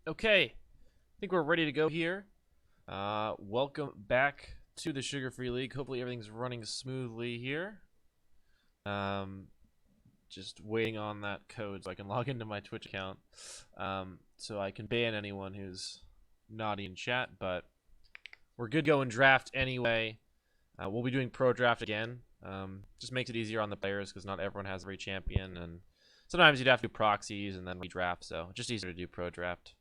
Okay, I think we're ready to go here. Welcome back to the Sugar-Free League. Hopefully everything's running smoothly here. Just waiting on that code so I can log into my Twitch account. So I can ban anyone who's naughty in chat, but we're good going draft anyway. We'll be doing pro draft again. Just makes it easier on the players because not everyone has every champion, and sometimes you'd have to do proxies and then redraft, so just easier to do pro draft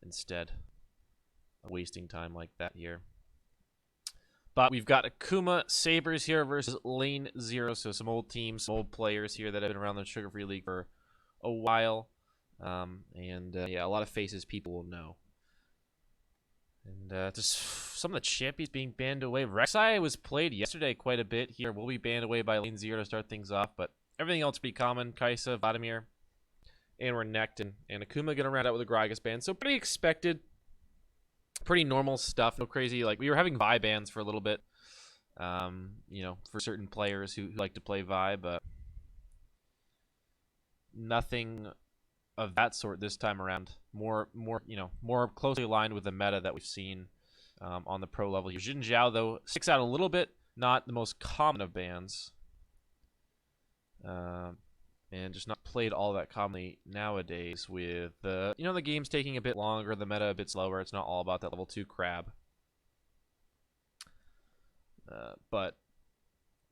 instead of wasting time like that here. But we've got Akuma Sabers here versus LNZRO, so some old teams, some old players here that have been around the Sugar-Free League for a while. Yeah, a lot of faces people will know. And just some of the champions being banned away. Rek'Sai was played yesterday quite a bit here. Will be banned away by LNZRO to start things off, but everything else pretty common. Kaisa, Vladimir, and we're necked, and Akuma gonna round out with a Gragas ban. So pretty expected, pretty normal stuff. No crazy, like we were having Vi bans for a little bit. You know, for certain players who like to play Vi, but nothing of that sort this time around. More closely aligned with the meta that we've seen on the pro level here. Jin Zhao though sticks out a little bit, not the most common of bans. And just not played all that commonly nowadays with the, the game's taking a bit longer, the meta a bit slower. It's not all about that level 2 crab. But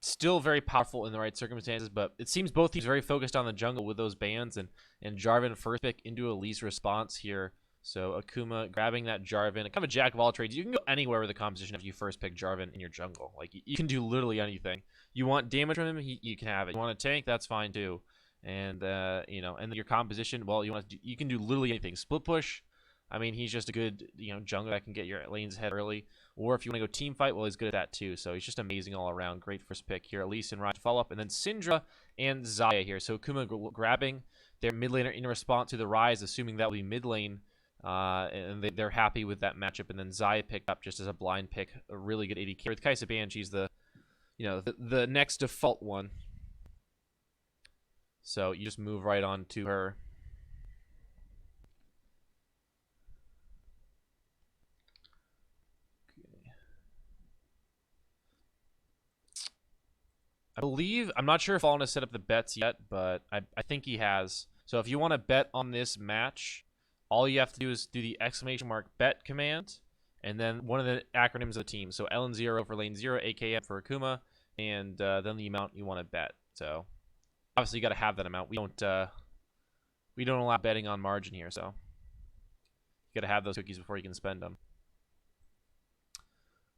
still very powerful in the right circumstances, but it seems both teams very focused on the jungle with those bans, and Jarvan first pick into Elise response here. So Akuma grabbing that Jarvan, kind of a jack of all trades. You can go anywhere with the composition if you first pick Jarvan in your jungle. Like, you can do literally anything. You want damage from him, you can have it. You want a tank, that's fine too. And and then your composition, well, you can do literally anything. Split push, I mean, he's just a good jungler that can get your lanes ahead early. Or if you want to go team fight, well, he's good at that too. So he's just amazing all around. Great first pick here. Elise and Ryan to follow up, and then Syndra and Xayah here. So Akuma grabbing their mid laner in response to the Rise, assuming that will be mid lane. And they're happy with that matchup. And then Xayah picked up just as a blind pick, a really good AD carry with Kaisa Banshee's the next default one. So you just move right on to her. Okay. I believe, I'm not sure if Allen has set up the bets yet, but I think he has. So if you want to bet on this match, all you have to do is do the !bet command, and then one of the acronyms of the team. So LNZRO for LNZRO, AKM for Akuma, and then the amount you want to bet. So obviously you got to have that amount. We don't allow betting on margin here, so you got to have those cookies before you can spend them.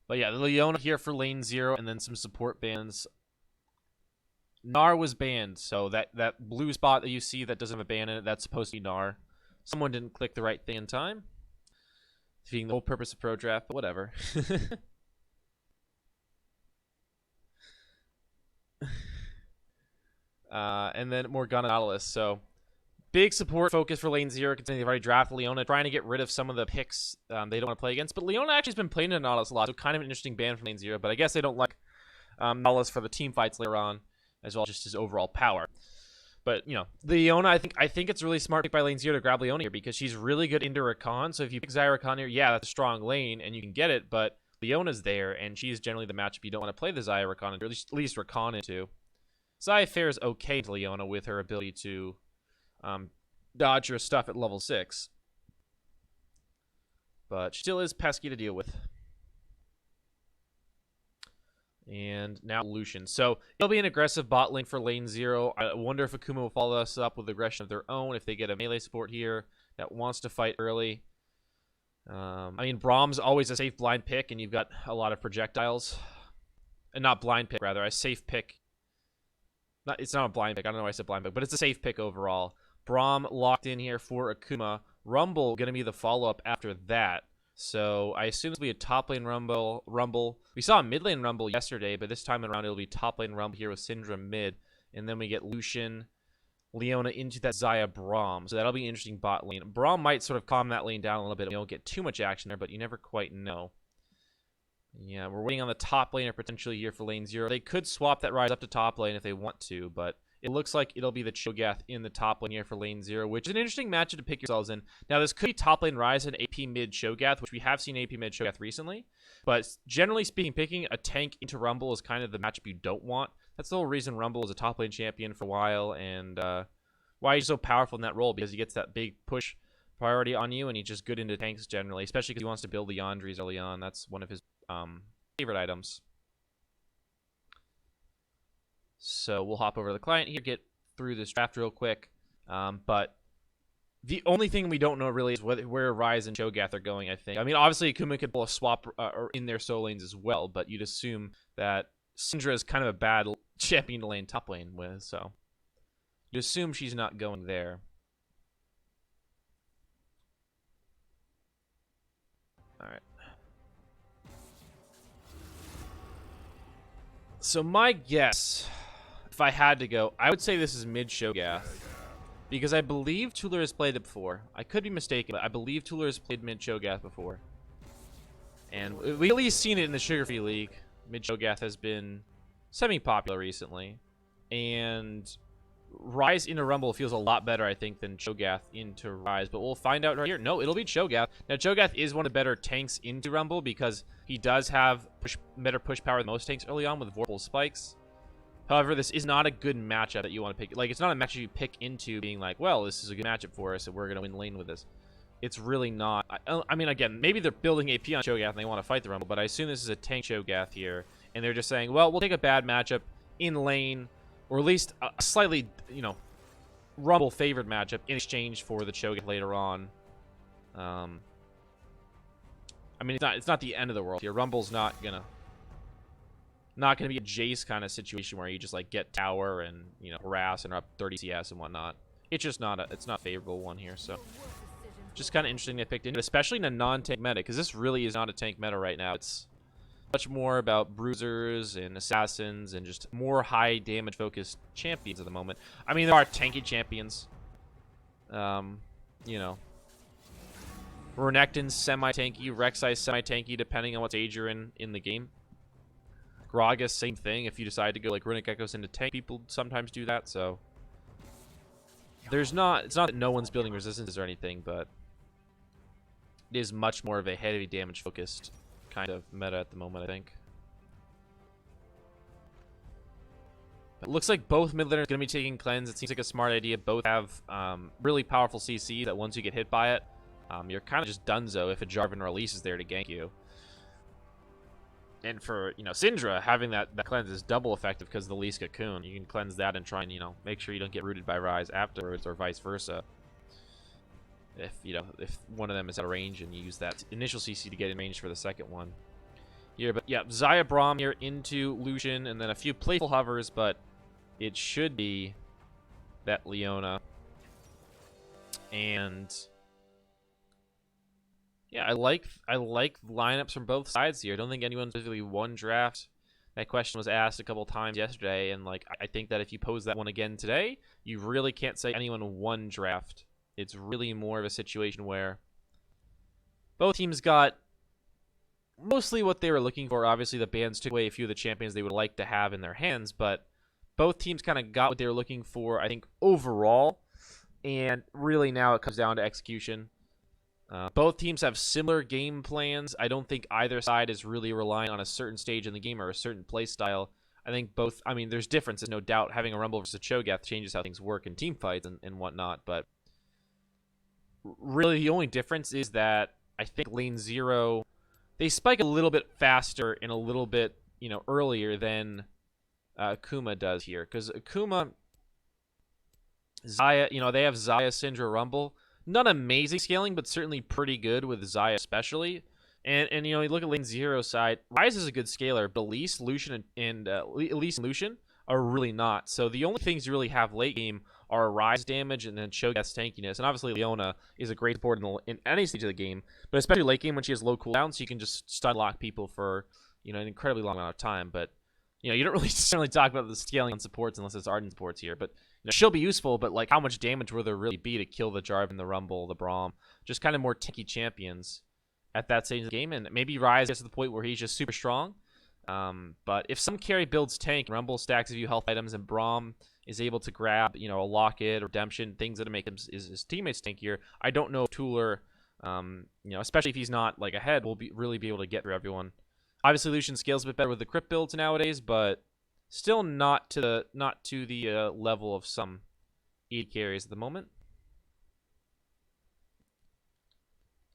But yeah, the Leona here for LNZRO, and then some support bans. Gnar was banned, so that blue spot that you see that doesn't have a ban in it, that's supposed to be Gnar. Someone didn't click the right thing in time, defeating the whole purpose of pro draft, but whatever. And then Morgana Nautilus. So big support focus for LNZRO, considering they've already drafted Leona, trying to get rid of some of the picks they don't want to play against. But Leona actually has been playing in Nautilus a lot, so kind of an interesting ban from LNZRO. But I guess they don't like Nautilus for the team fights later on, as well as just his overall power. But Leona, I think it's really smart pick by LNZRO to grab Leona here because she's really good into Rakan. So if you pick Xayah Rakan here, yeah, that's a strong lane and you can get it. But Leona's there, and she's generally the matchup you don't want to play the Xayah Rakan into, or at least Rakan into. Xayah fares okay to Leona with her ability to dodge her stuff at level 6. But she still is pesky to deal with. And now Lucian. So it'll be an aggressive bot lane for LNZRO. I wonder if Akuma will follow us up with aggression of their own, if they get a melee support here that wants to fight early. I mean, Braum's always a safe blind pick, and you've got a lot of projectiles. And not blind pick, rather. A safe pick. It's not a blind pick. I don't know why I said blind pick, but it's a safe pick overall. Braum locked in here for Akuma. Rumble going to be the follow-up after that. So I assume it'll be a top lane rumble. We saw a mid lane rumble yesterday, but this time around it'll be top lane rumble here with Syndra mid. And then we get Lucian, Leona into that Xayah Braum. So that'll be an interesting bot lane. Braum might sort of calm that lane down a little bit. We don't get too much action there, but you never quite know. Yeah, we're waiting on the top laner potentially here for LNZRO. They could swap that Rise up to top lane if they want to, but it looks like it'll be the Cho'Gath in the top lane here for lane 0, which is an interesting matchup to pick yourselves in. Now, this could be top lane Ryze and AP mid Cho'Gath, which we have seen AP mid Cho'Gath recently. But generally speaking, picking a tank into Rumble is kind of the matchup you don't want. That's the whole reason Rumble is a top lane champion for a while, and why he's so powerful in that role, because he gets that big push priority on you, and he's just good into tanks generally, especially because he wants to build the Yandries early on. That's one of his favorite items. So we'll hop over to the client here, get through this draft real quick. But the only thing we don't know really is where Ryze and Cho'Gath are going, I think. I mean, obviously, Akuma could pull a swap in their solo lanes as well, but you'd assume that Syndra is kind of a bad champion to lane top lane with, so you'd assume she's not going there. All right. So my guess, if I had to go, I would say this is mid Cho'Gath, because I believe Tuller has played it before. I could be mistaken, but I believe Tuller has played mid Cho'Gath before. And we at least seen it in the Sugar Free League. Mid Cho'Gath has been semi-popular recently. And Ryze into Rumble feels a lot better, I think, than Cho'Gath into Ryze. But we'll find out right here. No, it'll be Cho'Gath. Now, Cho'Gath is one of the better tanks into Rumble because he does have better push power than most tanks early on with Vorpal spikes. However, this is not a good matchup that you want to pick. Like, it's not a matchup you pick into being like, well, this is a good matchup for us and we're going to win lane with this. It's really not. I mean, again, maybe they're building AP on Cho'Gath and they want to fight the Rumble, but I assume this is a tank Cho'Gath here. And they're just saying, well, we'll take a bad matchup in lane, or at least a slightly, you know, Rumble-favored matchup in exchange for the Cho'Gath later on. I mean, it's not the end of the world here. Rumble's not gonna be a Jace kind of situation where you just like get tower and, you know, harass and are up 30 CS and whatnot. It's just not it's not a favorable one here. So just kind of interesting they picked into it, especially in a non-tank meta, because this really is not a tank meta right now. It's much more about bruisers and assassins and just more high damage focused champions at the moment. I mean, there are tanky champions. You know, Renekton's semi-tanky, Rek'Sai's semi-tanky, depending on what stage you're in the game. Gragas, same thing. If you decide to go like Runic Echoes into tank, people sometimes do that. So it's not that no one's building resistances or anything, but it is much more of a heavy damage focused kind of meta at the moment, I think. It looks like both mid laners are going to be taking cleanse. It seems like a smart idea. Both have really powerful CC that once you get hit by it, you're kind of just donezo if a Jarvan or Elise is there to gank you. And for, you know, Syndra, having that cleanse is double effective because of the Elise Cocoon. You can cleanse that and try and, you know, make sure you don't get rooted by Ryze afterwards, or vice versa. If, you know, if one of them is out of range and you use that initial CC to get in range for the second one. Here, but yeah, Xayah Braum here into Lucian, and then a few playful hovers, but it should be that Leona. And yeah, I like lineups from both sides here. I don't think anyone's specifically won draft. That question was asked a couple times yesterday, and like I think that if you pose that one again today, you really can't say anyone won draft. It's really more of a situation where both teams got mostly what they were looking for. Obviously, the bans took away a few of the champions they would like to have in their hands, but both teams kind of got what they were looking for, I think, overall. And really now it comes down to execution. Both teams have similar game plans. I don't think either side is really relying on a certain stage in the game or a certain play style. I think both, I mean, there's differences, no doubt. Having a Rumble versus a Cho'Gath changes how things work in team fights and whatnot, but really the only difference is that I think lane 0, they spike a little bit faster and a little bit, you know, earlier than Akuma does here. Because Akuma, Xayah, you know, they have Xayah, Syndra, Rumble. Not amazing scaling, but certainly pretty good with Xayah especially. And you know, you look at lane 0 side, Ryze is a good scaler, but Elise, Lucian, and Lucian are really not. So the only things you really have late game are Ryze damage and then Cho'Gath's tankiness. And obviously Leona is a great support in any stage of the game, but especially late game when she has low cooldown, so you can just stun lock people for, you know, an incredibly long amount of time. But you know, you don't really certainly talk about the scaling on supports unless it's Arden supports here. But you know, she'll be useful, but like how much damage will there really be to kill the Jarvan, the Rumble, the Braum? Just kind of more tanky champions at that stage of the game. And maybe Ryze gets to the point where he's just super strong. But if some carry builds tank, Rumble stacks a few health items, and Braum is able to grab, you know, a locket, redemption, things that make his teammates tankier. I don't know if Tooler, you know, especially if he's not like ahead, will really be able to get through everyone. Obviously, Lucian scales a bit better with the crypt builds nowadays, but still not to the level of some AD carries at the moment.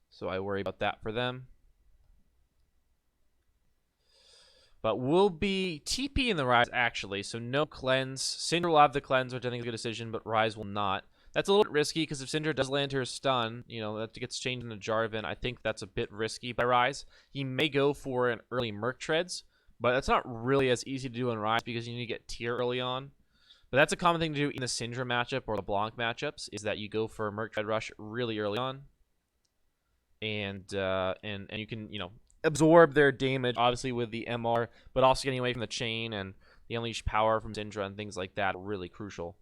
So I worry about that for them. But we'll be TP in the Rise, actually, so no cleanse. Syndra will have the cleanse, which I think is a good decision, but Rise will not. That's a little bit risky, because if Syndra does land her stun, you know, that gets changed into Jarvan. I think that's a bit risky by Rise. He may go for an early Merc Treads, but that's not really as easy to do in Rise, because you need to get tier early on. But that's a common thing to do in the Syndra matchup or the Blanc matchups, is that you go for a Merc Tread Rush really early on. And you can, you know, absorb their damage, obviously, with the MR, but also getting away from the chain and the unleashed power from Syndra and things like that are really crucial.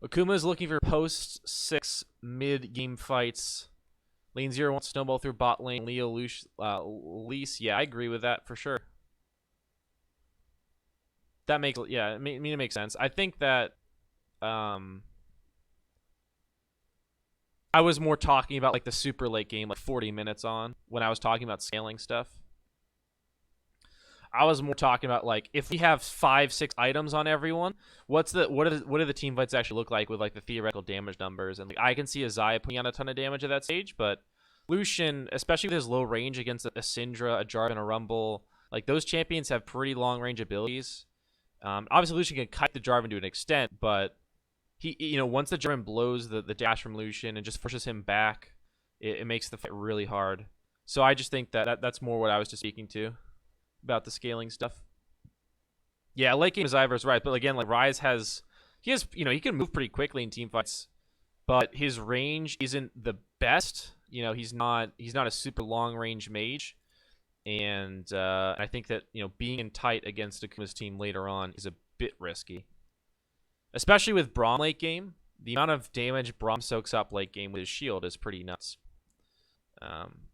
Akuma is looking for post-6 mid-game fights. LNZRO wants to snowball through bot lane. Leo, Lise, yeah, I agree with that for sure. That makes, yeah, I mean, it makes sense. I think that I was more talking about like the super late game, like 40 minutes on, when I was talking about scaling stuff. I was more talking about like if we have 5-6 items on everyone, what do the team fights actually look like with like the theoretical damage numbers? And like, I can see a Xayah putting on a ton of damage at that stage, but Lucian, especially with his low range against a Syndra, a Jarvan, a Rumble, like those champions have pretty long range abilities. Obviously, Lucian can kite the Jarvan to an extent, but he, you know, once the Jarvan blows the dash from Lucian and just pushes him back, it makes the fight really hard. So I just think that's more what I was just speaking to about the scaling stuff. Yeah, late game is Ivor's right, but again, like Rise he has, you know, he can move pretty quickly in team fights, but his range isn't the best. You know, he's not a super long range mage. And I think that, you know, being in tight against Akuma's team later on is a bit risky. Especially with Braum late game. The amount of damage Braum soaks up late game with his shield is pretty nuts.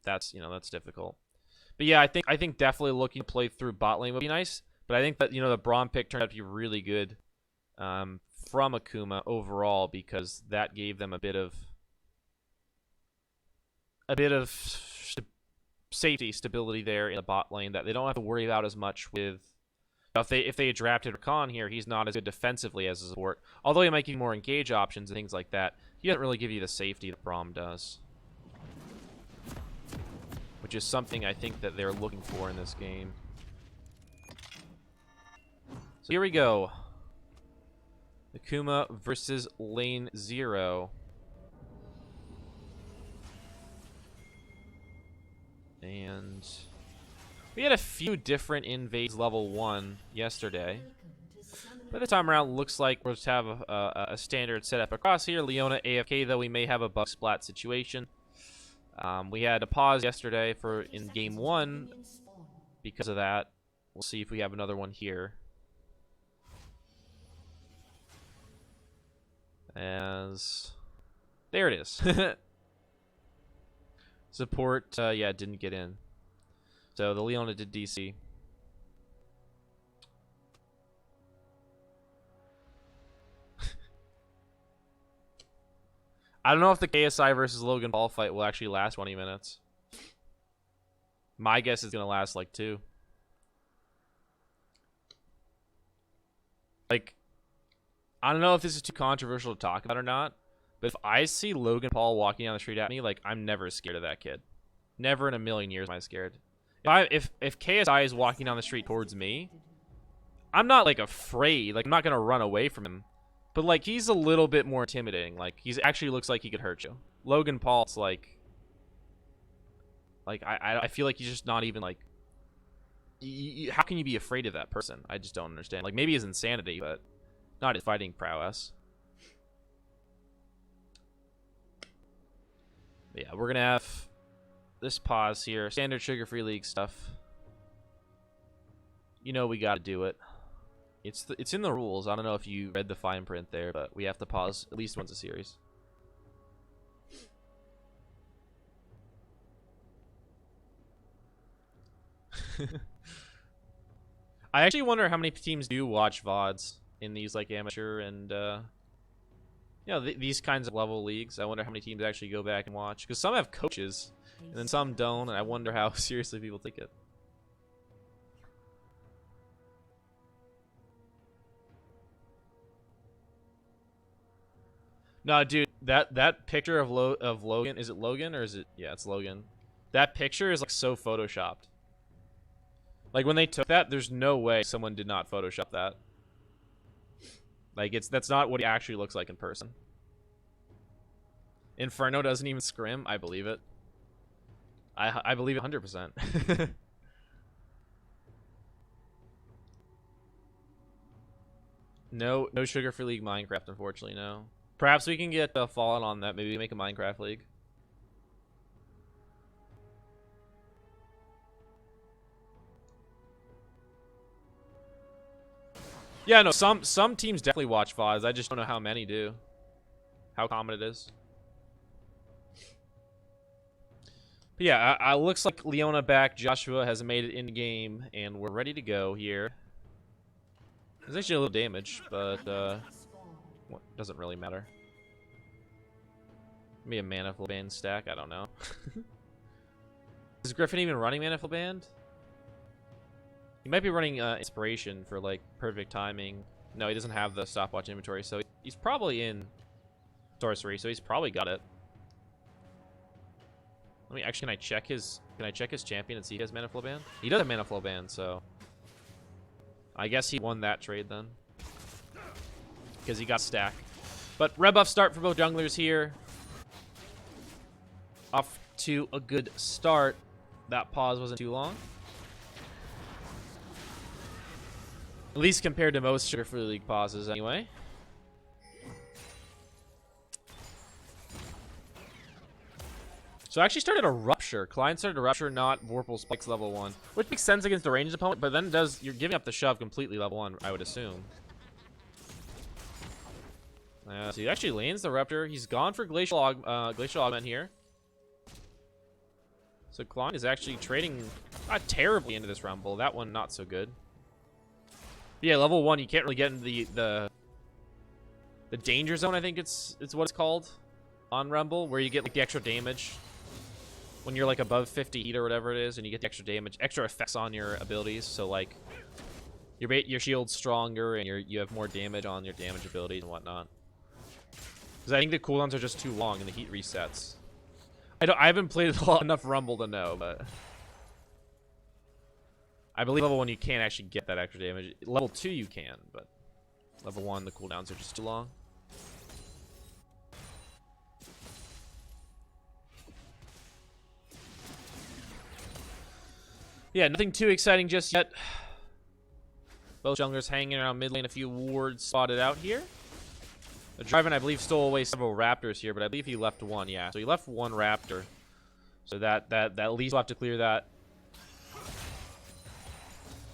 That's difficult. But yeah, I think definitely looking to play through bot lane would be nice. But I think that, you know, the Braum pick turned out to be really good from Akuma overall, because that gave them a bit of stability there in the bot lane that they don't have to worry about as much with. If they had drafted Rakan here, he's not as good defensively as a support. Although he might give you more engage options and things like that, he doesn't really give you the safety that Braum does. Which is something I think that they're looking for in this game. So here we go. Akuma versus LNZRO. And we had a few different invades level 1 yesterday. By the time around, looks like we'll just have a standard setup across here. Leona AFK, though we may have a bug splat situation. We had a pause yesterday in game 1 because of that. We'll see if we have another one here. There it is. Support, yeah, didn't get in. So the Leona did DC. I don't know if the KSI versus Logan Paul fight will actually last 20 minutes. My guess is going to last like 2. Like, I don't know if this is too controversial to talk about or not, but if I see Logan Paul walking down the street at me, like, I'm never scared of that kid. Never in a million years am I scared. If KSI is walking down the street towards me, I'm not, like, afraid. Like, I'm not going to run away from him. But, like, he's a little bit more intimidating. Like, he actually looks like he could hurt you. Logan Paul's, like I feel like he's just not even, like... how can you be afraid of that person? I just don't understand. Like, maybe his insanity, but not his fighting prowess. But yeah, we're going to have this pause here. Standard sugar-free league stuff. You know we got to do it. It's in the rules. I don't know if you read the fine print there, but we have to pause at least once a series. I actually wonder how many teams do watch VODs in these like amateur and these kinds of level leagues. I wonder how many teams actually go back and watch, because some have coaches and then some don't, and I wonder how seriously people take it. No, dude, that picture of Logan, is it Logan or is it? Yeah, it's Logan. That picture is like so photoshopped. Like when they took that, there's no way someone did not Photoshop that. Like that's not what he actually looks like in person. Inferno doesn't even scrim. I believe it. I believe it 100%. No Sugar for League Minecraft, unfortunately, no. Perhaps we can get Fallen on that. Maybe make a Minecraft league. Yeah, no, some teams definitely watch VODs. I just don't know how many do. How common it is. But yeah, looks like Leona back. Joshua has made it in game, and we're ready to go here. There's actually a little damage, but what doesn't really matter. Maybe a Manifold Band stack, I don't know. Is Griffin even running Manifold Band? He might be running Inspiration for like perfect timing. No, he doesn't have the stopwatch inventory, so he's probably in Sorcery, so he's probably got it. Let me actually, can I check his champion and see if he has Manifold Band? He does have Manifold Band, so I guess he won that trade then, because he got stack. But red buff start for both junglers here. Off to a good start. That pause wasn't too long. At least compared to most Sugar Free League pauses, anyway. So I actually started a Rupture. Klein started a Rupture, not Vorpal Spikes level 1. Which makes sense against a ranged opponent, but then you're giving up the shove completely level 1, I would assume. So he actually lands the Rupture. He's gone for Glacial Augment here. So Klein is actually trading not terribly into this Rumble. That one not so good. But yeah, level 1, you can't really get into the danger zone, I think it's what it's called on Rumble, where you get like the extra damage when you're like above 50 heat or whatever it is, and you get the extra damage, extra effects on your abilities. So like your shield's stronger and you have more damage on your damage abilities and whatnot. Because I think the cooldowns are just too long and the heat resets. I haven't played enough Rumble to know, but I believe level 1 you can't actually get that extra damage. Level 2 you can, but level 1 the cooldowns are just too long. Yeah, nothing too exciting just yet. Both junglers hanging around mid lane. A few wards spotted out here. The Driven, I believe, stole away several Raptors here, but I believe he left one. Yeah, so he left one Raptor. So that at least we'll have to clear that.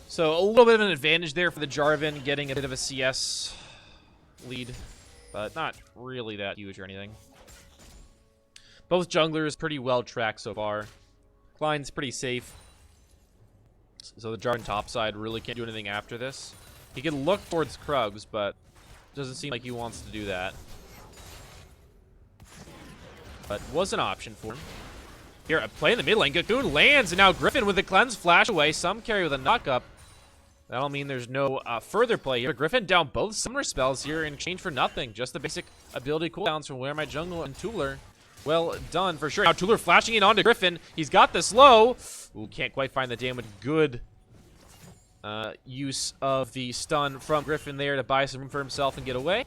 So a little bit of an advantage there for the Jarvan, getting a bit of a CS lead, but not really that huge or anything. Both junglers pretty well tracked so far. Klein's pretty safe. So the Jarvan topside really can't do anything after this. He can look towards Krugs, but doesn't seem like he wants to do that. But was an option for him. Here, a play in the mid lane. Cocoon lands, and now Griffin with the cleanse flash away. Some carry with a knock-up. That'll mean there's no further play here. Griffin down both summoner spells here in exchange for nothing. Just the basic ability cooldowns from Where My Jungle and Tooler. Well done for sure. Now Tooler flashing in onto Griffin. He's got the slow. Ooh, can't quite find the damage. Good use of the stun from Griffin there to buy some room for himself and get away.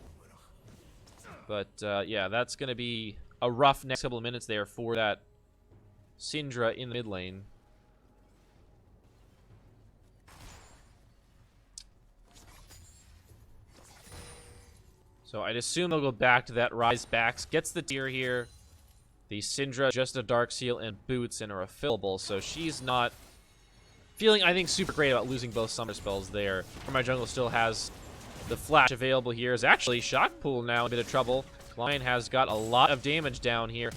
But yeah, that's going to be a rough next couple of minutes there for that Syndra in the mid lane. So I'd assume they'll go back to that Rise Backs. Gets the tier here. The Syndra, just a Dark Seal and boots and are refillable, so she's not feeling, I think, super great about losing both summer spells there. Where My Jungle still has the flash available here. Is actually Shockpool now in a bit of trouble. Klein has got a lot of damage down here.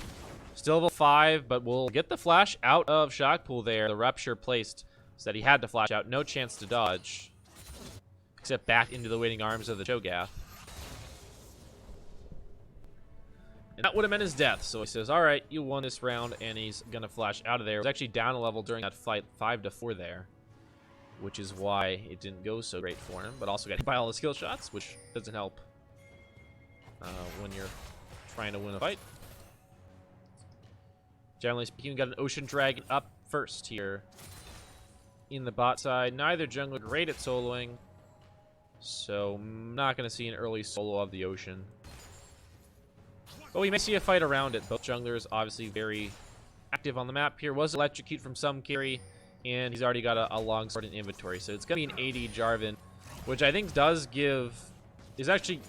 Still level 5, but we'll get the flash out of Shockpool there. The Rupture placed so that he had to flash out. No chance to dodge, except back into the waiting arms of the Cho'Gath. And that would have meant his death, so he says, all right, you won this round, and he's going to flash out of there. He was actually down a level during that fight, 5-4 there, which is why it didn't go so great for him, but also got hit by all the skill shots, which doesn't help when you're trying to win a fight. Generally speaking, we got an Ocean Dragon up first here in the bot side. Neither jungler great at soloing, so I'm not going to see an early solo of the Ocean. But we may see a fight around it. Both junglers obviously very active on the map here. Was electrocute from some carry, and he's already got a long sword in inventory. So it's going to be an 80 Jarvan, which I think is actually,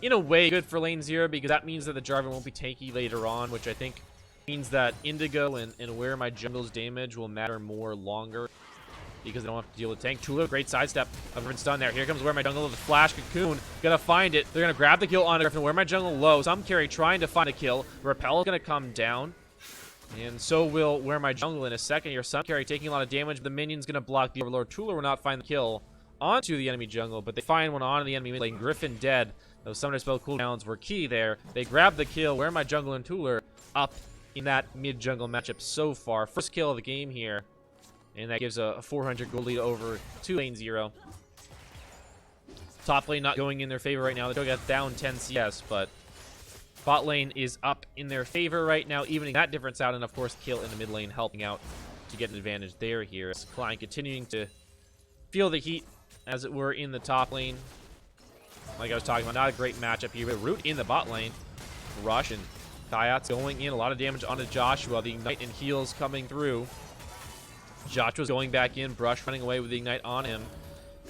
in a way, good for lane 0, because that means that the Jarvan won't be tanky later on, which I think means that Indigo and where my jungle's damage will matter more longer, because they don't have to deal with tank. Tula, great sidestep of Griffin stun there. Here comes where my jungle with the flash cocoon. Gonna find it. They're gonna grab the kill on Griffin. Where my jungle low. Some carry trying to find a kill. Repel is gonna come down. And so will where my jungle in a second here. Some carry taking a lot of damage. The minion's gonna block the Overlord. Tula will not find the kill onto the enemy jungle, but they find one onto the enemy mid lane. Griffin dead. Those summoner spell cooldowns were key there. They grab the kill. Where my jungle and Tula up in that mid jungle matchup so far. First kill of the game here. And that gives a 400 gold lead over to lane 0. Top lane not going in their favor right now. They got down 10 CS, but bot lane is up in their favor right now, evening that difference out. And of course, kill in the mid lane helping out to get an advantage there here. As Klein continuing to feel the heat, as it were, in the top lane. Like I was talking about, not a great matchup here. But Root in the bot lane. Rush and Kayat's going in. A lot of damage onto Joshua. The Ignite and heals coming through. Joshua's going back in, Brush running away with the Ignite on him.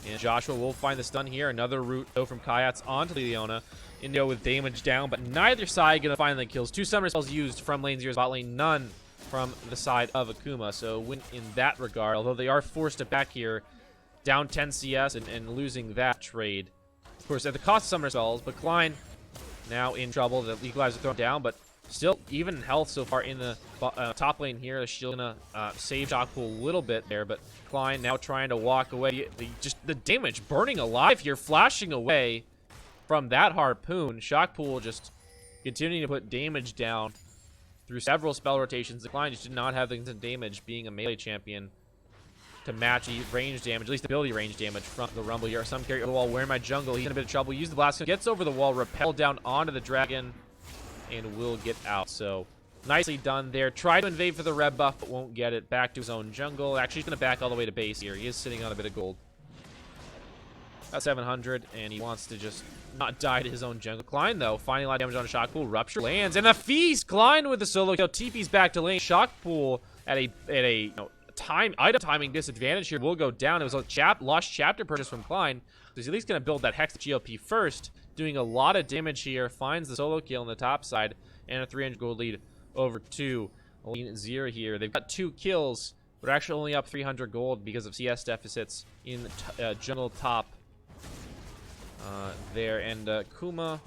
And Joshua will find the stun here. Another root, though, from Kayats onto Leona. Indigo with damage down, but neither side going to find the kills. 2 summoner spells used from lane 0's bot lane, none from the side of Akuma. So win in that regard, although they are forced to back here, down 10 CS and losing that trade. Of course, at the cost of summoner spells, but Klein now in trouble. The Equalizer thrown down, but still even health so far in the top lane here. The shield gonna save Shockpool a little bit there, but Klein now trying to walk away. Just the damage, burning alive here, flashing away from that harpoon. Shockpool just continuing to put damage down through several spell rotations. Klein just did not have the damage, being a melee champion, to match the range damage, at least ability range damage from the Rumble here. Some carry over the wall. Where my jungle? He's in a bit of trouble. Use the blast. Gets over the wall, repel down onto the dragon, and will get out. So nicely done there. Try to invade for the red buff, but won't get it. Back to his own jungle. Actually, he's going to back all the way to base here. He is sitting on a bit of gold. About 700, and he wants to just not die to his own jungle. Klein, though, finding a lot of damage on a Shockpool. Rupture lands, and the feast! Klein with the solo kill. TP's back to lane. Shockpool at a item timing disadvantage here will go down. It was a lost chapter purchase from Klein. So he's at least going to build that Hex GLP first, doing a lot of damage here. Finds the solo kill on the top side, and a 300 gold lead over to lane 0 here. They've got 2 kills, but are actually only up 300 gold because of CS deficits in jungle top there. And Akuma,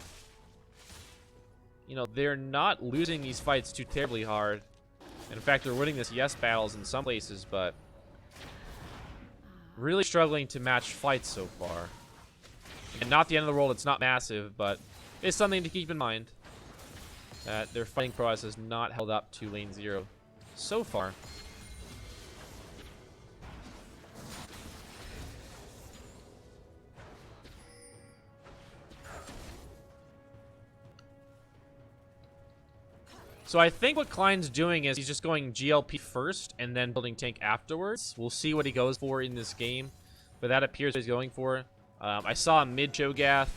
you know, they're not losing these fights too terribly hard. In fact, they're winning this yes battles in some places, but really struggling to match fights so far. And not the end of the world, it's not massive, but it's something to keep in mind, that their fighting prowess has not held up to lane 0 so far. So I think what Klein's doing is he's just going GLP first and then building tank afterwards. We'll see what he goes for in this game, but that appears what he's going for. I saw mid Cho'Gath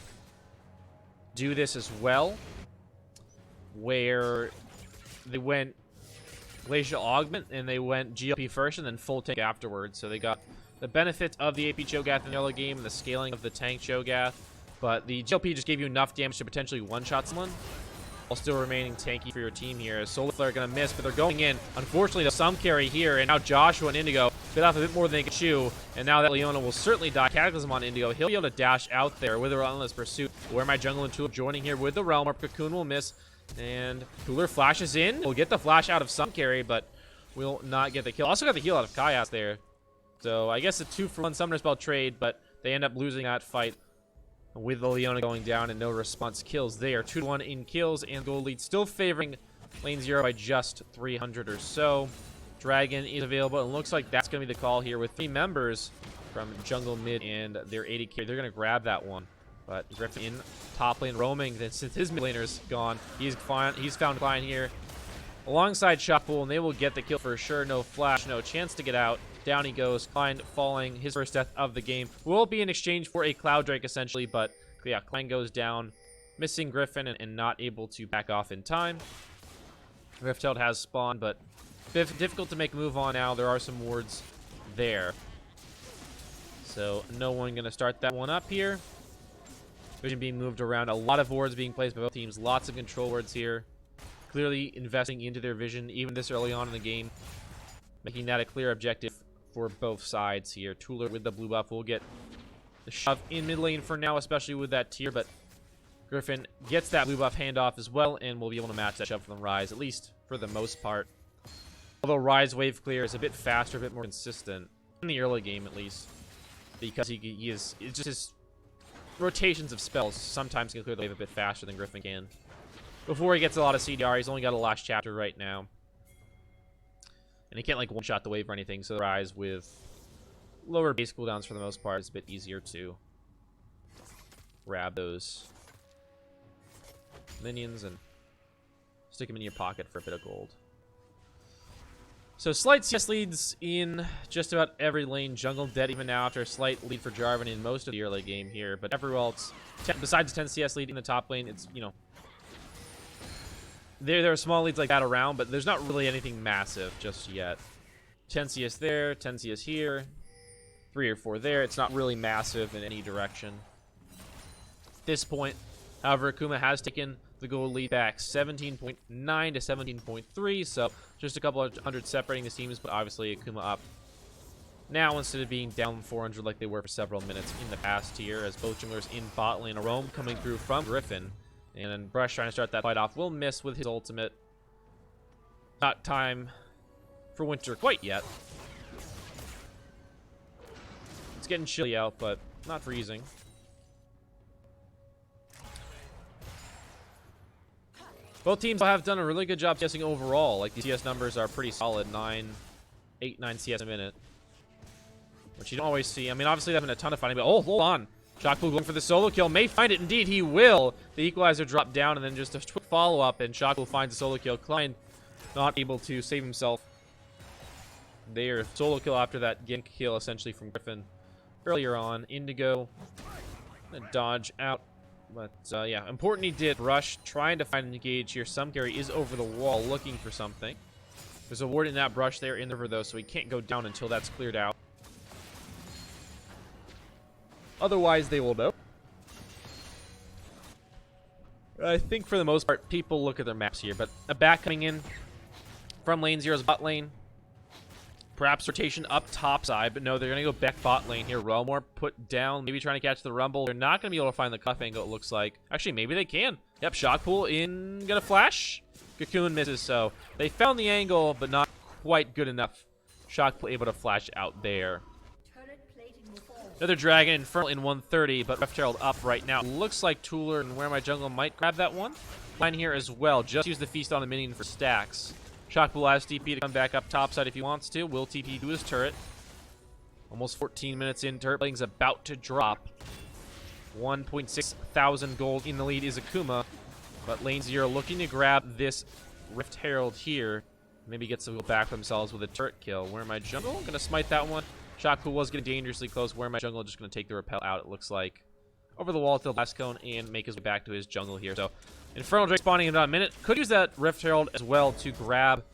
do this as well, where they went Glacial Augment and they went GLP first and then full tank afterwards. So they got the benefit of the AP Cho'Gath in the early game and the scaling of the tank Cho'Gath, but the GLP just gave you enough damage to potentially one-shot someone, while still remaining tanky for your team here. Solar Flare gonna miss, but they're going in. Unfortunately, there's some carry here, and now Joshua and Indigo bit off a bit more than they could chew, and now that Leona will certainly die. Cataclysm on Indigo. He'll be able to dash out there with a relentless pursuit. Where my jungle and Tulip joining here with the Realm Warp. Cocoon will miss, and Cooler flashes in. We'll get the flash out of some carry, but will not get the kill. Also got the heal out of Kayas there. So I guess a 2-for-1 Summoner Spell trade, but they end up losing that fight with the Leona going down and no response kills there. 2-1 in kills, and gold lead still favoring Lane Zero by just 300 or so. Dragon is available, and looks like that's going to be the call here with 3 members from jungle mid and their 80k. They're going to grab that one. But Griffin in top lane roaming, then since his mid laner's gone, he's found Klein here alongside Shotpool, and they will get the kill for sure. No flash, no chance to get out. Down he goes. Klein falling, his first death of the game. Will be in exchange for a Cloud Drake, essentially, but yeah, Klein goes down, missing Griffin and not able to back off in time. Rifteld has spawned, but difficult to make a move on now. There are some wards there. So no one going to start that one up here. Vision being moved around. A lot of wards being placed by both teams. Lots of control wards here. Clearly investing into their vision, even this early on in the game. Making that a clear objective for both sides here. Tooler with the blue buff will get the shove in mid lane for now, especially with that tier. But Griffin gets that blue buff handoff as well, and will be able to match that shove from Rise, at least for the most part. Although Rise wave clear is a bit faster, a bit more consistent. In the early game, at least. Because he is... It's just his rotations of spells sometimes can clear the wave a bit faster than Griffin can. Before he gets a lot of CDR, he's only got a last chapter right now. And he can't like one-shot the wave or anything, so the Rise with lower base cooldowns for the most part is a bit easier to grab those minions and stick them in your pocket for a bit of gold. So slight CS leads in just about every lane. Jungle dead even now after a slight lead for Jarvan in most of the early game here. But everywhere else, besides the 10 CS lead in the top lane, it's, you know, there are small leads like that around, but there's not really anything massive just yet. 10 CS there, 10 CS here, 3 or 4 there. It's not really massive in any direction. At this point, however, Akuma has taken the gold lead back 17.9 to 17.3, so just a couple of hundred separating the teams, but obviously Akuma up now instead of being down 400 like they were for several minutes in the past here, as both junglers in bot lane. A roam coming through from Griffin, and then Brush trying to start that fight off will miss with his ultimate. Not time for winter quite yet. It's getting chilly out, but not freezing. Both teams have done a really good job CSing overall. Like, the CS numbers are pretty solid. 8, 9 CS a minute. Which you don't always see. I mean, obviously they're having a ton of fighting, but oh, hold on. Shockpool going for the solo kill. May find it. Indeed, he will. The equalizer dropped down, and then just a quick follow-up, and Shockpool finds a solo kill. Klein not able to save himself there. Solo kill after that gank kill, essentially, from Griffin earlier on. Indigo gonna dodge out. But, yeah, important he did. Rush, trying to find an engage here. Some carry is over the wall looking for something. There's a ward in that brush there in the river, though, so he can't go down until that's cleared out. Otherwise, they will know. I think, for the most part, people look at their maps here. But a back coming in from Lane Zero's bot lane. Perhaps rotation up top side, but no, they're going to go back bot lane here. Relmore put down, maybe trying to catch the Rumble. They're not going to be able to find the cuff angle, it looks like. Actually, maybe they can. Yep, Shockpool in, gonna flash. Cocoon misses, so they found the angle, but not quite good enough. Shockpool able to flash out there. Another Dragon, Infernal in 130, but Rift Herald up right now. Looks like Tooler and Where My Jungle might grab that one. Line here as well. Just use the Feast on the minion for stacks. Shockpool has TP to come back up topside if he wants to. Will TP to his turret. Almost 14 minutes in. Turret plating's about to drop. 1.6 thousand gold in the lead is Akuma. But Lane Zero looking to grab this Rift Herald here. Maybe gets to go back for themselves with a turret kill. Where My Jungle? Gonna smite that one. Shockpool was getting dangerously close. Where My Jungle just gonna take the repel out, it looks like. Over the wall to the last cone and make his way back to his jungle here. So Infernal Drake spawning in about a minute. Could use that Rift Herald as well to grab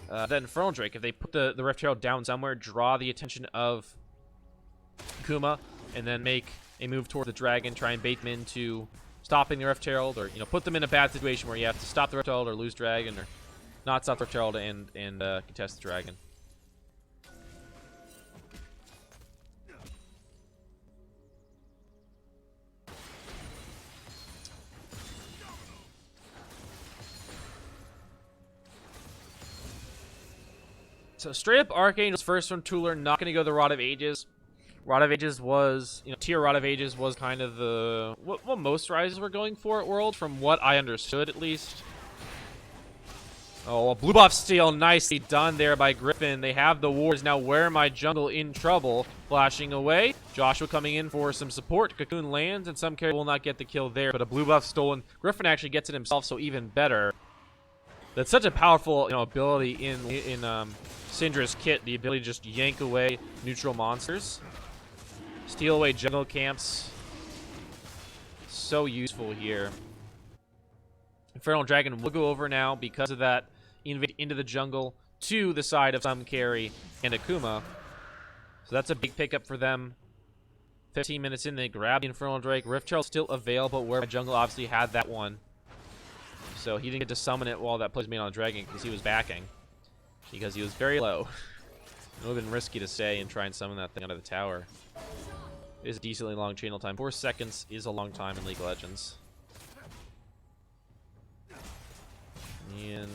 that Infernal Drake. If they put the Rift Herald down somewhere, draw the attention of Akuma, and then make a move toward the dragon, try and bait them into stopping the Rift Herald, or, you know, put them in a bad situation where you have to stop the Rift Herald or lose dragon, or not stop the Rift Herald and contest the dragon. So straight up Archangel's first from Tooler, not going to go the Rod of Ages. Rod of Ages was, tier Rod of Ages was kind of the, what most Rises were going for at World, from what I understood at least. Oh, a blue buff steal, nicely done there by Griffin. They have the wards. Now where my jungle in trouble. Flashing away. Joshua coming in for some support. Cocoon lands, and some character will not get the kill there, but a blue buff stolen. Griffin actually gets it himself, so even better. That's such a powerful, ability in Syndra's kit. The ability to just yank away neutral monsters. Steal away jungle camps. So useful here. Infernal Dragon will go over now because of that invade into the jungle to the side of some carry and Akuma. So that's a big pickup for them. 15 minutes in, they grab the Infernal Drake. Rift Herald still available, where my jungle obviously had that one. So he didn't get to summon it while that play was made on a dragon because he was backing. Because he was very low. It would have been risky to stay and try and summon that thing out of the tower. It is a decently long channel time. 4 seconds is a long time in League of Legends. And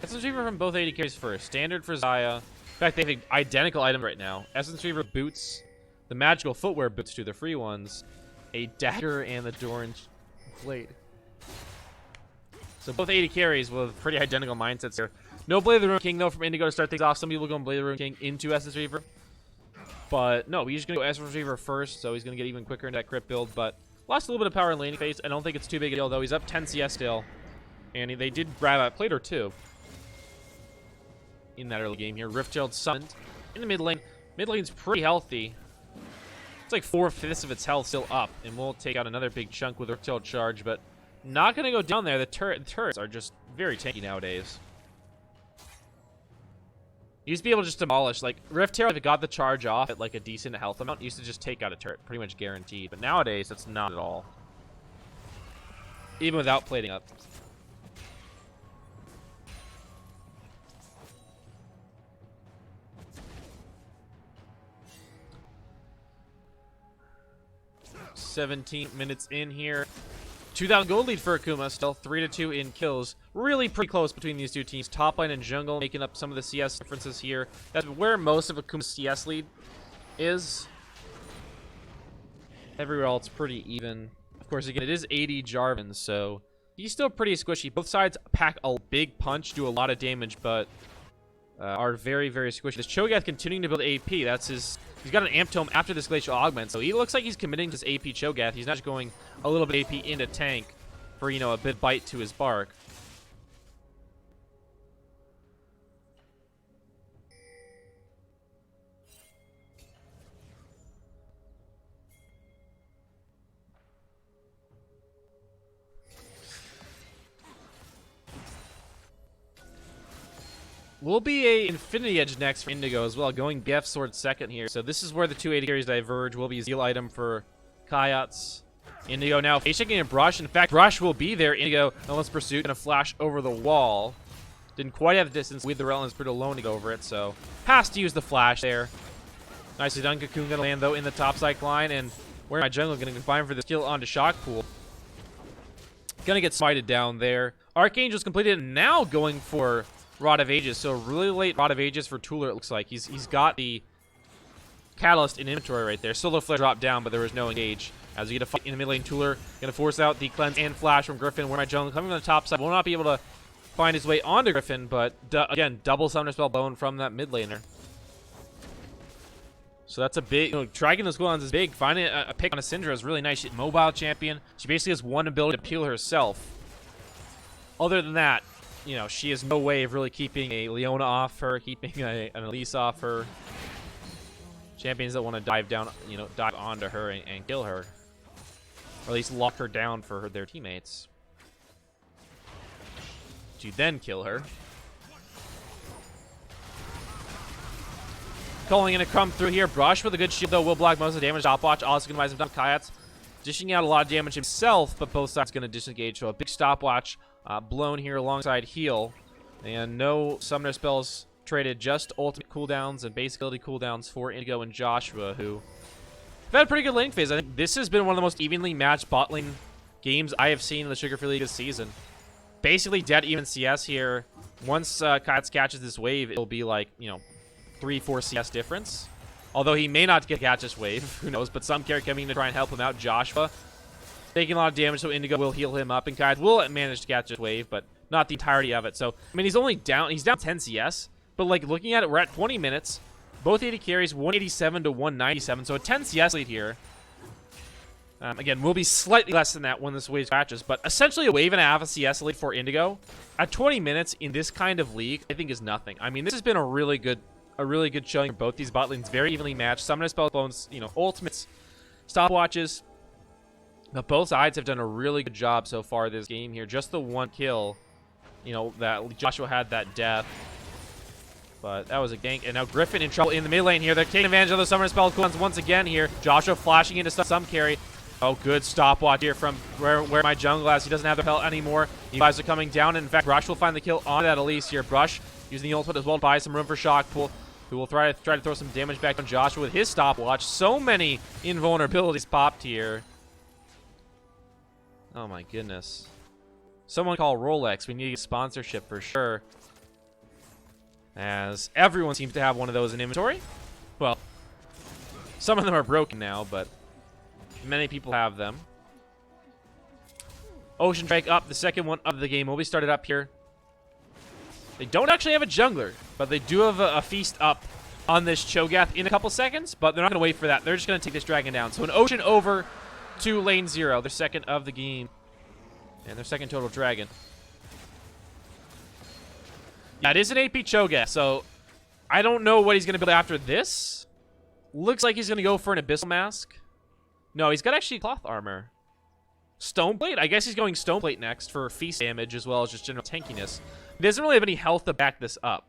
Essence Reaver from both AD carries first. Standard for Xayah. In fact, they have identical items right now. Essence Reaver boots, the magical footwear boots to the free ones, a dagger and the Doran's blade. So both AD carries with pretty identical mindsets here. No Blade of the Ruined King though from Indigo to start things off. Some people go Blade of the Ruined King into Essence Reaver. But no, he's just going to go Essence Reaver first, so he's going to get even quicker into that crit build. But lost a little bit of power in laning phase. I don't think it's too big a deal, though. He's up 10 CS still. And they did grab a plate or two in that early game here. Rift Herald summoned in the mid lane. Mid lane's pretty healthy. It's like 4/5 of its health still up. And we'll take out another big chunk with Rift Herald charge. But not going to go down there. The turrets are just very tanky nowadays. You used to be able to just demolish. Like, Rift Herald, if it got the charge off at like a decent health amount, used to just take out a turret. Pretty much guaranteed. But nowadays, that's not at all. Even without plating up. "17 minutes in here. 2,000 gold lead for Akuma, still 3-2 in kills. Really pretty close between these two teams. Top lane and jungle making up some of the CS differences here. That's where most of Akuma's CS lead is. Everywhere else pretty even. Of course, again, it is 80 Jarvan, so he's still pretty squishy. Both sides pack a big punch, do a lot of damage, but are very, very squishy. This Cho'Gath continuing to build AP. That's his... He's got an Amp Tome after this Glacial Augment, so he looks like he's committing to this AP Cho'Gath. He's not just going a little bit AP into tank for, a bit bite to his bark. Will be a Infinity Edge next for Indigo as well, going BF Sword second here. So this is where the two AD carries diverge. Will be a Zeal item for Kayats. Indigo now face-checking a Brush. In fact, Brush will be there. Indigo, Relentless Pursuit, gonna flash over the wall. Didn't quite have the distance with the Relentless Pursuit alone to go over it, so has to use the flash there. Nicely done. Cocoon gonna land though in the top side line, and where my jungle gonna combine for the skill onto Shock Pool. Gonna get smited down there. Archangel's completed, and now going for Rod of Ages, so really late Rod of Ages for Tooler, it looks like. He's got the Catalyst in inventory right there. Solo Flare dropped down, but there was no engage. As we get a fight in the mid lane, Tooler gonna force out the Cleanse and Flash from Griffin, where my jungle coming from the top side will not be able to find his way onto Griffin, but again, double Summoner Spell blown from that mid laner. So that's a big, dragging those cooldowns is big. Finding a pick on a Syndra is really nice. She's a mobile champion. She basically has one ability to peel herself. Other than that, she has no way of really keeping a Leona off her, keeping an Elise off her. Champions that want to dive down, dive onto her and kill her. Or at least lock her down for their teammates. To then kill her. Calling in a come through here. Brush with a good shield, though, will block most of the damage. Stopwatch also going to him down. Kayats dishing out a lot of damage himself, but both sides going to disengage. So a big stopwatch blown here alongside heal. And no summoner spells traded, just ultimate cooldowns and basic ability cooldowns for Indigo and Joshua, who have had a pretty good lane phase. I think this has been one of the most evenly matched bot lane games I have seen in the Sugar Free League this season. Basically dead even CS here. Once Kats catches this wave, it'll be like, 3-4 CS difference. Although he may not catch this wave, who knows, but some character coming to try and help him out. Joshua taking a lot of damage, so Indigo will heal him up, and Kats will manage to catch this wave, but not the entirety of it. So, I mean, he's down 10 CS, but like looking at it, we're at 20 minutes. Both 80 carries, 187 to 197, so a 10 CS lead here. Again, will be slightly less than that when this wave scratches, but essentially a wave and a half of CS lead for Indigo at 20 minutes in this kind of league, I think is nothing. I mean, this has been a really good showing for both these bot lanes, very evenly matched. Summoner spell clones, ultimates, stopwatches. But both sides have done a really good job so far this game here. Just the one kill, that Joshua had that death. But that was a gank. And now Griffin in trouble in the mid lane here. They're taking advantage of the summoner spell clones once again here. Joshua flashing into some carry. Oh, good stopwatch here from where my jungle is. He doesn't have the pelt anymore. You guys are coming down. And in fact, Brush will find the kill on that Elise here. Brush using the ultimate as well to buy some room for Shockpool, who will try to throw some damage back on Joshua with his stopwatch. So many invulnerabilities popped here. Oh my goodness. Someone call Rolex. We need a sponsorship for sure. As everyone seems to have one of those in inventory. Well, some of them are broken now, but many people have them. Ocean Drake up. The second one of the game will be started up here. They don't actually have a jungler, but they do have a feast up on this Cho'Gath in a couple seconds, but they're not going to wait for that. They're just going to take this dragon down. So an Ocean over to lane 0, their second of the game, and their second total dragon. Yeah, it is an AP Cho'Gath, so I don't know what he's going to build after this. Looks like he's going to go for an Abyssal Mask. No, he's got actually cloth armor. Stoneplate? I guess he's going Stoneplate next for feast damage as well as just general tankiness. He doesn't really have any health to back this up.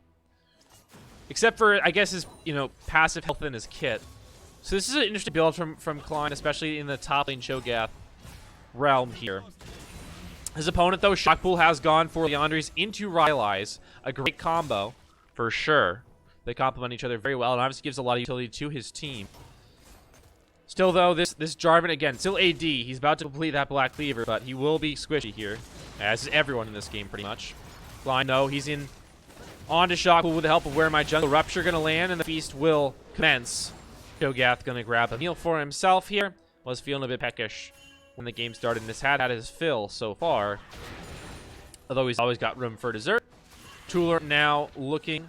Except for, I guess, his, passive health in his kit. So this is an interesting build from Klein, especially in the top lane Cho'Gath realm here. His opponent, though, Shockpool has gone for Leandri's into Rylai's. A great combo, for sure. They complement each other very well, and obviously gives a lot of utility to his team. Still, though, this Jarvan, again, still AD. He's about to complete that Black Cleaver, but he will be squishy here, as is everyone in this game, pretty much. Klein, though, he's on to Shockpool with the help of Where My Jungle. Rupture going to land, and the feast will commence. Cho'Gath going to grab a meal for himself here. Was feeling a bit peckish when the game started, and this had his fill so far. Although he's always got room for dessert. Tuller now looking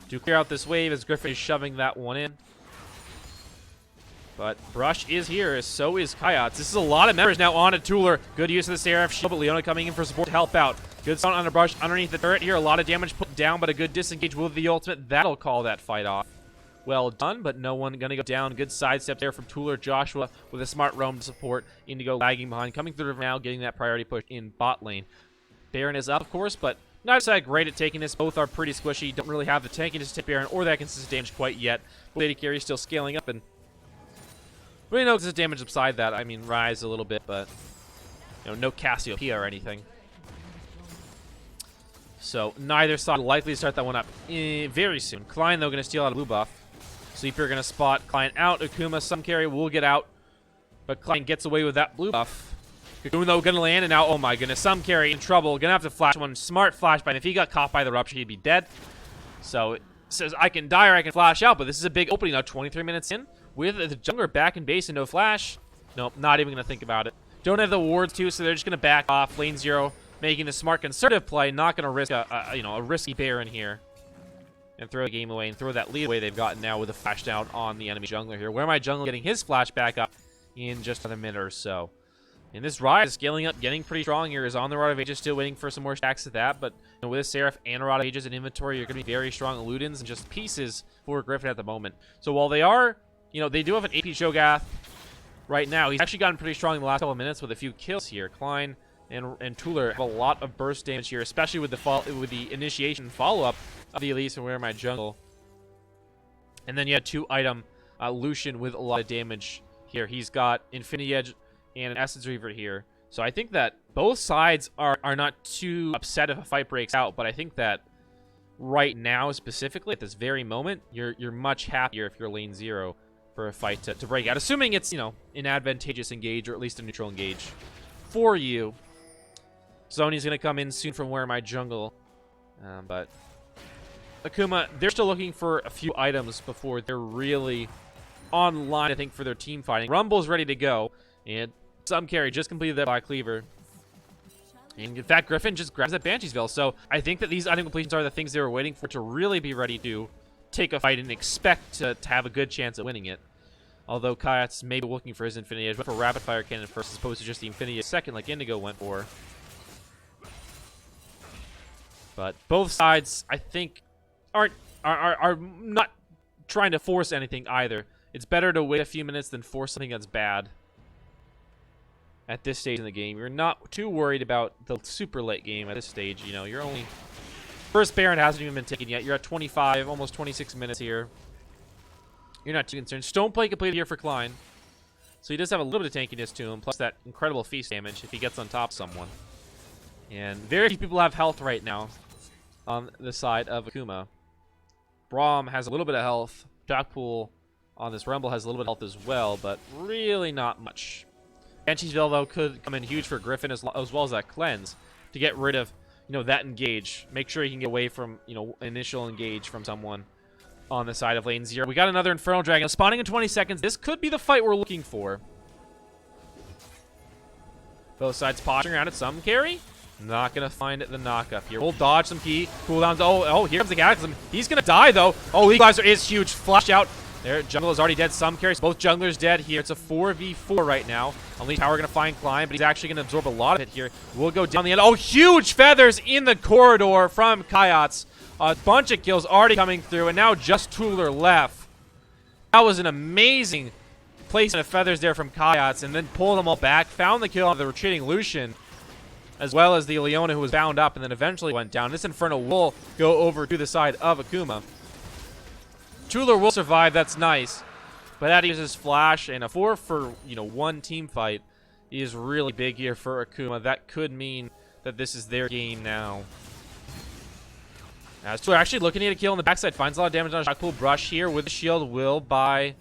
to clear out this wave as Griffin is shoving that one in. But Brush is here, so is Kayats. This is a lot of members now on to Tuller. Good use of the Seraph shield, but Leona coming in for support to help out. Good sound on the Brush underneath the turret here. A lot of damage put down, but a good disengage with the ultimate. That'll call that fight off. Well done, but no one going to go down. Good sidestep there from Tuller. Joshua with a smart roam to support. Indigo lagging behind. Coming through now, getting that priority push in bot lane. Baron is up, of course, but not that great at taking this. Both are pretty squishy. Don't really have the tankiness to take Baron or that consistent damage quite yet. Lady Carry still scaling up, and really no consistent damage beside that. I mean, Rise a little bit, but no Cassiopeia or anything. So neither side likely to start that one up very soon. Klein, though, going to steal out a blue buff. Sleeper going to spot Klein out. Akuma, some carry, will get out. But Klein gets away with that blue buff. Akuma, though, going to land, and now, oh my goodness, some carry in trouble. Going to have to flash one. Smart flashbang. And if he got caught by the Rupture, he'd be dead. So it says, I can die or I can flash out. But this is a big opening now, 23 minutes in. With the jungler back in base and no flash. Nope, not even going to think about it. Don't have the wards, too, so they're just going to back off. Lane 0 making a smart conservative play. Not going to risk a risky Baron here. And throw the game away and throw that lead away they've gotten now with a flash down on the enemy jungler here. Where my jungler getting his flash back up in just another minute or so. And this Riot is scaling up, getting pretty strong here. Is on the Rod of Ages, still waiting for some more stacks of that. But with a Seraph and a Rod of Ages in inventory, you're going to be very strong Ludens and just pieces for Griffin at the moment. So while they are, they do have an AP Cho'Gath right now. He's actually gotten pretty strong in the last couple of minutes with a few kills here. Klein and Tuller have a lot of burst damage here, especially with the initiation follow-up of the Elise and Where My Jungle. And then you had 2-item Lucian with a lot of damage here. He's got Infinity Edge and an Essence Reaver here. So I think that both sides are not too upset if a fight breaks out, but I think that right now, specifically at this very moment, you're much happier if you're lane 0 for a fight to break out. Assuming it's, an advantageous engage or at least a neutral engage for you. Zony's going to come in soon from Where My Jungle. But Akuma, they're still looking for a few items before they're really online, I think, for their team fighting. Rumble's ready to go, and some carry just completed that by Cleaver. And in fact, Griffin just grabs that Banshee's Veil. So I think that these item completions are the things they were waiting for to really be ready to take a fight and expect to have a good chance at winning it. Although Kayat's maybe looking for his Infinity Edge, went for Rapid Fire Cannon first as opposed to just the Infinity Edge second like Indigo went for. But both sides, I think, are not trying to force anything either. It's better to wait a few minutes than force something that's bad. At this stage in the game, you're not too worried about the super late game at this stage. You know, you're only... First Baron hasn't even been taken yet. You're at 25, almost 26 minutes here. You're not too concerned. Stoneplate completed here for Klein. So he does have a little bit of tankiness to him, plus that incredible feast damage if he gets on top of someone. And very few people have health right now on the side of Akuma. Braum has a little bit of health. Shockpool on this Rumble has a little bit of health as well, but really not much. Banshee's Veil, though, could come in huge for Griffin as well as that cleanse to get rid of, you know, that engage. Make sure he can get away from, you know, initial engage from someone on the side of lane 0. We got another Infernal Dragon spawning in 20 seconds. This could be the fight we're looking for. Both sides posturing around at some carry. Not going to find the knock-up here. We'll dodge some key. Cooldowns. Oh, here comes the Cataclysm. He's going to die, though. Oh, Equalizer is huge. Flash out. There, jungle is already dead. Some carries. Both junglers dead here. It's a 4v4 right now. Unleashed Power going to find Klein, but he's actually going to absorb a lot of it here. We'll go down the end. Oh, huge feathers in the corridor from Kayats. A bunch of kills already coming through, and now just Tuller left. That was an amazing placement of feathers there from Kayats, and then pulled them all back. Found the kill on the retreating Lucian, as well as the Leona, who was bound up and then eventually went down. This Inferno will go over to the side of Akuma. Tuller will survive, that's nice. But that uses Flash, and a 4 for, you know, 1 team fight is really big here for Akuma. That could mean that this is their game now. As Tuller actually looking to get a kill on the backside, finds a lot of damage on Shockpool. Brush here with the shield will buy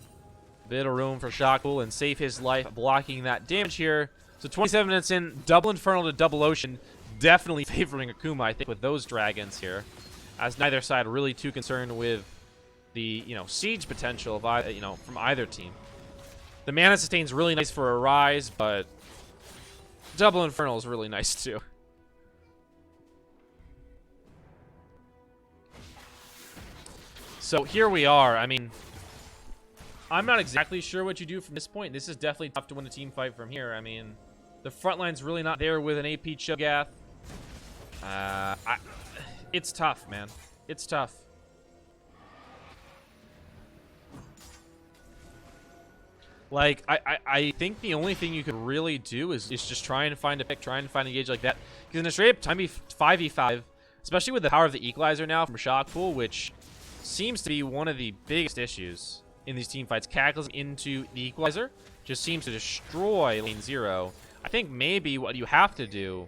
a bit of room for Shockpool and save his life, blocking that damage here. So 27 minutes in, double Infernal to double Ocean, definitely favoring Akuma, I think, with those dragons here, as neither side really too concerned with the, you know, siege potential of, you know, from either team. The mana sustain's really nice for a rise, but double Infernal is really nice too. So here we are. I mean, I'm not exactly sure what you do from this point. This is definitely tough to win a team fight from here. I mean, the front line's really not there with an AP Cho'Gath. It's tough, man. It's tough. Like, I think the only thing you could really do is just try and find a pick, try and find a gauge like that. Because in a straight up time 5v5, especially with the power of the Equalizer now from Shockpool, which seems to be one of the biggest issues in these team fights. Cataclysm into the Equalizer just seems to destroy lane 0. I think maybe what you have to do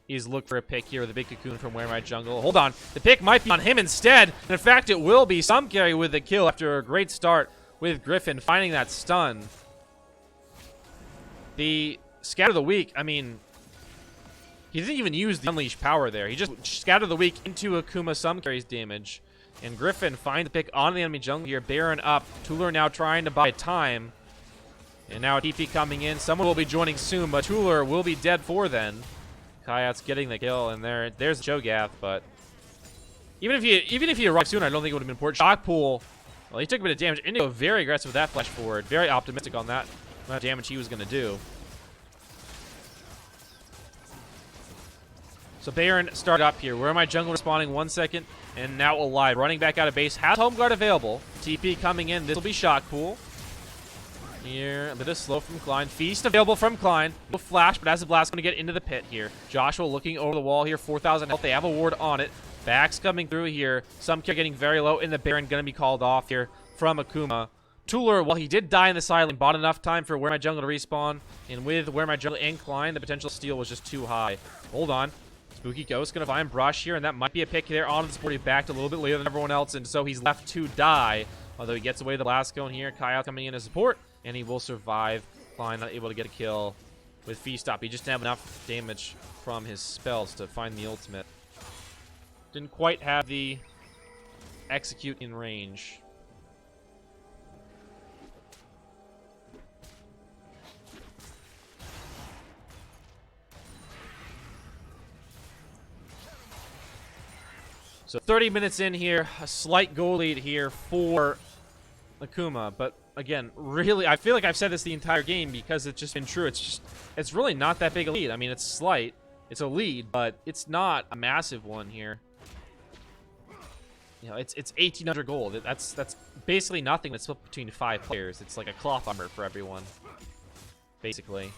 is look for a pick here with a big Cocoon from Where My Jungle. Hold on. The pick might be on him instead. And in fact, it will be. Some carry with the kill after a great start with Griffin finding that stun. The Scatter the Weak, I mean, he didn't even use the Unleashed Power there. He just scattered the Weak into Akuma. Some carries damage. And Griffin finds the pick on the enemy jungle here. Baron up. Tuller now trying to buy time. And now a TP coming in. Someone will be joining soon, but Tuller will be dead for then. Kayat's getting the kill, and there's Cho'Gath, but even if he arrived soon, I don't think it would have been important. Shockpool, well, he took a bit of damage. Indigo very aggressive with that flash forward. Very optimistic on that amount of damage he was going to do. So Baron started up here. Where am I jungle respawning 1 second, and now alive. Running back out of base. Has Home Guard available. TP coming in. This will be Shockpool. Here, a bit of slow from Klein. Feast available from Klein. No flash, but as the blast going to get into the pit here. Joshua looking over the wall here. 4,000 health. They have a ward on it. Backs coming through here. Some kill getting very low, and the Baron going to be called off here from Akuma. Tuller, while he did die in the side lane, bought enough time for Where My Jungle to respawn. And with Where My Jungle and Klein, the potential steal was just too high. Hold on. Spooky Ghost going to find Brush here, and that might be a pick there on the support. He backed a little bit later than everyone else, and so he's left to die. Although he gets away the blast cone here. Kyle coming in as support, and he will survive. Klein not able to get a kill with Feast Stop. He just didn't have enough damage from his spells to find the ultimate. Didn't quite have the execute in range. So 30 minutes in here, a slight goal lead here for Akuma, but again, really, I feel like I've said this the entire game because it's just been true. It's really not that big a lead. I mean, it's slight. It's a lead, but it's not a massive one here. You know, it's 1,800 gold. That's basically nothing. That's split between 5 players. It's like a cloth armor for everyone, basically.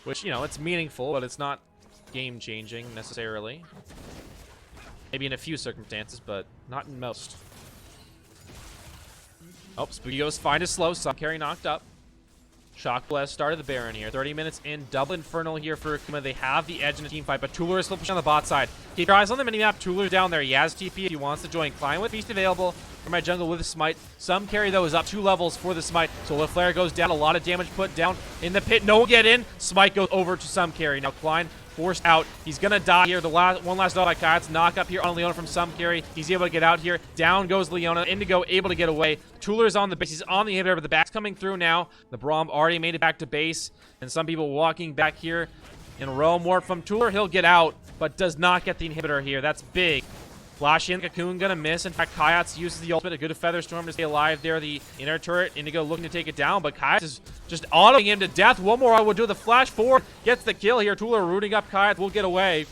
Which, you know, it's meaningful, but it's not game-changing necessarily. Maybe in a few circumstances, but not in most. Oh, Spooky goes fine to slow. Some carry knocked up. Shock Blast started the Baron here. 30 minutes in. Double Infernal here for Akuma. They have the edge in a team fight, but Tuller is still pushing on the bot side. Keep your eyes on the minimap. Tuller's down there. He has TP if he wants to join. Klein with Feast available for my jungle with a Smite. Some carry, though, is up 2 levels for the Smite. Solar Flare goes down. A lot of damage put down in the pit. No one get in. Smite goes over to some carry. Now Klein forced out. He's gonna die here. The one last dot by Kayats. Knock up here on Leona from some carry. He's able to get out here. Down goes Leona. Indigo able to get away. Tuller's on the base. He's on the inhibitor, but the back's coming through now. The Braum already made it back to base. And some people walking back here in Realm Warp from Tuller. He'll get out, but does not get the inhibitor here. That's big. Flash in, Cocoon gonna miss. In fact, Kayats uses the ultimate, a good Feather Storm to stay alive there. The inner turret, Indigo looking to take it down, but Kayats is just autoing him to death. One more, I will do the flash forward. Gets the kill here. Tuller rooting up Kayats, will get away.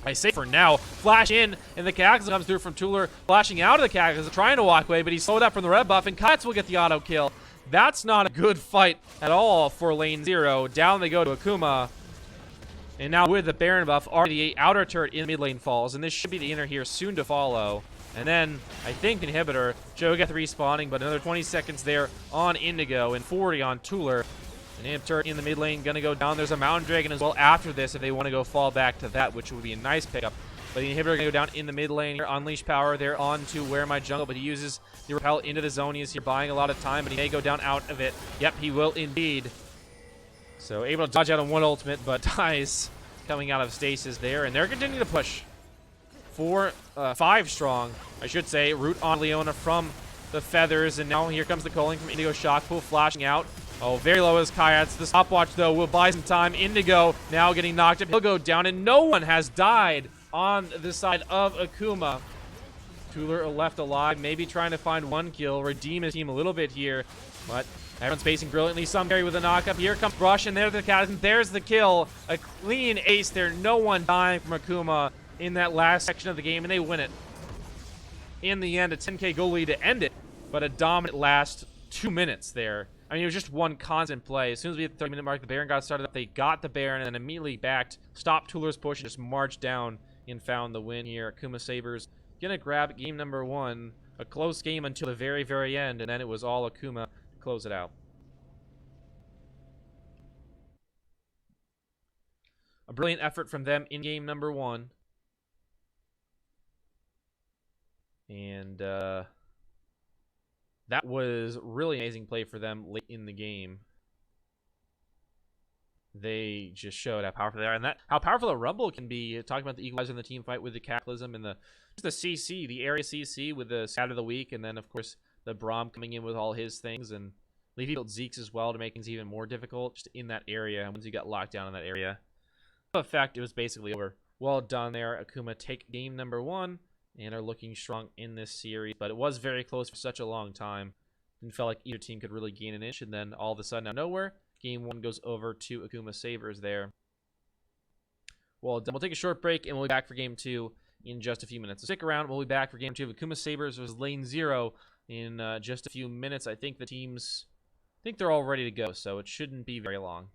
I say for now, flash in, and the Cataclysm comes through from Tuller, flashing out of the Cataclysm, trying to walk away, but he's slowed up from the red buff, and Kayats will get the auto kill. That's not a good fight at all for lane 0. Down they go to Akuma. And now with the Baron buff, the outer turret in mid lane falls, and this should be the inner here soon to follow. And then, I think, inhibitor, Cho'Gath respawning, but another 20 seconds there on Indigo, and 40 on Tuller. An imp turret in the mid lane gonna go down. There's a Mountain Dragon as well after this if they want to go fall back to that, which would be a nice pickup. But the inhibitor gonna go down in the mid lane here. Unleash power there on to Where My Jungle, but he uses the repel into the zone. He is here buying a lot of time, but he may go down out of it. Yep, he will indeed. So able to dodge out on one ultimate, but dies coming out of stasis there, and they're continuing to push. 5 strong, I should say. Root on Leona from the feathers, and now here comes the culling from Indigo Shockpool flashing out. Oh, very low is Kayats. The stopwatch, though, will buy some time. Indigo now getting knocked up. He'll go down, and no one has died on the side of Akuma. Tuller left alive, maybe trying to find 1 kill, redeem his team a little bit here, but everyone's facing brilliantly. Some carry with a knock-up. Here comes Brush, and there's the Cataclysm. There's the kill. A clean ace there. No one dying from Akuma in that last section of the game, and they win it. In the end, a 10k goal lead to end it, but a dominant last 2 minutes there. I mean, it was just one constant play. As soon as we hit the 30-minute mark, the Baron got started up. They got the Baron, and then immediately backed, stopped Tuller's push, and just marched down and found the win here. Akuma Sabers gonna grab game number 1. A close game until the very, very end, and then it was all Akuma to close it out. A brilliant effort from them in game number 1. And that was really amazing play for them late in the game. They just showed how powerful they are, and how powerful a Rumble can be. Talking about the Equalizer in the team fight with the Cataclysm and the CC, the area CC with the Scat of the Week, and then of course the Braum coming in with all his things, and Leafy built Zeke's as well to make things even more difficult just in that area. And once you got locked down in that area, in effect, it was basically over. Well done there. Akuma take game number 1 and are looking strong in this series, but it was very close for such a long time. Didn't feel like either team could really gain an inch, and then all of a sudden out of nowhere, game 1 goes over to Akuma Sabers there. Well done. We'll take a short break, and we'll be back for game 2 in just a few minutes. So stick around. We'll be back for game 2 of Akuma Sabers versus Lane 0 in just a few minutes. I think the teams, they're all ready to go, so it shouldn't be very long.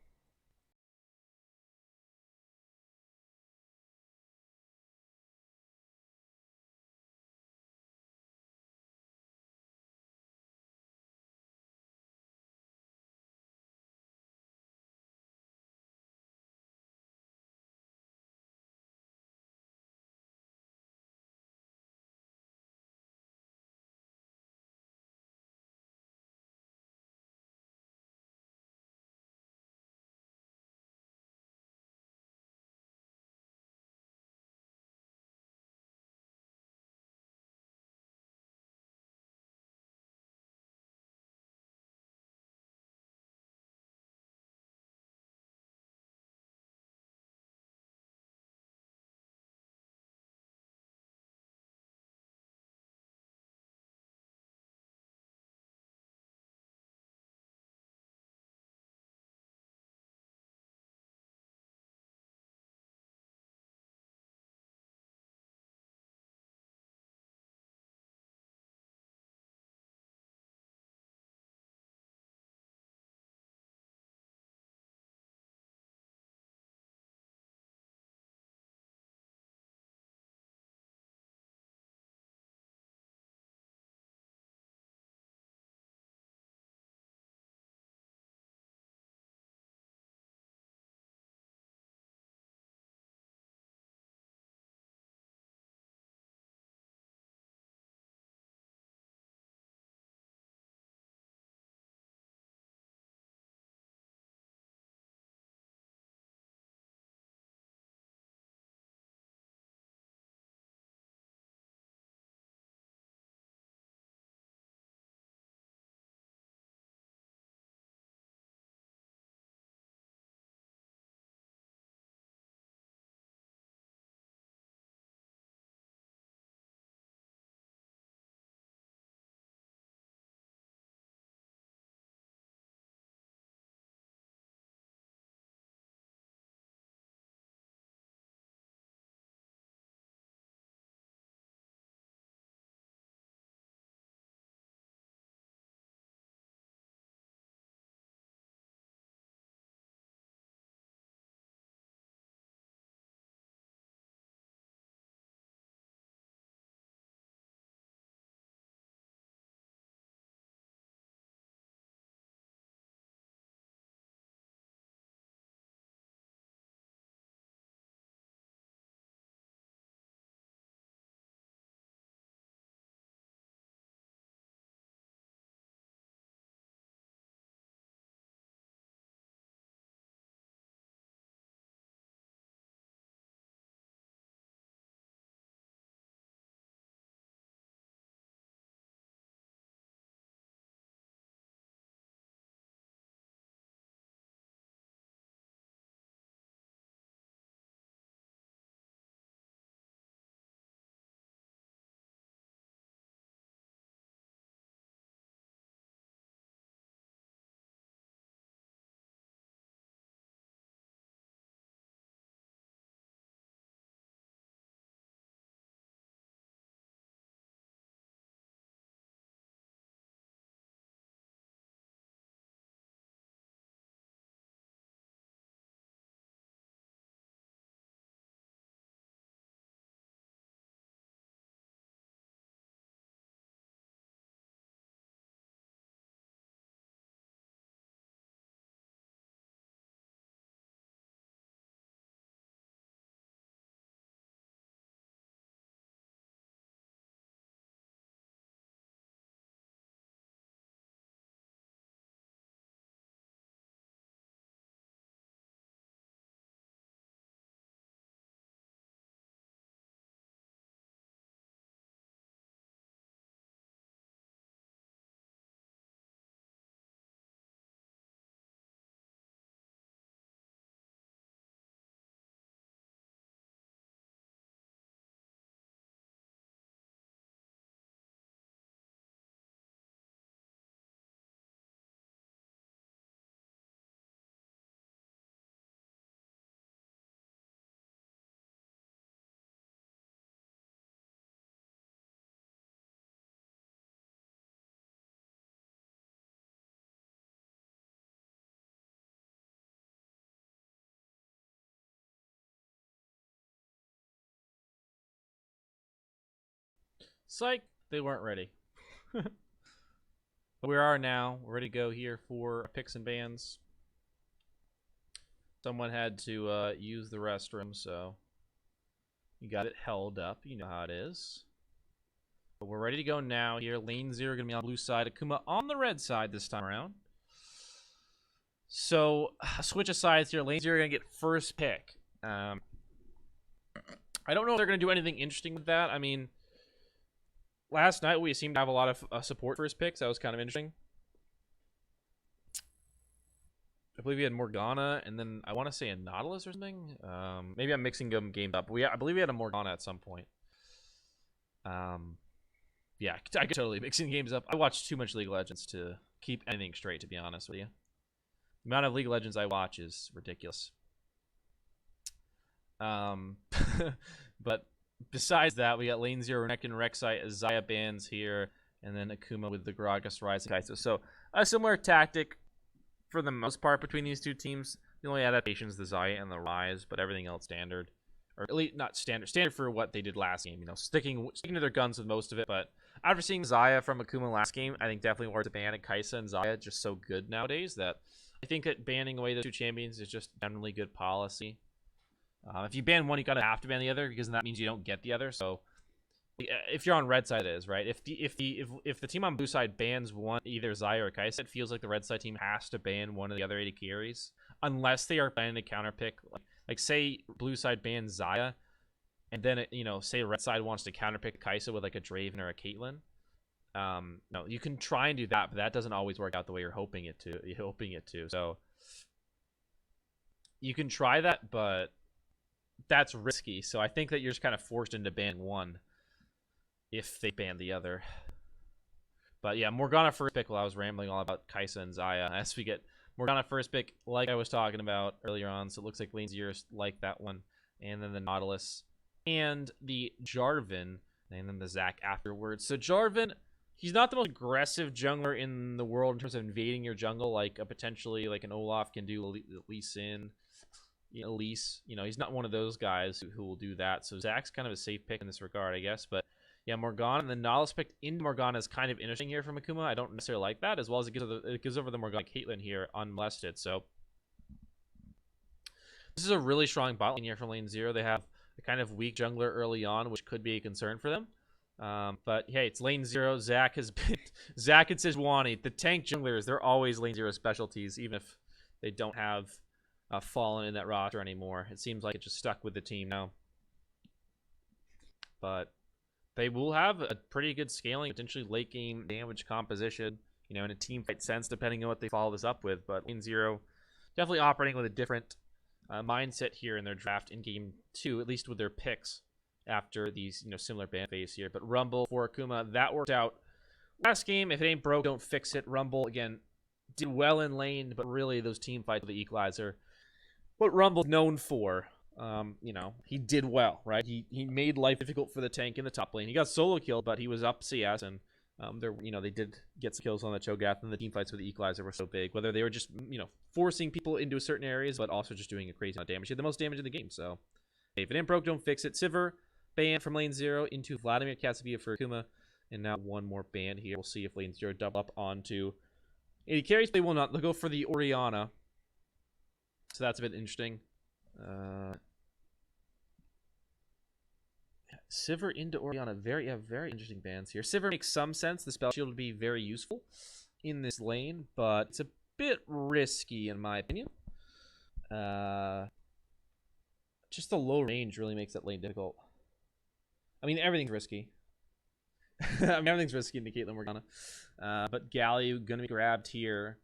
Psych, they weren't ready. But we are now. We're ready to go here for picks and bans. Someone had to use the restroom, so you got it held up. You know how it is. But we're ready to go now here. Lane 0 going to be on the blue side. Akuma on the red side this time around. So, switch of sides here. Lane 0 going to get first pick. I don't know if they're going to do anything interesting with that. I mean, last night we seemed to have a lot of support first picks. That was kind of interesting. I believe we had Morgana, and then I want to say a Nautilus or something. Maybe I'm mixing them games up. I believe we had a Morgana at some point. Yeah, I could totally mixing games up. I watch too much League of Legends to keep anything straight, to be honest with you. The amount of League of Legends I watch is ridiculous. But besides that, we got Lane 0, Neck and Rek'Sai, Xayah bans here, and then Akuma with the Gragas, Rise, and Kai'Sa. So a similar tactic for the most part between these two teams. The only adaptation is the Xayah and the Rise, but everything else standard. Or at least not standard. Standard for what they did last game. You know, sticking to their guns with most of it. But after seeing Xayah from Akuma last game, I think definitely worth a ban. And Kai'Sa and Xayah just so good nowadays that I think that banning away the two champions is just generally good policy. If you ban one, you gotta have to ban the other because that means you don't get the other. So if you're on red side, it is right. If the team on blue side bans one, either Xayah or Kai'Sa, it feels like the red side team has to ban one of the other 80 carries unless they are planning to counter pick. Like say blue side bans Xayah, and then say red side wants to counter pick Kai'Sa with like a Draven or a Caitlyn. No, you can try and do that, but that doesn't always work out the way you're hoping it to. So you can try that, but that's risky. So I think that you're just kind of forced into banning one if they ban the other. But yeah, Morgana first pick. While I was rambling all about Kai'Sa and Xayah, as we get Morgana first pick, like I was talking about earlier on. So it looks like Lane 0 like that one, and then the Nautilus and the Jarvan, and then the Zac afterwards. So Jarvan, he's not the most aggressive jungler in the world in terms of invading your jungle, like a potentially like an Olaf can do, Lee Sin. Elise, he's not one of those guys who will do that. So Zac's kind of a safe pick in this regard, I guess. But yeah, Morgana, and the Nautilus picked into Morgana is kind of interesting here from Akuma. I don't necessarily like that, as well as it gives over the Morgana Caitlyn here unmolested. So this is a really strong bot lane here from Lane 0. They have a kind of weak jungler early on, which could be a concern for them. But hey, it's Lane 0. Zac and Sejuani, the tank junglers, they're always Lane 0 specialties, even if they don't have fallen in that roster anymore. It seems like it just stuck with the team now. But they will have a pretty good scaling, potentially late game damage composition, in a team fight sense, depending on what they follow this up with. But Lane 0 definitely operating with a different mindset here in their draft in game 2, at least with their picks after these similar ban phase here. But Rumble for Akuma, that worked out last game. If it ain't broke, don't fix it. Rumble again did well in lane, but really those team fights with the equalizer, what Rumble's known for. He did well, right? He made life difficult for the tank in the top lane. He got solo killed, but he was up CS, and they did get some kills on the Cho'Gath, and the team fights with the equalizer were so big. Whether they were just forcing people into certain areas, but also just doing a crazy amount of damage. He had the most damage in the game. So if it ain't broke, don't fix it. Sivir banned from Lane 0 into Vladimir Katsavia for Akuma, and now one more ban here. We'll see if Lane 0 double up onto 80 carries. They will not. They'll go for the Orianna. So that's a bit interesting. Sivir into Orianna. Very interesting bans here. Sivir makes some sense. The spell shield would be very useful in this lane, but it's a bit risky in my opinion. Just the low range really makes that lane difficult. I mean, everything's risky. Everything's risky in the Caitlyn Morgana. But Galio gonna be grabbed here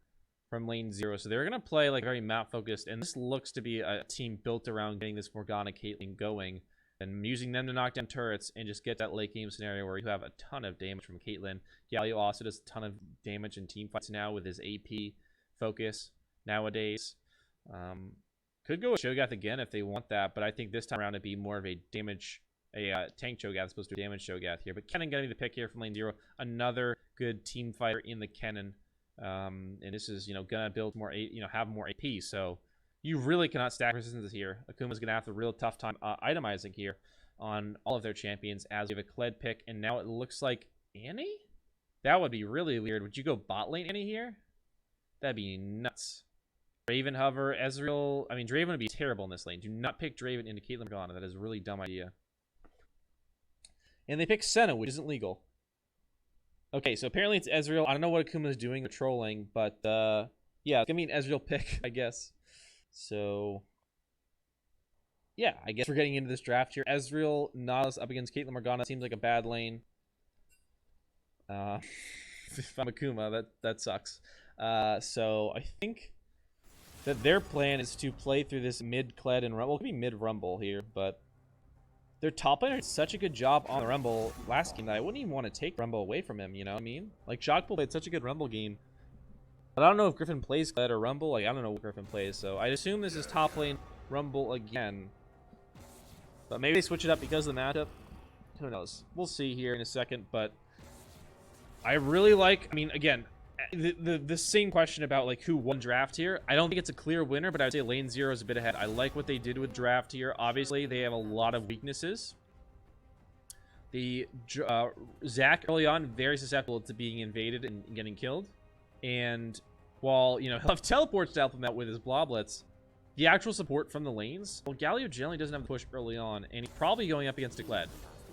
from Lane 0. So they're going to play like very map focused, and this looks to be a team built around getting this Morgana Caitlyn going and using them to knock down turrets and just get that late game scenario where you have a ton of damage from Caitlyn. Galio also does a ton of damage in team fights now with his AP focus nowadays. Could go with Cho'Gath again if they want that, but I think this time around it'd be more of a tank Cho'Gath as opposed to a damage Cho'Gath here. But Kennen getting the pick here from Lane 0. Another good team fighter in the Kennen. And this is, gonna build more, have more AP. So you really cannot stack resistances here. Akuma's gonna have a real tough time itemizing here. on all of their champions as we have a Kled pick, and now it looks like Annie? That would be really weird. Would you go bot lane Annie here? That'd be nuts. Draven hover, Ezreal. I mean, Draven would be terrible in this lane. Do not pick Draven into Caitlyn Morgana. That is a really dumb idea. And they pick Senna, which isn't legal. Okay, so apparently it's Ezreal. I don't know what Akuma is doing with trolling, but yeah, it's gonna be an Ezreal pick, I guess. So yeah, I guess we're getting into this draft here. Ezreal, Nautilus up against Caitlyn Morgana seems like a bad lane. If I'm Akuma, that sucks. So I think that their plan is to play through this mid-Kled and Rumble. It could be mid-Rumble here, but their top laner did such a good job on the Rumble last game that I wouldn't even want to take Rumble away from him, you know what I mean? Like, Shockpool played such a good Rumble game. But I don't know if Griffin plays Kled or Rumble. Like, I don't know what Griffin plays, so I'd assume this is top lane Rumble again. But maybe they switch it up because of the matchup. Who knows? We'll see here in a second, but I really like, I mean, again, the same question about like who won draft here. I don't think it's a clear winner, but I would say LNZRO is a bit ahead. I like what they did with draft here. Obviously, they have a lot of weaknesses. The Zac early on very susceptible to being invaded and getting killed, and while you know he'll have teleports to help him out with his bloblets, the actual support from the lanes, well, Galio generally doesn't have the push early on, and he's probably going up against a Kled.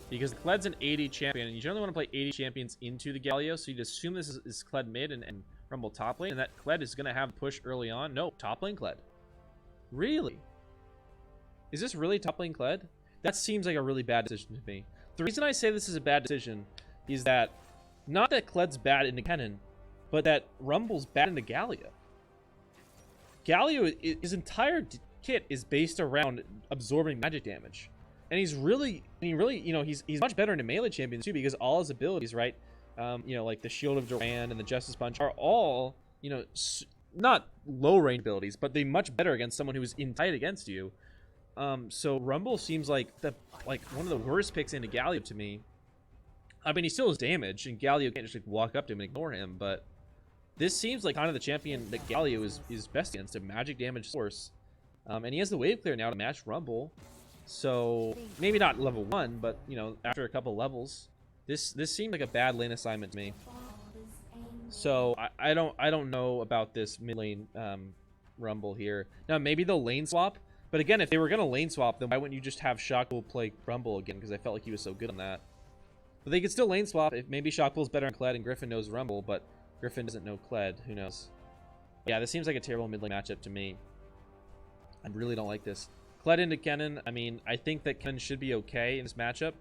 Because the Kled's an 80 champion, and you generally want to play 80 champions into the Galio, so you'd assume this is Kled mid and Rumble top lane, and that Kled is going to have push early on. No, top lane Kled. Really? Is this really top lane Kled? That seems like a really bad decision to me. The reason I say this is a bad decision is that, not that Kled's bad into Kennen, but that Rumble's bad into Galio. Galio, his entire kit is based around absorbing magic damage. And he's really, you know, he's much better into melee champions too, because all his abilities, right, you know, like the Shield of Duran and the Justice Punch are all, you know, not low range abilities, but they're much better against someone who's in tight against you. So Rumble seems like one of the worst picks into Galio to me. I mean, he still has damage, and Galio can't just like walk up to him and ignore him, but this seems like kind of the champion that Galio is best against, a magic damage source. And he has the wave clear now to match Rumble. So maybe not level 1, but you know, after a couple levels, this seemed like a bad lane assignment to me. So I don't know about this mid lane Rumble here. Now maybe they'll lane swap, but again, if they were gonna lane swap, then why wouldn't you just have Shockpool play Rumble again? Because I felt like he was so good on that. But they could still lane swap if maybe Shockpool's better on Kled and Griffin knows Rumble, but Griffin doesn't know Kled. Who knows? Yeah, this seems like a terrible mid lane matchup to me. I really don't like this. Kled into Kennen, I mean, I think that Kennen should be okay in this matchup.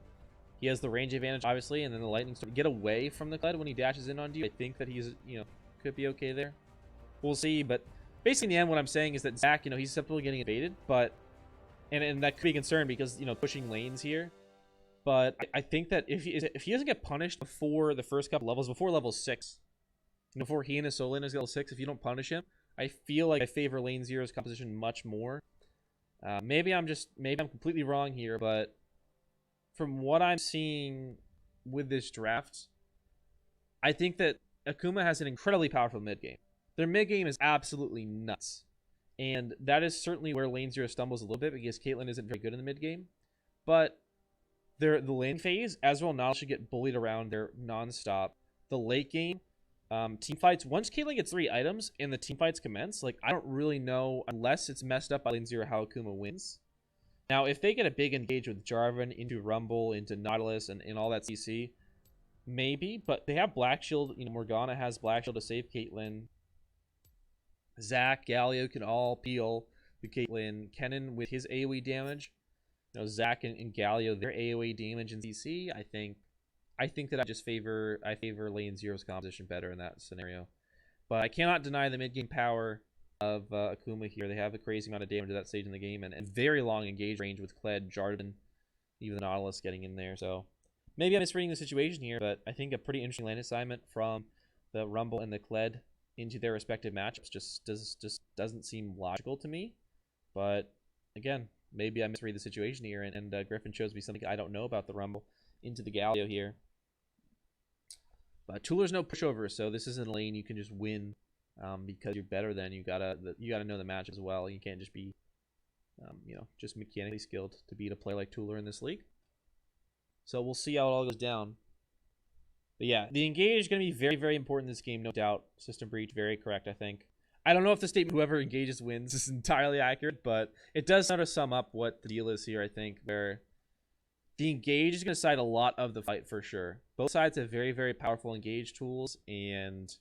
He has the range advantage, obviously, and then the lightning storm. Get away from the Kled when he dashes in on you. I think that he's, you know, could be okay there. We'll see, but basically in the end, what I'm saying is that Zac, you know, he's susceptible to getting invaded, but, and that could be a concern because, you know, pushing lanes here. But I think that if he doesn't get punished before the first couple levels, before level 6, before he and his solo lane is level 6, if you don't punish him, I feel like I favor LNZRO's composition much more. Maybe I'm completely wrong here, but from what I'm seeing with this draft, I think that Akuma has an incredibly powerful mid game. Their mid game is absolutely nuts, and that is certainly where LNZRO stumbles a little bit because Caitlyn isn't very good in the mid game. But the lane phase, Ezreal and Nautilus should get bullied around there nonstop. The late game, team fights, once Caitlyn gets 3 items and the team fights commence, like, I don't really know, unless it's messed up by LNZRO, how Akuma wins. Now, if they get a big engage with Jarvan into Rumble, into Nautilus, and all that CC, maybe, but they have Black Shield. You know, Morgana has Black Shield to save Caitlyn. Zac, Galio can all peel the Caitlyn. Kennen with his AoE damage. You know, Zac and Galio, their AoE damage and CC, I think that I favor LNZRO's composition better in that scenario. But I cannot deny the mid-game power of Akuma here. They have a crazy amount of damage at that stage in the game, and very long engage range with Kled, Jarvan, even the Nautilus getting in there. So maybe I'm misreading the situation here, but I think a pretty interesting lane assignment from the Rumble and the Kled into their respective matchups just doesn't seem logical to me. But again, maybe I misread the situation here, and Griffin shows me something I don't know about the Rumble into the Galio here. But Tooler's no pushover, so this isn't a lane you can just win because you're better than. You gotta know the match as well. You can't just be you know, just mechanically skilled to beat a player like Tooler in this league. So we'll see how it all goes down. But yeah, the engage is going to be very, very important in this game, no doubt. System breach, very correct, I think. I don't know if the statement whoever engages wins is entirely accurate, but it does sort of sum up what the deal is here, I think, where the engage is going to decide a lot of the fight for sure. Both sides have very, very powerful engage tools, and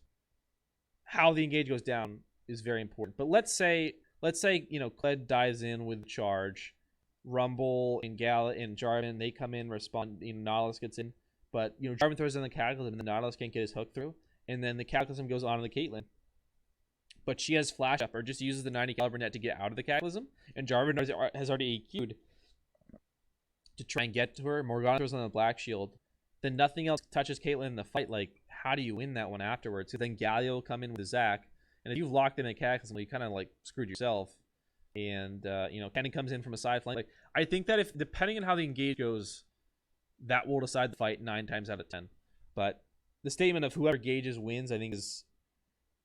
how the engage goes down is very important. But let's say Kled dives in with charge. Rumble and Gala and Jarvan, they come in, respond, Nautilus gets in. But, Jarvan throws in the Cataclysm, and the Nautilus can't get his hook through. And then the Cataclysm goes on to the Caitlyn. But she has Flash Up, or just uses the 90 caliber net to get out of the Cataclysm. And Jarvan has already EQ'd to try and get to her. Morgana throws on the Black Shield. Then nothing else touches Caitlyn in the fight. Like, how do you win that one afterwards? So then Galio will come in with Zac. And if you've locked in a Cataclysm, you kind of, screwed yourself. And, Kennen comes in from a side flank. I think that if, depending on how the engage goes, that will decide the fight 9 times out of 10. But the statement of whoever gauges wins, I think is,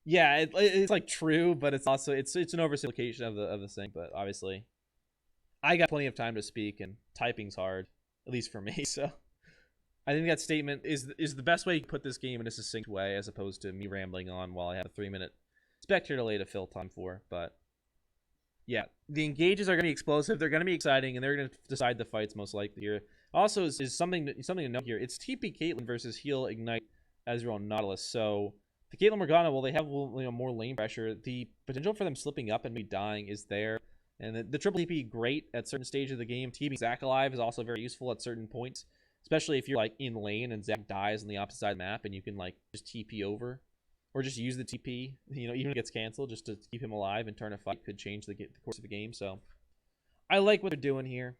yeah, it's true, but it's also it's an oversimplification of the thing. But obviously, I got plenty of time to speak, and typing's hard, at least for me. So I think that statement is the best way to put this game in a succinct way, as opposed to me rambling on while I have a 3-minute spectator delay to fill time for. But yeah, the engages are going to be explosive. They're going to be exciting, and they're going to decide the fights most likely here. Also, is something to note here. It's TP Caitlyn versus Heal Ignite Ezreal and Nautilus. So the Caitlyn Morgana, well, they have more lane pressure. The potential for them slipping up and me dying is there. And the triple TP great at certain stages of the game. Keeping Zac alive is also very useful at certain points, especially if you're in lane and Zac dies on the opposite side of the map, and you can just TP over, or just use the TP. Even if it gets canceled, just to keep him alive and turn a fight could change the course of the game. So I like what they're doing here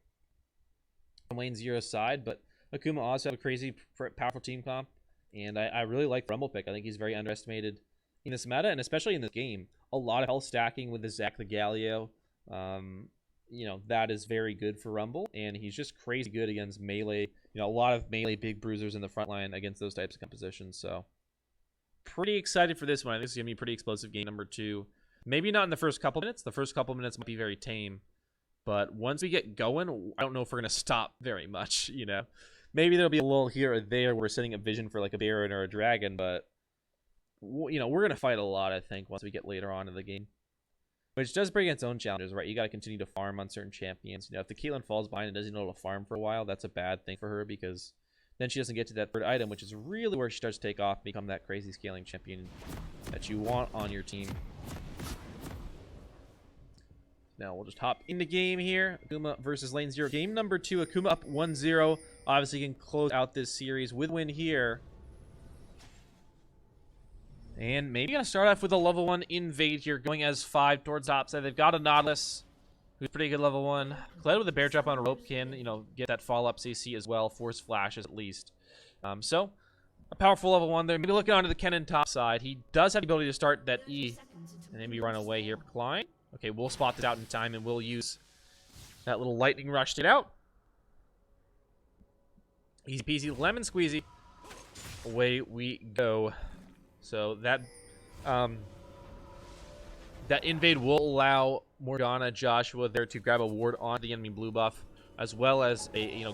on LNZRO's side, but Akuma also have a crazy powerful team comp, and I really like Rumble pick. I think he's very underestimated in this meta, and especially in this game. A lot of health stacking with the Zac the Galio. That is very good for Rumble, and he's just crazy good against melee. A lot of melee big bruisers in the front line against those types of compositions. So pretty excited for this one. I think it's gonna be a pretty explosive game number 2. Maybe not in the first couple minutes. The first couple minutes might be very tame. But once we get going, I don't know if we're going to stop very much, Maybe there'll be a little here or there where we're setting up vision for a Baron or a Dragon, but, we're going to fight a lot, I think, once we get later on in the game. Which does bring its own challenges, right? You got to continue to farm on certain champions. If the Caitlyn falls behind and doesn't know how to farm for a while, that's a bad thing for her, because then she doesn't get to that third item, which is really where she starts to take off and become that crazy scaling champion that you want on your team. Now we'll just hop into game here. Akuma versus LNZRO. Game number 2. Akuma up 1-0. Obviously can close out this series with win here. And maybe gonna start off with a level 1 invade here, going as 5 towards top side. They've got a Nautilus, who's pretty good level 1. Kled with a bear trap on a rope can, get that follow-up CC as well. Force flashes at least. So a powerful level 1 there. Maybe looking onto the Kennen top side. He does have the ability to start that E and maybe run away here. Klein. Okay, we'll spot this out in time, and we'll use that little lightning rush to get out. Easy peasy, lemon squeezy. Away we go. So that invade will allow Morgana, Joshua there to grab a ward on the enemy blue buff, as well as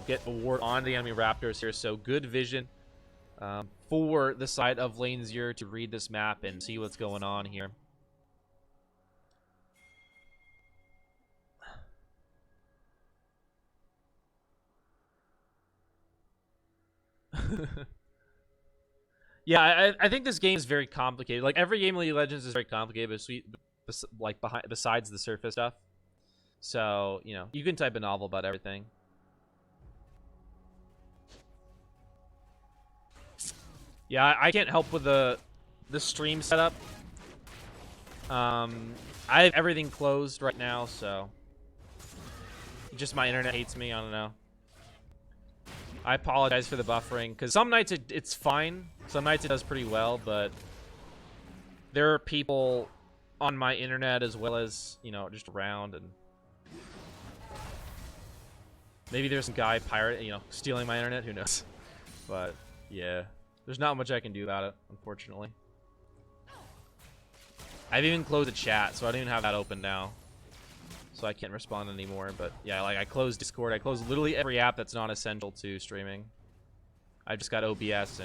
get a ward on the enemy Raptors here. So good vision for the side of LNZRO to read this map and see what's going on here. Yeah, I think this game is very complicated. Every game of League of Legends is very complicated, but besides the surface stuff. So, you can type a novel about everything. Yeah, I can't help with the stream setup. I have everything closed right now, so just my internet hates me. I don't know. I apologize for the buffering, because some nights it's fine. Some nights it does pretty well, but there are people on my internet as well as, just around, and maybe there's some guy stealing my internet, who knows. But yeah, there's not much I can do about it, unfortunately. I've even closed the chat, so I don't even have that open now. So I can't respond anymore, but yeah, I closed Discord. I closed literally every app that's not essential to streaming. I just got OBS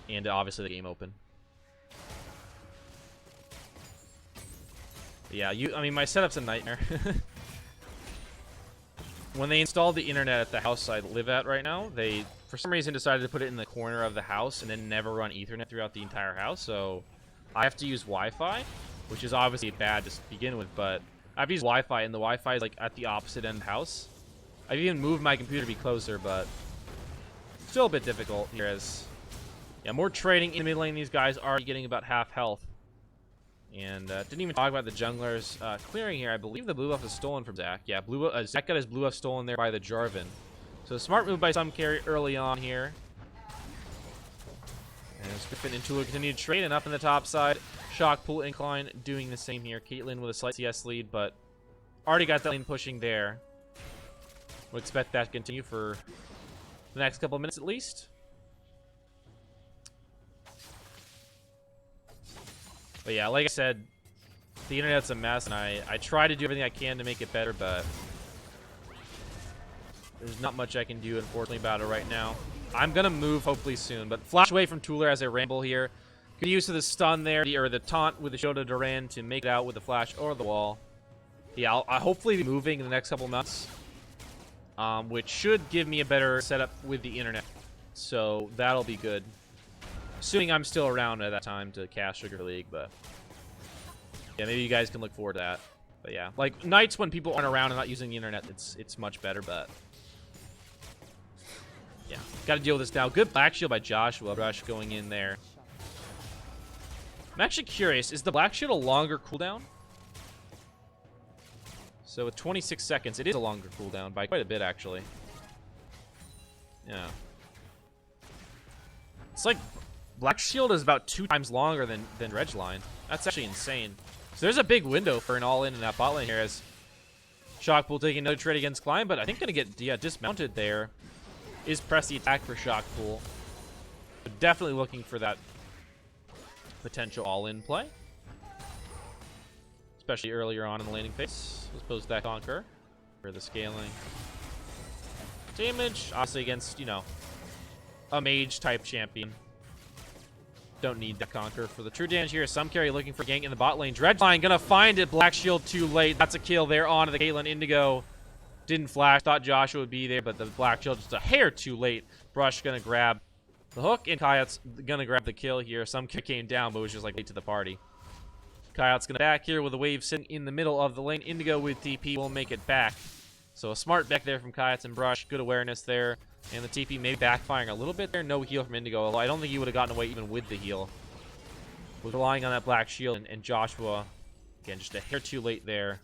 and obviously the game open. Yeah, I mean, my setup's a nightmare. When they installed the internet at the house I live at right now, they, for some reason, decided to put it in the corner of the house and then never run Ethernet throughout the entire house. So I have to use Wi-Fi, which is obviously bad to begin with, but I have to use Wi-Fi, and the Wi-Fi is like at the opposite end of the house. I've even moved my computer to be closer, but still a bit difficult here as, yeah, more trading in the mid lane. These guys are getting about half health. And didn't even talk about the junglers clearing here. I believe the blue buff is stolen from Zach. Yeah, Zach got his blue buff stolen there by the Jarvan. So smart move by some carry early on here. And Griffin and Tula continue to trade, and up in the top side, Shock, Pull, Incline doing the same here. Caitlyn with a slight CS lead, but already got that lane pushing there. We'll expect that to continue for the next couple of minutes at least. But yeah, like I said, the internet's a mess, and I try to do everything I can to make it better, but there's not much I can do, unfortunately, about it right now. I'm going to move, hopefully, soon, but flash away from Tuller as I ramble here. Good use of the stun there, or the taunt with the Shota Duran to make it out with the flash or the wall. Yeah, I'll hopefully be moving in the next couple months, which should give me a better setup with the internet, so that'll be good. Assuming I'm still around at that time to cast Sugar League, but yeah, maybe you guys can look forward to that. But yeah, like nights when people aren't around and not using the internet, it's much better. But yeah, got to deal with this now. Good Black Shield by Joshua. Rush going in there. I'm actually curious, is the Black Shield a longer cooldown? So with 26 seconds, it is a longer cooldown by quite a bit, actually. Yeah, it's like Black Shield is about 2 times longer than Regline. That's actually insane. So there's a big window for an all-in that bot lane here as Shockpool taking another trade against Klein, but I think going to get dismounted there is press the attack for Shockpool. Definitely looking for that potential all-in play, especially earlier on in the laning phase. Let's pose that Conquer for the scaling. Damage, obviously against, you know, a mage-type champion. Don't need that Conquer for the true damage here. Some carry looking for gank in the bot lane. Dreadline gonna find it. Black Shield too late. That's a kill there onto the Caitlyn. Indigo didn't flash. Thought Joshua would be there, but the Black Shield just a hair too late. Brush gonna grab the hook, and Coyote's gonna grab the kill here. Some came down, but was just like late to the party. Coyote's gonna back here with a wave sitting in the middle of the lane. Indigo with TP will make it back. So a smart back there from Coyote and Brush. Good awareness there. And the TP maybe backfiring a little bit there. No heal from Indigo, although I don't think he would have gotten away even with the heal. Was relying on that Black Shield, and Joshua, again, just a hair too late there.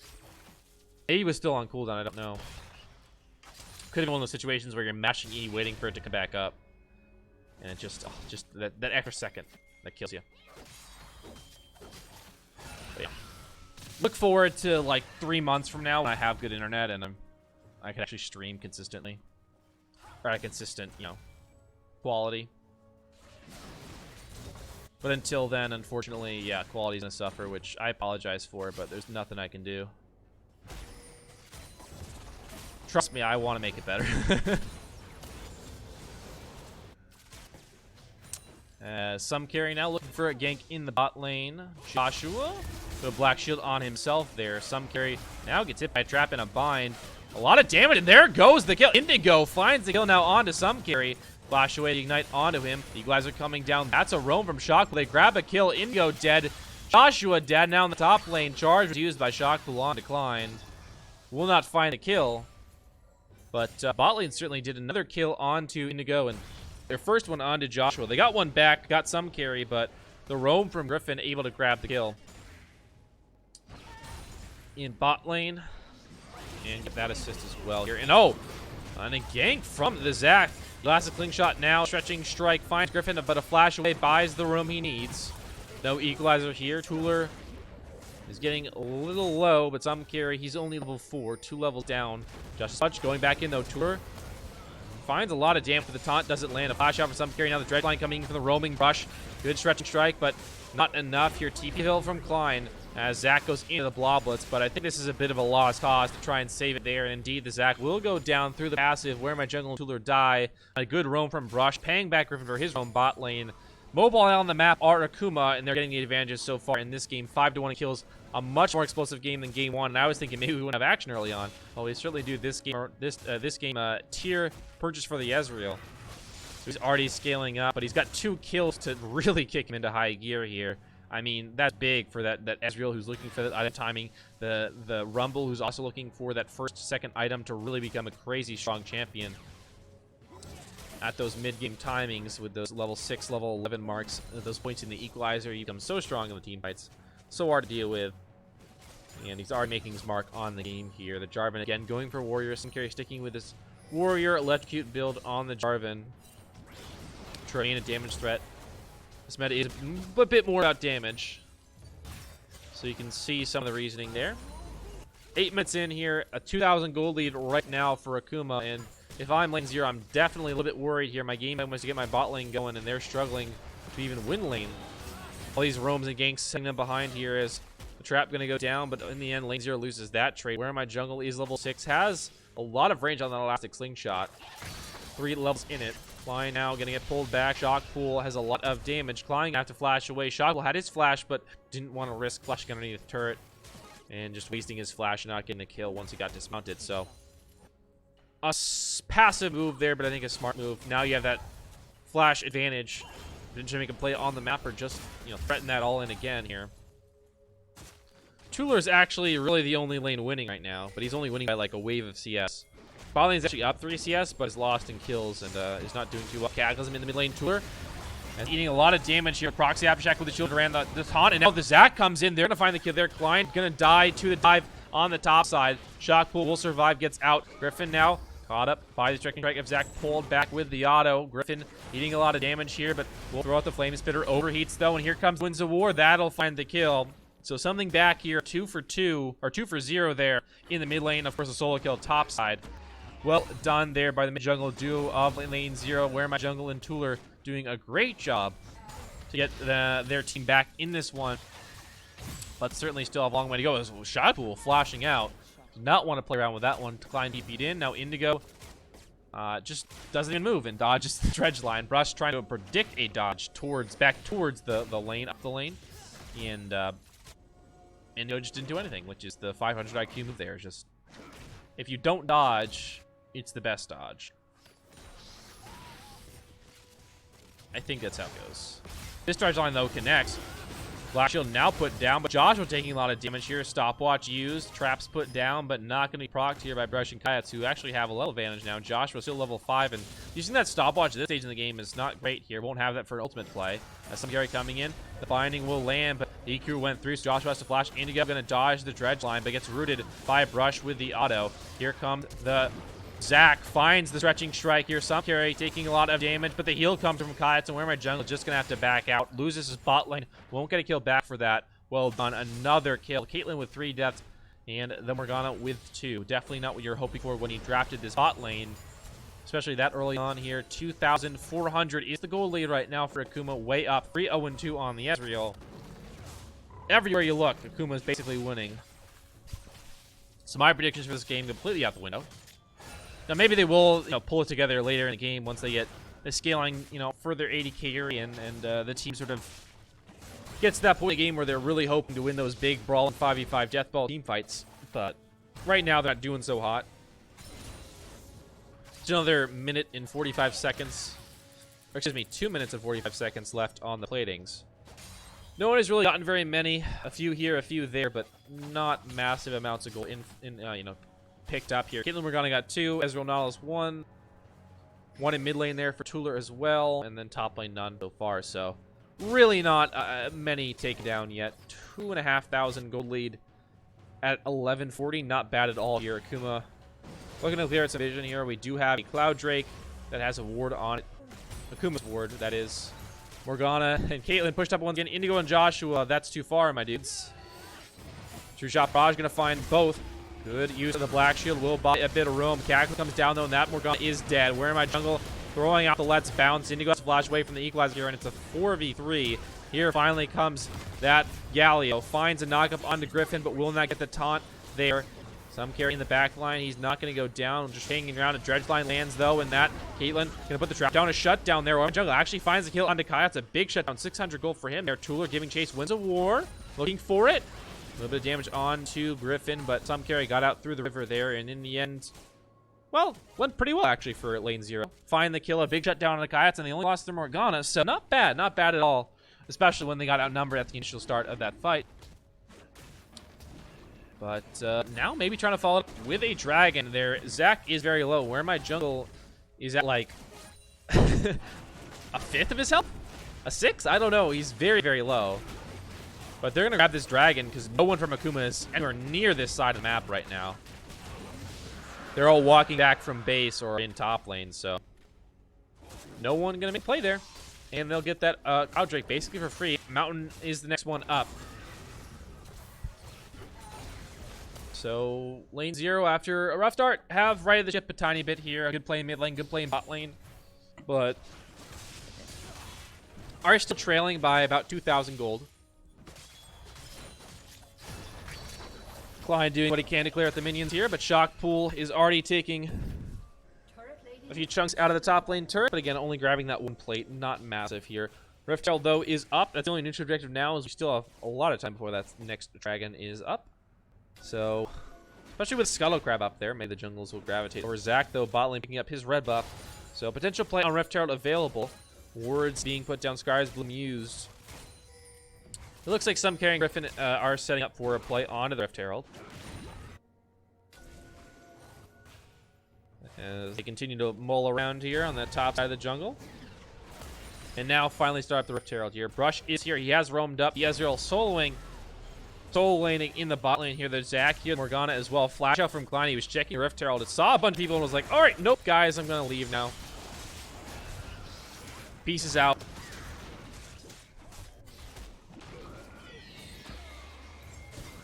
Maybe he was still on cooldown, I don't know. Could have been one of those situations where you're mashing E, waiting for it to come back up. And it just that extra second that kills you. But yeah. Look forward to like 3 months from now when I have good internet and I can actually stream consistently. Or a consistent, you know, quality. But until then, unfortunately, yeah, quality's gonna suffer, which I apologize for, but there's nothing I can do. Trust me, I want to make it better. Some carry now looking for a gank in the bot lane. Joshua, the Black Shield on himself there. Some carry now gets hit by a trap and a bind. A lot of damage, and there goes the kill. Indigo finds the kill now onto Some carry. Flash away to ignite onto him. The Equalizer coming down. That's a roam from Shock. They grab a kill. Indigo dead. Joshua dead. Now in the top lane. Charge was used by Shock. Poulon declined. Will not find the kill. But bot lane certainly did another kill onto Indigo, and their first one onto Joshua. They got one back, got some carry, but the roam from Griffin able to grab the kill. In bot lane. And get that assist as well here. And oh! And a gank from the Zach. Classic cling shot now. Stretching strike. Finds Griffin, but a flash away. Buys the room he needs. No equalizer here. Tuller is getting a little low, but some carry. He's only level 4. 2 levels down. Just such. Going back in though. Tuller finds a lot of damage for the taunt. Doesn't land. A flash out for some carry. Now the Dreadline coming in from the roaming brush. Good stretching strike, but not enough here. TP hill from Klein. as Zach goes into the bloblets, but I think this is a bit of a lost cause to try and save it there. And indeed, the Zach will go down through the passive where my jungle and Tooler die. A good roam from Brush, paying back Griffin for his own bot lane. Mobile on the map are Akuma, and they're getting the advantages so far in this game. 5-1 kills, a much more explosive game than game 1. And I was thinking maybe we wouldn't have action early on. Well, we certainly do this game. This game tier purchase for the Ezreal. So he's already scaling up, but he's got 2 kills to really kick him into high gear here. I mean, that's big for that Ezreal who's looking for that item timing. The Rumble who's also looking for that second item to really become a crazy strong champion. At those mid-game timings with those level 6, level 11 marks, at those points in the equalizer, you become so strong in the team fights. So hard to deal with. And he's already making his mark on the game here. The Jarvan again going for Warrior. Syncari sticking with this Warrior electrocute build on the Jarvan. Train a damage threat. This meta is a bit more about damage. So you can see some of the reasoning there. 8 minutes in here, a 2,000 gold lead right now for Akuma, and if I'm lane 0, I'm definitely a little bit worried here. My game plan was to get my bot lane going, and they're struggling to even win lane. All these roams and ganks setting them behind here is the trap going to go down, but in the end, lane 0 loses that trade. Where my jungle is level 6, has a lot of range on that elastic slingshot. 3 levels in it. Klein now going to get pulled back. Shockpool has a lot of damage. Klein have to flash away. Shockpool had his flash, but didn't want to risk flashing underneath the turret and just wasting his flash and not getting a kill once he got dismounted. So a passive move there, but I think a smart move. Now you have that flash advantage to make a play on the map or just, you know, threaten that all in again here. Tooler's actually really the only lane winning right now, but he's only winning by like a wave of CS. Bot lane's actually up 3 CS, but is lost in kills and is not doing too well. Cataclysm in the mid lane. Tooler and eating a lot of damage here. Proxy Aftershock with the shield around the taunt, and now the Zac comes in. They're going to find the kill there. Klein going to die to the dive on the top side. Shockpool will survive, gets out. Griffin now caught up by the striking strike of Zac, pulled back with the auto. Griffin eating a lot of damage here, but will throw out the Flame Spitter. Overheats though, and here comes Winds of War. That'll find the kill. So something back here, 2 for 2, or 2 for 0 there in the mid lane. Of course, a solo kill top side. Well done there by the mid jungle duo of lane 0, where my jungle and Tooler doing a great job to get their team back in this one. But certainly still have a long way to go. This Shockpool flashing out. Did not want to play around with that one. Klein DP'd in. Now Indigo just doesn't even move and dodges the dredge line. Brush trying to predict a dodge back towards the lane, up the lane. And Indigo just didn't do anything, which is the 500 IQ move there. Just, if you don't dodge, it's the best dodge. I think that's how it goes. This dredge line, though, connects. Black Shield now put down, but Joshua taking a lot of damage here. Stopwatch used. Traps put down, but not going to be procced here by Brush and Kayats, who actually have a level advantage now. Joshua still level 5, and using that stopwatch at this stage in the game is not great here. Won't have that for an ultimate play. Some Gary coming in. The binding will land, but the EQ went through, so Joshua has to flash. Indigo going to dodge the dredge line, but gets rooted by Brush with the auto. Here comes the Zac, finds the stretching strike here. Some carry taking a lot of damage, but the heal comes from Kayats, and where my jungle just going to have to back out. Loses his bot lane. Won't get a kill back for that. Well done. Another kill. Caitlyn with 3 deaths, and then Morgana with 2. Definitely not what you're hoping for when he drafted this bot lane, especially that early on here. 2,400 is the goal lead right now for Akuma. Way up. 3-0-2 on the Ezreal. Everywhere you look, Akuma is basically winning. So my predictions for this game completely out the window. Now maybe they will, pull it together later in the game once they get the scaling, further 80 carry and the team sort of gets to that point in the game where they're really hoping to win those big brawl and 5v5 deathball team fights. But right now they're not doing so hot. It's another minute and 45 seconds, or excuse me, 2 minutes and 45 seconds left on the platings. No one has really gotten very many, a few here, a few there, but not massive amounts of gold picked up here. Caitlyn Morgana got 2, Ezreal Nautilus 1. 1 in mid lane there for Tooler as well, and then top lane none so far. So really not many taken down yet. 2,500 gold lead at 1140. Not bad at all here. Akuma looking to clear out some vision here. We do have a Cloud Drake that has a ward on it. Akuma's ward, that is. Morgana and Caitlyn pushed up once again. Indigo and Joshua, that's too far, my dudes. True Shot Barrage gonna find both. Good use of the Black Shield. Will buy a bit of room. Cataclysm comes down, though, and that Morgana is dead. Where am I jungle? Throwing out the Let's Bounce. Indigo has to flash away from the Equalizer here, and it's a 4v3. Here finally comes that Galio. Finds a knockup onto Griffin, but will not get the taunt there. Some carry in the back line. He's not going to go down. Just hanging around. A dredge line lands, though, and that Caitlyn going to put the trap down. A shutdown there. Jungle actually finds the kill onto Kaya. It's a big shutdown. 600 gold for him there. Tuller giving chase. Wins a war. Looking for it. A little bit of damage onto Griffin, but some carry got out through the river there, and in the end, well, went pretty well, actually, for lane 0. Find the kill. A big shutdown on the Kayats, and they only lost their Morgana, so not bad. Not bad at all, especially when they got outnumbered at the initial start of that fight. But now maybe trying to follow up with a dragon there. Zach is very low. Where my jungle is at like a fifth of his health? A sixth? I don't know. He's very, very low. But they're going to grab this dragon because no one from Akuma is anywhere near this side of the map right now. They're all walking back from base or in top lane, so no one going to make play there. And they'll get that Cloud Drake basically for free. Mountain is the next one up. So, lane 0, after a rough start, have righted the ship a tiny bit here. A good play in mid lane, good play in bot lane. But are still trailing by about 2,000 gold. Klein doing what he can to clear out the minions here, but Shockpool is already taking a few chunks out of the top lane turret. But again, only grabbing that one plate, not massive here. Rift Herald, though, is up. That's the only neutral objective now, as we still have a lot of time before that next dragon is up. So, especially with Scuttle Crab up there, maybe the jungles will gravitate. Or Zach, though, bot lane picking up his red buff. So, potential play on Rift Herald available. Words being put down, Sky's Bloom used. It looks like some carrying Griffin are setting up for a play onto the Rift Herald. As they continue to mull around here on the top side of the jungle. And now finally start the Rift Herald here. Brush is here. He has roamed up. Ezreal soloing. Soul laning in the bot lane here. There's Zach here, Morgana as well. Flash out from Klein. He was checking Rift Herald. Saw a bunch of people and was like, all right, nope, guys, I'm going to leave now. Pieces out.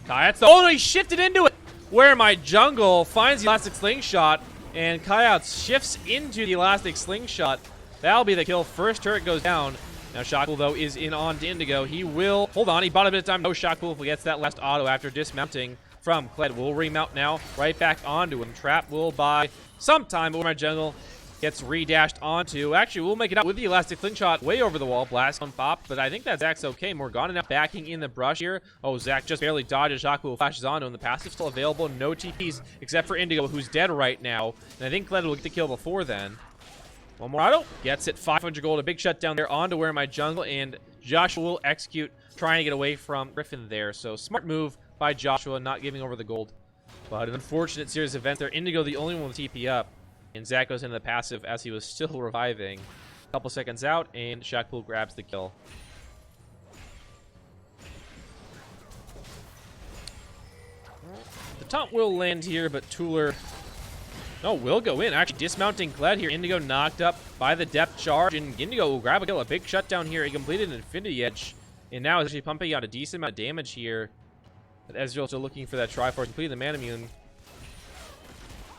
Kayats. Oh, no, he shifted into it. Where my jungle finds the elastic slingshot, and Kayats shifts into the elastic slingshot. That'll be the kill. First turret goes down. Now Shockpool, though, is in on to Indigo. He will... Hold on, he bought a bit of time. No Shockpool if he gets that last auto after dismounting from Kled. Will remount now. Right back onto him. Trap will buy some time, but where my jungle gets re-dashed onto. Actually, we'll make it out with the elastic slingshot way over the wall. Blast on pop, but I think that Zach's okay. Morgana now backing in the brush here. Oh, Zach just barely dodges. Shockpool flashes onto him. The passive still available. No TPs except for Indigo, who's dead right now. And I think Kled will get the kill before then. One more auto. Gets it. 500 gold. A big shutdown there onto where my jungle. And Joshua will execute, trying to get away from Griffin there. So smart move by Joshua, not giving over the gold. But an unfortunate series of events there. Indigo the only one with TP up. And Zach goes into the passive as he was still reviving. A couple seconds out, and Shockpool grabs the kill. The taunt will land here, but Tuller... No, will go in. Actually, dismounting Kled here. Indigo knocked up by the depth charge, and Indigo will grab a kill. A big shutdown here. He completed an Infinity Edge, and now is actually pumping out a decent amount of damage here. But Ezreal still looking for that Triforce, completing the Man Immune.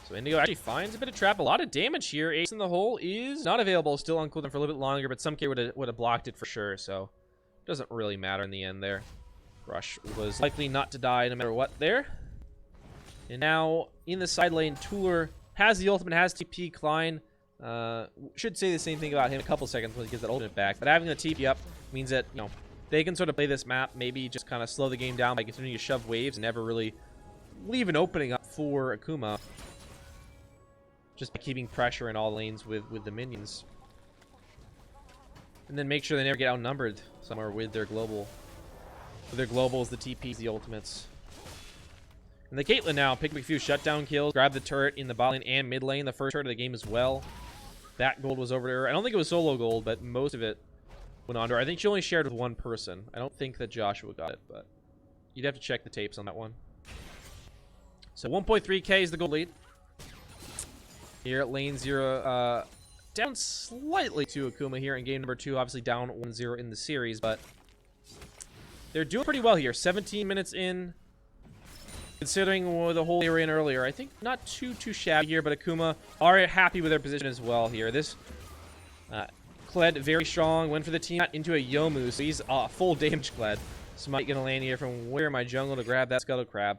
So Indigo actually finds a bit of trap. A lot of damage here. Ace in the hole is not available. Still on cooldown for a little bit longer, but some K would have blocked it for sure, so doesn't really matter in the end there. Rush was likely not to die no matter what there. And now in the side lane, Tuller has the ultimate, has TP. Klein should say the same thing about him in a couple seconds when he gets that ultimate back. But having the TP up means that, you know, they can sort of play this map, maybe just kind of slow the game down by continuing to shove waves and never really leave an opening up for Akuma. Just by keeping pressure in all lanes with the minions. And then make sure they never get outnumbered somewhere with their global. With their globals, the TPs, the ultimates. And the Caitlyn now pick up a few shutdown kills, grab the turret in the bot lane and mid lane, the first turret of the game as well. That gold was over to her. I don't think it was solo gold, but most of it went on to her. I think she only shared with one person. I don't think that Joshua got it, but you'd have to check the tapes on that one. So 1.3k is the gold lead. Here at lane 0, down slightly to Akuma here in game number 2. Obviously down 1-0 in the series, but they're doing pretty well here. 17 minutes in. Considering the hole they were in earlier, I think not too shabby here, but Akuma are happy with their position as well here. This Kled very strong. Went for the team into a Yomu, so he's full damage Kled. Smite gonna land here from where my jungle to grab that Scuttle Crab.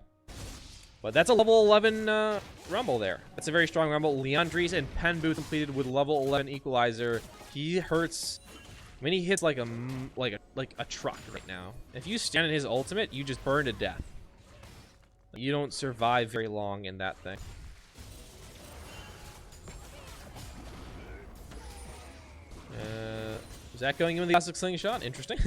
But that's a level 11 Rumble there. That's a very strong Rumble. Leandries and Pen Booth completed with level 11 Equalizer. He hurts. I mean, he hits like a truck right now. If you stand in his ultimate, you just burn to death. You don't survive very long in that thing. Is that going in with the classic slingshot? Interesting.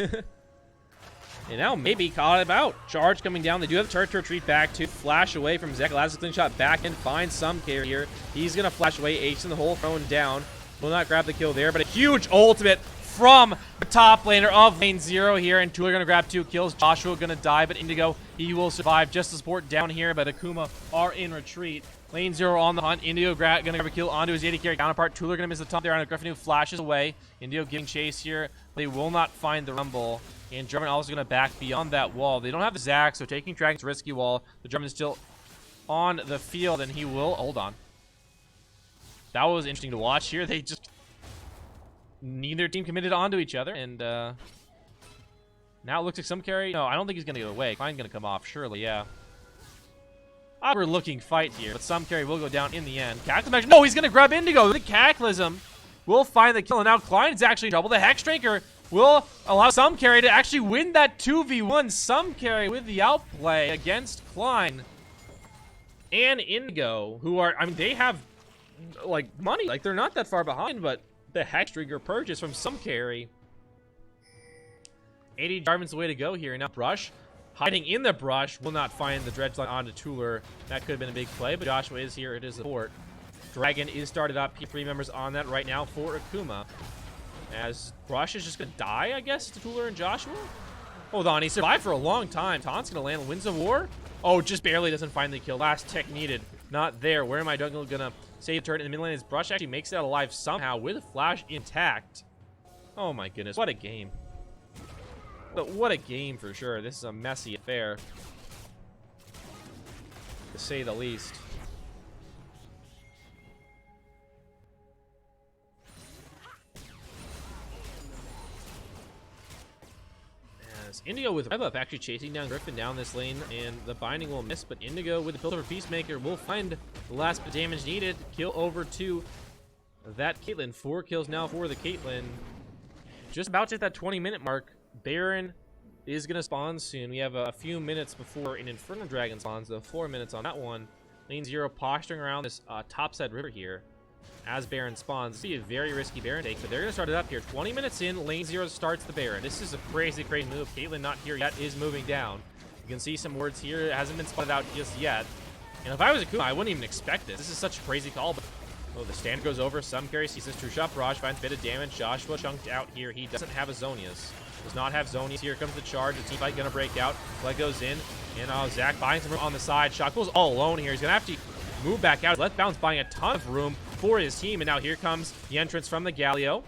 And now maybe caught him out. Charge coming down. They do have turret to retreat back to. Flash away from Zek. Classic slingshot back and finds some carry here. He's going to flash away. Ace in the hole, thrown down. Will not grab the kill there, but a huge ultimate from the top laner of lane 0 here. And Tula going to grab 2 kills. Joshua going to die, but Indigo, he will survive. Just the support down here, but Akuma are in retreat. Lane 0 on the hunt. Indigo going to grab a kill onto his 80 carry counterpart. Tula going to miss the top there on a Griffin who flashes away. Indigo getting chase here. They will not find the Rumble. And German also going to back beyond that wall. They don't have the Zac, so taking Dragon's risky wall. The German is still on the field, and he will... Hold on. That was interesting to watch here. They just... Neither team committed onto each other, and now it looks like some carry... No, I don't think he's going to get away. Klein's going to come off, surely, yeah. Awkward-looking fight here, but some carry will go down in the end. Cataclysm... No, he's going to grab Indigo. The Cataclysm will find the kill, and now Klein is actually in trouble. The Hex Drinker will allow some carry to actually win that 2v1. Some carry with the outplay against Klein and Indigo, who are, I mean, they have, like, money. Like, they're not that far behind, but the Hex Trigger purchase from some carry. 80 Jarvan's the way to go here. Now, Brush, hiding in the brush, will not find the Dredge line onto Tuller. That could have been a big play, but Joshua is here. It is the port. Dragon is started up. P3 members on that right now for Akuma. As Brush is just going to die, I guess, to Tuller and Joshua. Hold on, he survived for a long time. Taunt's going to land Winds of War. Oh, just barely doesn't find the kill. Last tech needed. Not there. Where am I going to save turret in the mid lane? As Brush actually makes it out alive somehow with Flash intact. Oh my goodness, what a game. But what a game for sure. This is a messy affair, to say the least. Indigo with Rev Up actually chasing down Griffin down this lane, and the binding will miss, but Indigo with the Pillar Peacemaker will find the last bit of damage needed. Kill over to that Caitlyn. 4 kills now for the Caitlyn. Just about to hit that 20-minute mark. Baron is going to spawn soon. We have a few minutes before an Infernal Dragon spawns, though 4 minutes on that one. Lane 0 posturing around this topside river here. As Baron spawns, see a very risky Baron take, but they're going to start it up here. 20 minutes in, Lane 0 starts the Baron. This is a crazy, crazy move. Caitlyn not here yet, is moving down. You can see some words here. It hasn't been spotted out just yet. And if I was Akuma, I wouldn't even expect this. This is such a crazy call. But oh, the stand goes over. Some carry sees this true shot. Barrage finds a bit of damage. Joshua chunked out here. He doesn't have a Zonius. Does not have Zonius. Here comes the charge. The team fight going to break out. Leg goes in. And Zac buying some room on the side. Shaco's all alone here. He's going to have to move back out. Left bounce buying a ton of room for his team, and now here comes the entrance from the Galio.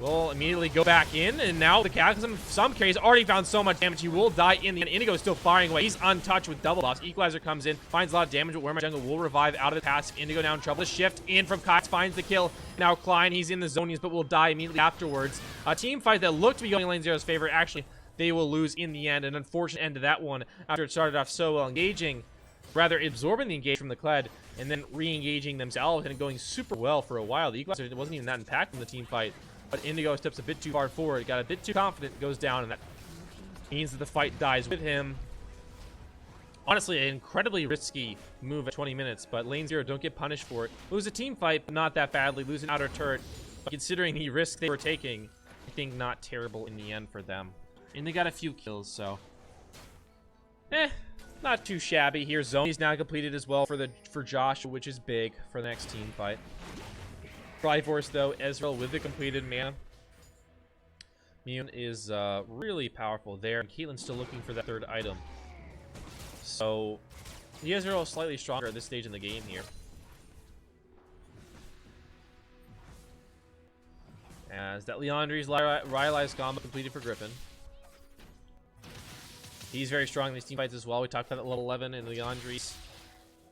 Will immediately go back in, and now the Cataclysm, some carries already found so much damage. He will die in the end. Indigo is still firing away. He's untouched with double buffs. Equalizer comes in, finds a lot of damage, but where my jungle will revive out of the pass. Indigo now in trouble. The shift in from Cox finds the kill. Now Klein, he's in the zonies, but will die immediately afterwards. A team fight that looked to be going in Lane Zero's favor. Actually, they will lose in the end. An unfortunate end to that one after it started off so well, engaging, rather absorbing the engage from the Kled, and then re-engaging themselves and going super well for a while. The Equalizer wasn't even that impactful in the team fight, but Indigo steps a bit too far forward, got a bit too confident, goes down, and that means that the fight dies with him. Honestly, an incredibly risky move at 20 minutes, but Lane 0 don't get punished for it. Lose a team fight, but not that badly. Lose an outer turret, but considering the risk they were taking, I think not terrible in the end for them. And they got a few kills, so not too shabby here. Zone is now completed as well for Joshua, which is big for the next team fight. Triforce though, Ezreal with the completed mana. Mune is really powerful there, and Caitlyn's still looking for that third item. So the Ezreal is slightly stronger at this stage in the game here. As that Leandri's Rylai's combo completed for Griffin. He's very strong in these team fights as well. We talked about that level 11 in Leandri's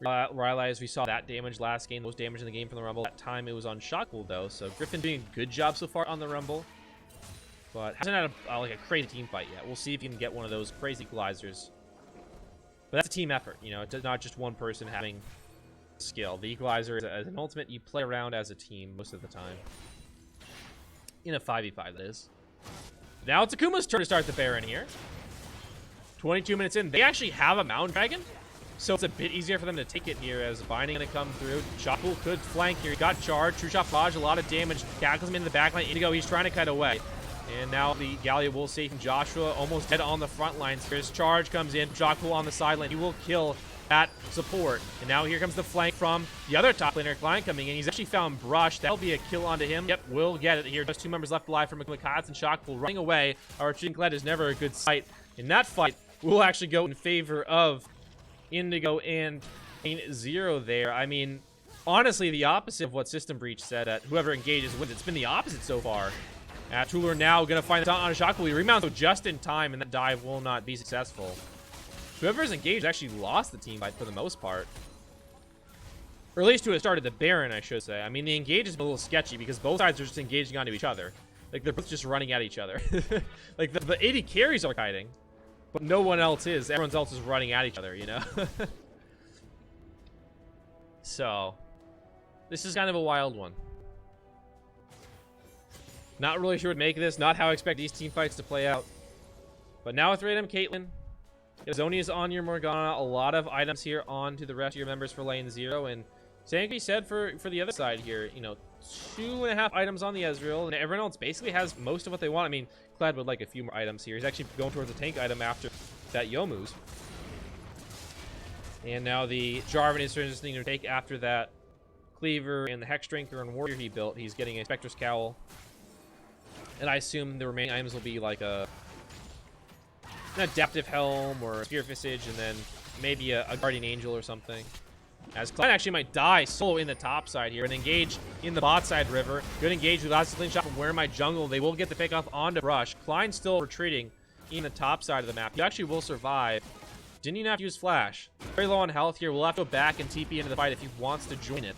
Realize we saw that damage last game, most damage in the game from the Rumble. That time it was on Shockwell though, so Griffin doing a good job so far on the Rumble, but hasn't had like a crazy team fight yet. We'll see if he can get one of those crazy equalizers. But that's a team effort, you know. It's not just one person having skill. The equalizer is an ultimate you play around as a team most of the time. In a 5v5, that is. Now it's Akuma's turn to start the Baron here. 22 minutes in. They actually have a Mountain Dragon, so it's a bit easier for them to take it here as Binding going to come through. Shockwell could flank here. He got charged. True Shot Barrage, a lot of damage. Tackles him in the backline. Indigo, he's trying to cut away. And now the Gallia will save him. Joshua almost dead on the front lines. His charge comes in. Shockwell on the sideline. He will kill that support. And now here comes the flank from the other top laner, Klein, coming in. He's actually found Brush. That'll be a kill onto him. Yep, we'll get it here. Just 2 members left alive from Makats and Shockwell running away. Our retreating Kled is never a good sight. In that fight, we'll actually go in favor of Indigo and LNZRO there. I mean, honestly, the opposite of what System Breach said at whoever engages wins. It's been the opposite so far. Tuller now going to find the taunt on Shockwell. He remounts just in time, and that dive will not be successful. Whoever's engaged actually lost the team fight for the most part. Or at least who had started the Baron, I should say. I mean, the engage is a little sketchy because both sides are just engaging onto each other. Like, they're both just running at each other. Like, the 80 carries are kiting, but no one else is. Everyone else is running at each other, you know? So, this is kind of a wild one. Not really sure what to make of this. Not how I expect these team fights to play out. But now with Radom Caitlyn, Zonia's on your Morgana. A lot of items here on to the rest of your members for LNZRO. And same can be said for the other side here. You know, 2.5 items on the Ezreal. And everyone else basically has most of what they want. I mean, Kled would like a few more items here. He's actually going towards a tank item after that Youmuu's. And now the Jarvan is transitioning to take after that Cleaver and the Hex Drinker and Warrior he built. He's getting a Spectre's Cowl. And I assume the remaining items will be like an Adaptive Helm or a Spear Visage, and then maybe a Guardian Angel or something. As Klein actually might die solo in the top side here and engage in the bot side river. Good engage with lots of clean shot from Where My Jungle. They will get the pick off onto Brush. Klein still retreating in the top side of the map. He actually will survive. Didn't even have to use Flash. Very low on health here. We'll have to go back and TP into the fight if he wants to join it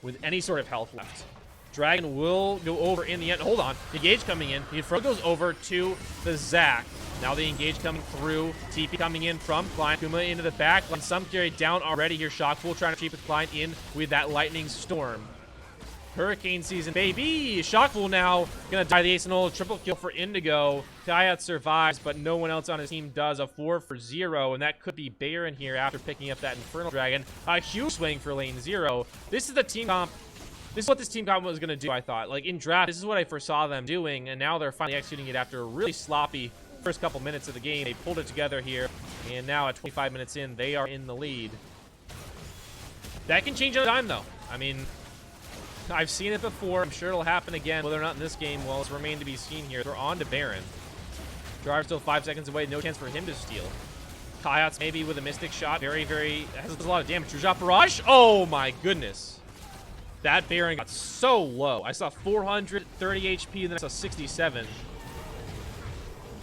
with any sort of health left. Dragon will go over in the end. Hold on. The engage coming in. The Fro goes over to the Zac. Now the engage coming through. TP coming in from Klein. Akuma into the back. Some carry down already here. Shockwell trying to keep with Klein in with that Lightning Storm. Hurricane season, baby! Shockwell now gonna die the ace and ult. Triple kill for Indigo. Kayat survives, but no one else on his team does. A 4-for-0, and that could be Baron here after picking up that Infernal Dragon. A huge swing for LNZRO. This is the team comp. This is what this team comp was gonna do, I thought. Like, in draft, this is what I foresaw them doing, and now they're finally executing it after a really sloppy first couple minutes of the game. They pulled it together here, and now at 25 minutes in, they are in the lead. That can change on a dime, though. I mean, I've seen it before. I'm sure it'll happen again. Whether or not in this game, well, it's remained to be seen here. They're on to Baron. Driver's still 5 seconds away. No chance for him to steal. Kayat's maybe with a Mystic Shot. Very, has a lot of damage. True Shot Barrage. Oh, my goodness. That Baron got so low. I saw 430 HP, and then I saw 67.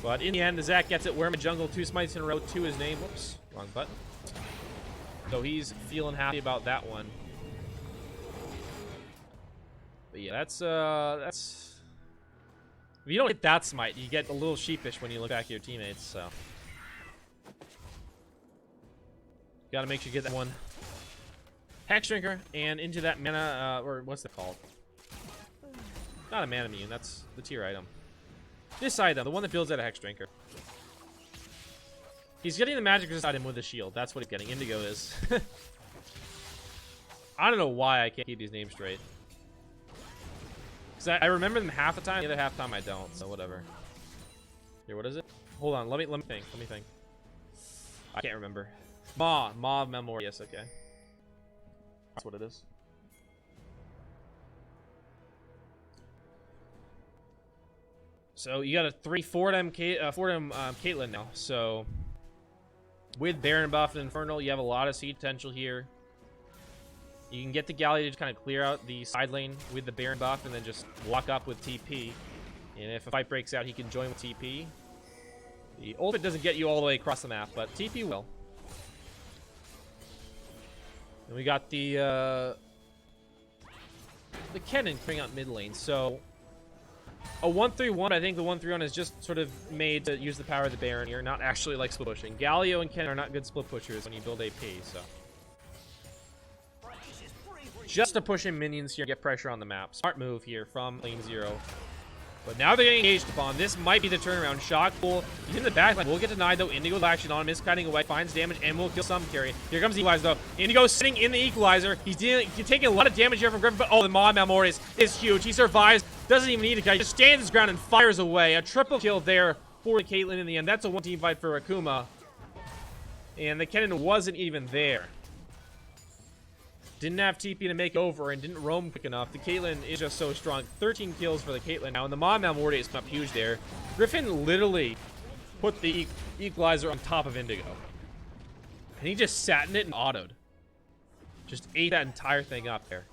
But in the end, the Zac gets it. Where My Jungle, 2 smites in a row to his name. Whoops, wrong button. So he's feeling happy about that one. But yeah, that's if you don't hit that smite, you get a little sheepish when you look back at your teammates, so gotta make sure you get that one. Hex Drinker and into that mana, or what's it called? Not a mana immune, that's the tier item. This item, the one that builds out a Hex Drinker. He's getting the magic resist item with the shield. That's what he's getting. Indigo is. I don't know why I can't keep these names straight. Because I remember them half the time, the other half the time I don't, so whatever. Here, what is it? Hold on, let me think. I can't remember. Maw of Memory. Yes, okay. That's what it is. So you got a 3-4 Caitlyn now. So with Baron buff and Infernal, you have a lot of seed potential here. You can get the Gallia to just kind of clear out the side lane with the Baron buff and then just walk up with TP. And if a fight breaks out, he can join with TP. The ultimate doesn't get you all the way across the map, but TP will. And we got the cannon clearing out mid lane. So a 1-3-1. I think the 1-3-1 is just sort of made to use the power of the Baron here, not actually like split pushing. Galio and Ken are not good split pushers when you build AP, so. Just to push in minions here, get pressure on the map. Smart move here from LNZRO. But now they're getting engaged upon. This might be the turnaround. Shock pull. He's in the back line. Will get denied though. Indigo action on him. Is kiting away. Finds damage and will kill some carry. Here comes the Equalizer though. Indigo sitting in the Equalizer. He's taking a lot of damage here from Griffin. But oh, the Maw Malmortis is huge. He survives. Doesn't even need to kill. He just stands his ground and fires away. A triple kill there for Caitlyn in the end. That's a one team fight for Akuma. And the cannon wasn't even there. Didn't have TP to make over and didn't roam quick enough. The Caitlyn is just so strong. 13 kills for the Caitlyn now, and the Maw Malmortis is up huge there. Griffin literally put the Equalizer on top of Indigo. And he just sat in it and autoed. Just ate that entire thing up there.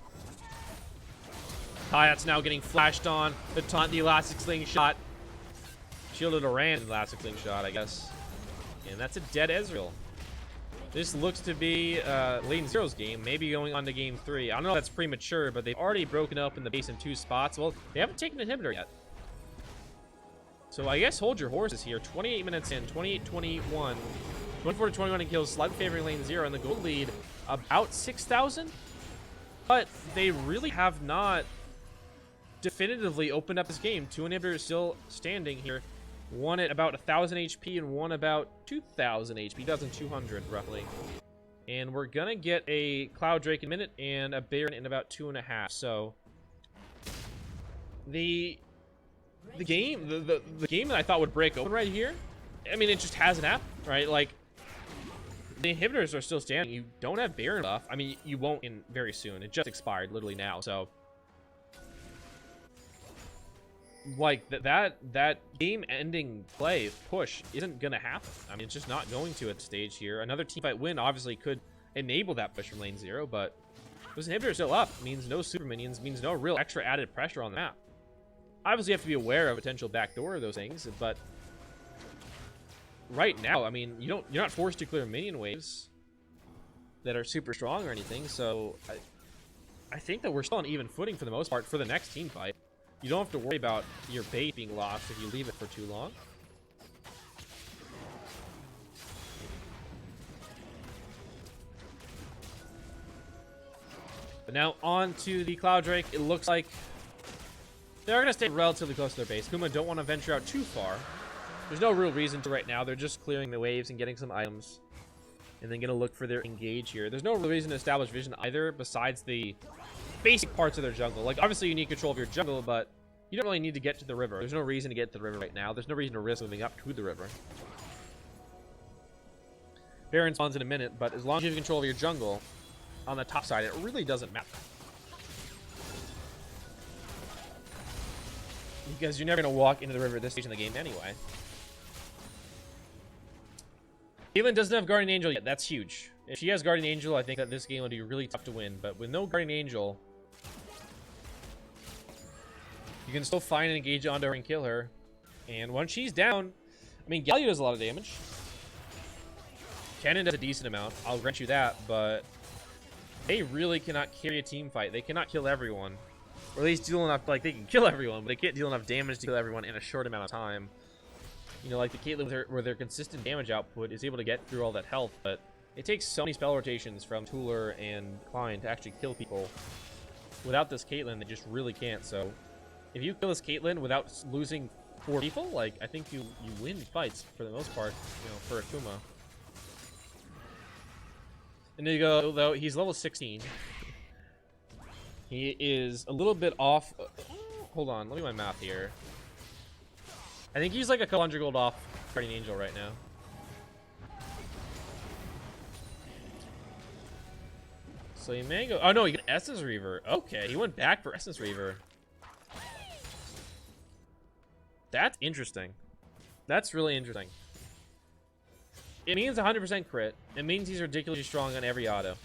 Hayat's now getting flashed on. The taunt, the Elastic Slingshot. Shielded around the Elastic Slingshot, I guess. And that's a dead Ezreal. This looks to be LNZRO's game, maybe going on to game 3. I don't know if that's premature, but they've already broken up in the base in 2 spots. Well, they haven't taken an inhibitor yet. So I guess hold your horses here. 28 minutes in, 28-21. 24-21 in kills, slightly favoring LNZRO, and the gold lead about 6,000. But they really have not definitively opened up this game. 2 inhibitors still standing here. One at about 1,000 HP and one about 2,000 HP, 2,200 roughly. And we're gonna get a Cloud Drake in a minute and a Baron in about 2.5. So the game that I thought would break open right here, I mean, it just hasn't happened, right? Like, the inhibitors are still standing. You don't have Baron buff. I mean, you won't in very soon. It just expired literally now. So like that game-ending play push isn't gonna happen. I mean, it's just not going to at the stage here. Another teamfight win obviously could enable that push from LNZRO, but those inhibitors still up means no super minions, means no real extra added pressure on the map. Obviously, you have to be aware of potential backdoor of those things, but right now, I mean, you're not forced to clear minion waves that are super strong or anything. So I think that we're still on even footing for the most part for the next team fight. You don't have to worry about your bait being lost if you leave it for too long. But now on to the Cloud Drake. It looks like they're going to stay relatively close to their base. Akuma don't want to venture out too far. There's no real reason to right now. They're just clearing the waves and getting some items. And then going to look for their engage here. There's no real reason to establish vision either besides the basic parts of their jungle. Like, obviously you need control of your jungle, but you don't really need to get to the river. There's no reason to get to the river right now. There's no reason to risk moving up to the river. Baron spawns in a minute, but as long as you have control of your jungle on the top side, it really doesn't matter. Because you're never going to walk into the river at this stage in the game anyway. Caitlyn doesn't have Guardian Angel yet. That's huge. If she has Guardian Angel, I think that this game would be really tough to win. But with no Guardian Angel, you can still find and engage onto her and kill her. And once she's down, I mean, Galio does a lot of damage. Cannon does a decent amount. I'll grant you that. But they really cannot carry a team fight. They cannot kill everyone. Or at least deal enough, like, they can kill everyone, but they can't deal enough damage to kill everyone in a short amount of time. You know, like the Caitlyn where their consistent damage output is able to get through all that health, but it takes so many spell rotations from Tooler and Klein to actually kill people. Without this Caitlyn, they just really can't. So if you kill this Caitlyn without losing 4 people, like, I think you win fights for the most part, you know, for Akuma. And there you go, though, he's level 16. He is a little bit off. Hold on, let me do my math here. I think he's like a couple hundred gold off Guardian Angel right now. So he may go. Oh no, he got Essence Reaver. Okay, he went back for Essence Reaver. That's interesting. That's really interesting. It means 100% crit. It means he's ridiculously strong on every auto.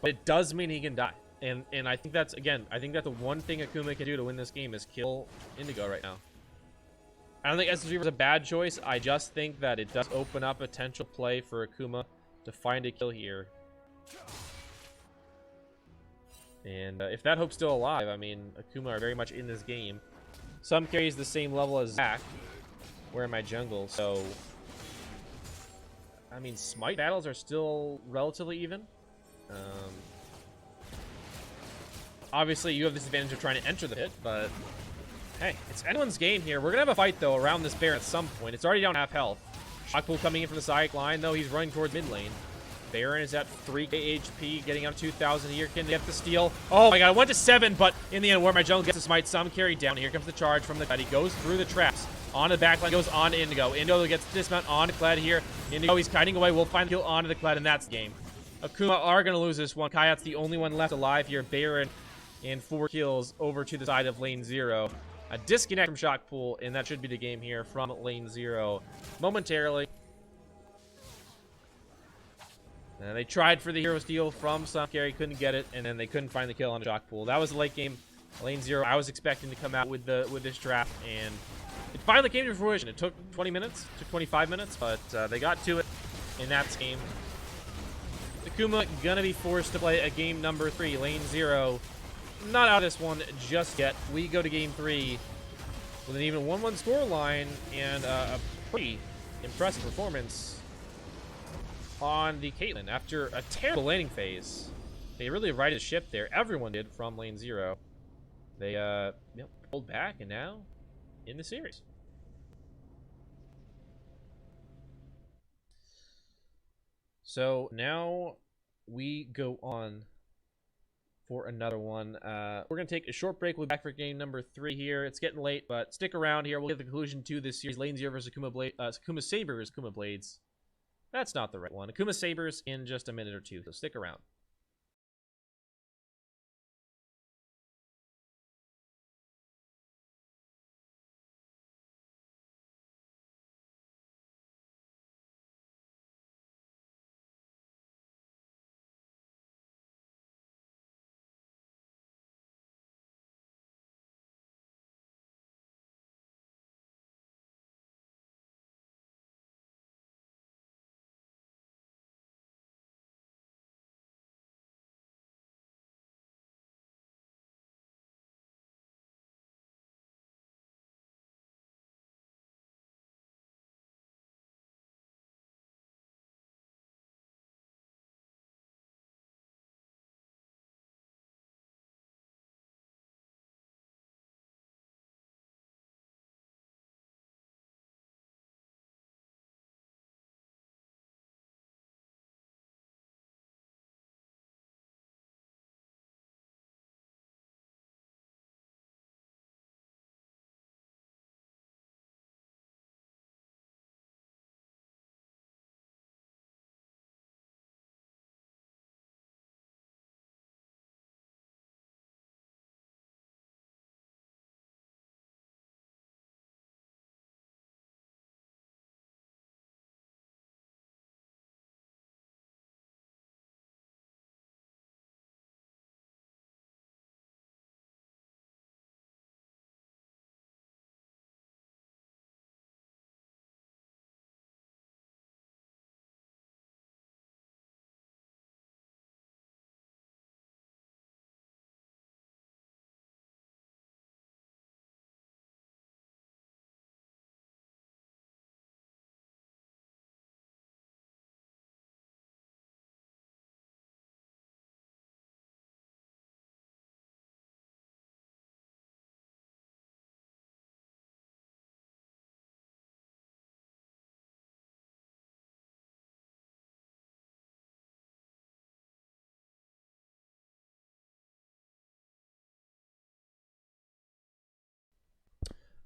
But it does mean he can die. And I think that's, again, I think that the one thing Akuma can do to win this game is kill Indigo right now. I don't think Essence Reaver is a bad choice. I just think that it does open up potential play for Akuma to find a kill here. And if that hope's still alive, I mean, Akuma are very much in this game. Some carries the same level as Zach. Where in my jungle, so... I mean, smite battles are still relatively even. Obviously, you have this advantage of trying to enter the pit, but... Hey, it's anyone's game here. We're going to have a fight, though, around this Baron at some point. It's already down half health. Shockpool coming in from the side line, though. He's running towards mid lane. Baron is at 3k HP, getting up 2,000 here. Can they get the steal? Oh my god, it went to 7, but in the end, where my jungle gets the smite, some carry down. Here comes the charge from the Kled. He goes through the traps. On the backline, goes on to Indigo. Indigo gets dismount on to Kled here. Indigo, he's kiting away. We'll find a kill onto the Kled, and that's the game. Akuma are going to lose this one. Kayat's the only one left alive here. Baron and 4 kills over to the side of lane 0. A disconnect from Shockpool, and that should be the game here from lane 0 momentarily. They tried for the hero steal from some carry, couldn't get it, and then they couldn't find the kill on Shockpool. That was the late game. Lane 0, I was expecting to come out with this trap, and it finally came to fruition. It took 20 minutes, took 25 minutes, but they got to it, and that's game. Akuma gonna be forced to play a game number 3. Lane 0, not out of this one just yet. We go to game 3 with an even 1-1 scoreline and a pretty impressive performance on the Caitlyn. After a terrible laning phase, they really righted the ship there. Everyone did from lane 0. They pulled back, and now in the series. So now we go on for another one. We're going to take a short break. We'll be back for game number 3 here. It's getting late, but stick around here. We'll get the conclusion to this series. Lane 0 versus Akuma Sabers, Akuma Blades. That's not the right one. Akuma Sabers in just a minute or two, so stick around.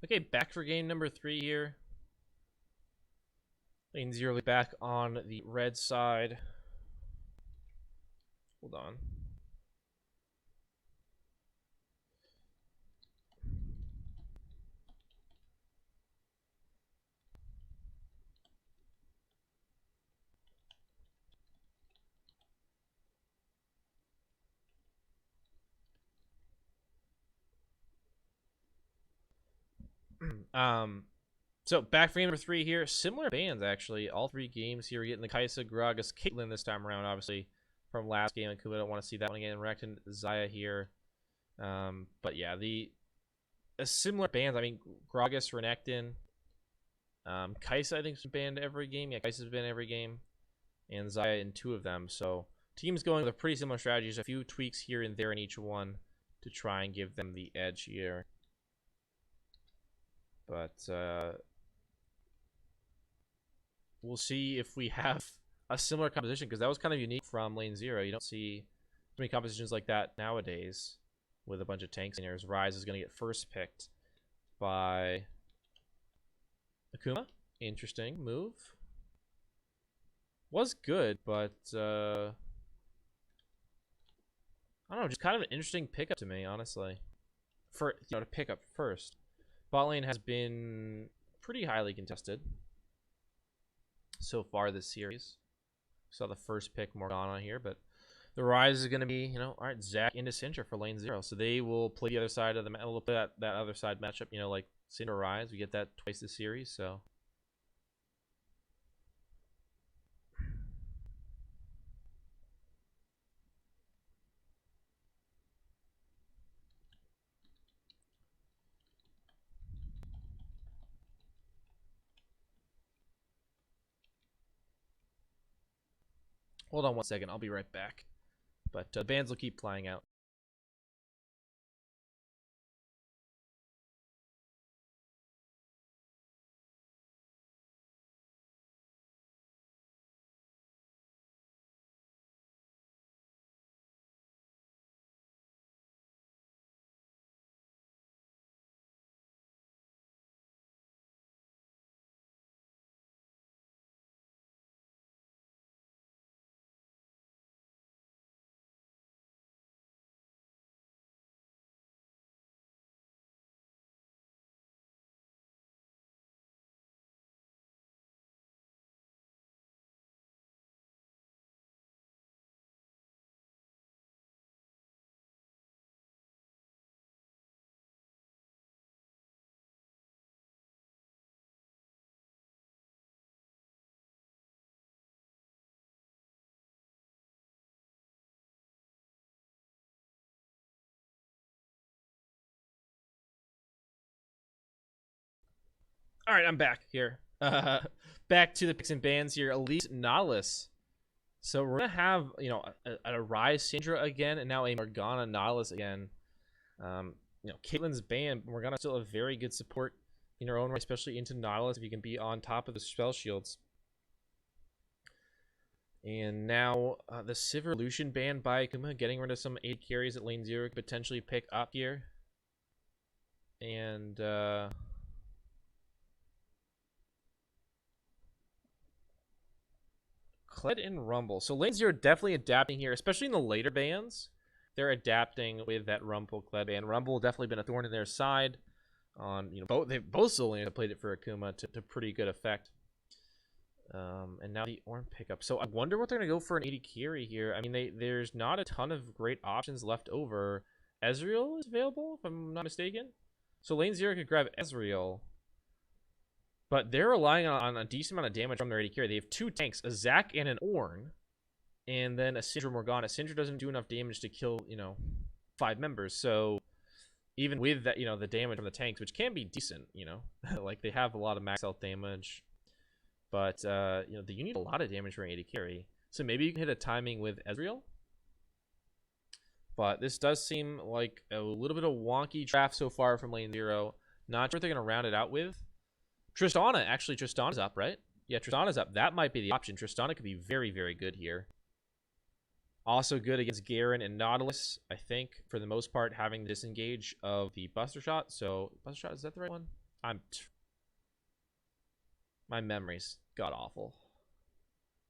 Okay, back for game number 3 here. Lane 0 back on the red side. Hold on. So back for game number 3 here. Similar bands, actually. All 3 games here. We're getting the Kaisa, Gragas, Caitlyn this time around, obviously. from last game. Akuma, don't want to see that one again. Recton, Zaya here. But yeah, a similar bands. I mean, Gragas, Renekton, Kai'Sa, I think, has been banned every game. Yeah, Kai'Sa's been every game. And Zaya in 2 of them. So teams going with a pretty similar strategies. A few tweaks here and there in each one to try and give them the edge here. But we'll see if we have a similar composition, because that was kind of unique from LNZRO. You don't see too many compositions like that nowadays with a bunch of tanks in here. Rise is going to get first picked by Akuma. Interesting move. Was good, but I don't know, just kind of an interesting pickup to me, honestly. For to pick up first. Bot lane has been pretty highly contested so far this series. Saw the first pick Morgana here, but the Rise is going to be, all right, Zac into Syndra for LNZRO. So they will play the other side of the map. We'll play that other side matchup, like Syndra Rise. We get that twice this series, so. Hold on one second. I'll be right back. But the bands will keep flying out. All right, I'm back here. Back to the picks and bans here. Elite Nautilus. So we're going to have, a Rise Syndra again, and now a Morgana Nautilus again. Caitlyn's banned. Morgana still a very good support in her own right, especially into Nautilus if you can be on top of the spell shields. And now the Sivir Lucian banned by Akuma, getting rid of some 8 carries that LNZRO could potentially pick up here. And Kled and Rumble. So LNZRO definitely adapting here, especially in the later bans. They're adapting with that Rumble Kled ban. Rumble definitely been a thorn in their side. On they've both solely played it for Akuma to pretty good effect. And now the Ornn pickup. So I wonder what they're gonna go for an 80 carry here. I mean, there's not a ton of great options left over. Ezreal is available, if I'm not mistaken. So LNZRO could grab Ezreal. But they're relying on a decent amount of damage from their 80 carry. They have 2 tanks, a Zac and an Ornn, and then a Syndra Morgana. Syndra doesn't do enough damage to kill, 5 members. So even with that, the damage from the tanks, which can be decent, like they have a lot of max health damage. But, you need a lot of damage for an 80 carry. So maybe you can hit a timing with Ezreal. But this does seem like a little bit of wonky draft so far from LNZRO. Not sure what they're going to round it out with. Tristana, actually, Tristana's up, right? Yeah, Tristana's up. That might be the option. Tristana could be very, very good here. Also good against Garen and Nautilus, I think, for the most part, having the disengage of the Buster Shot. So, Buster Shot, is that the right one? My memory's god-awful.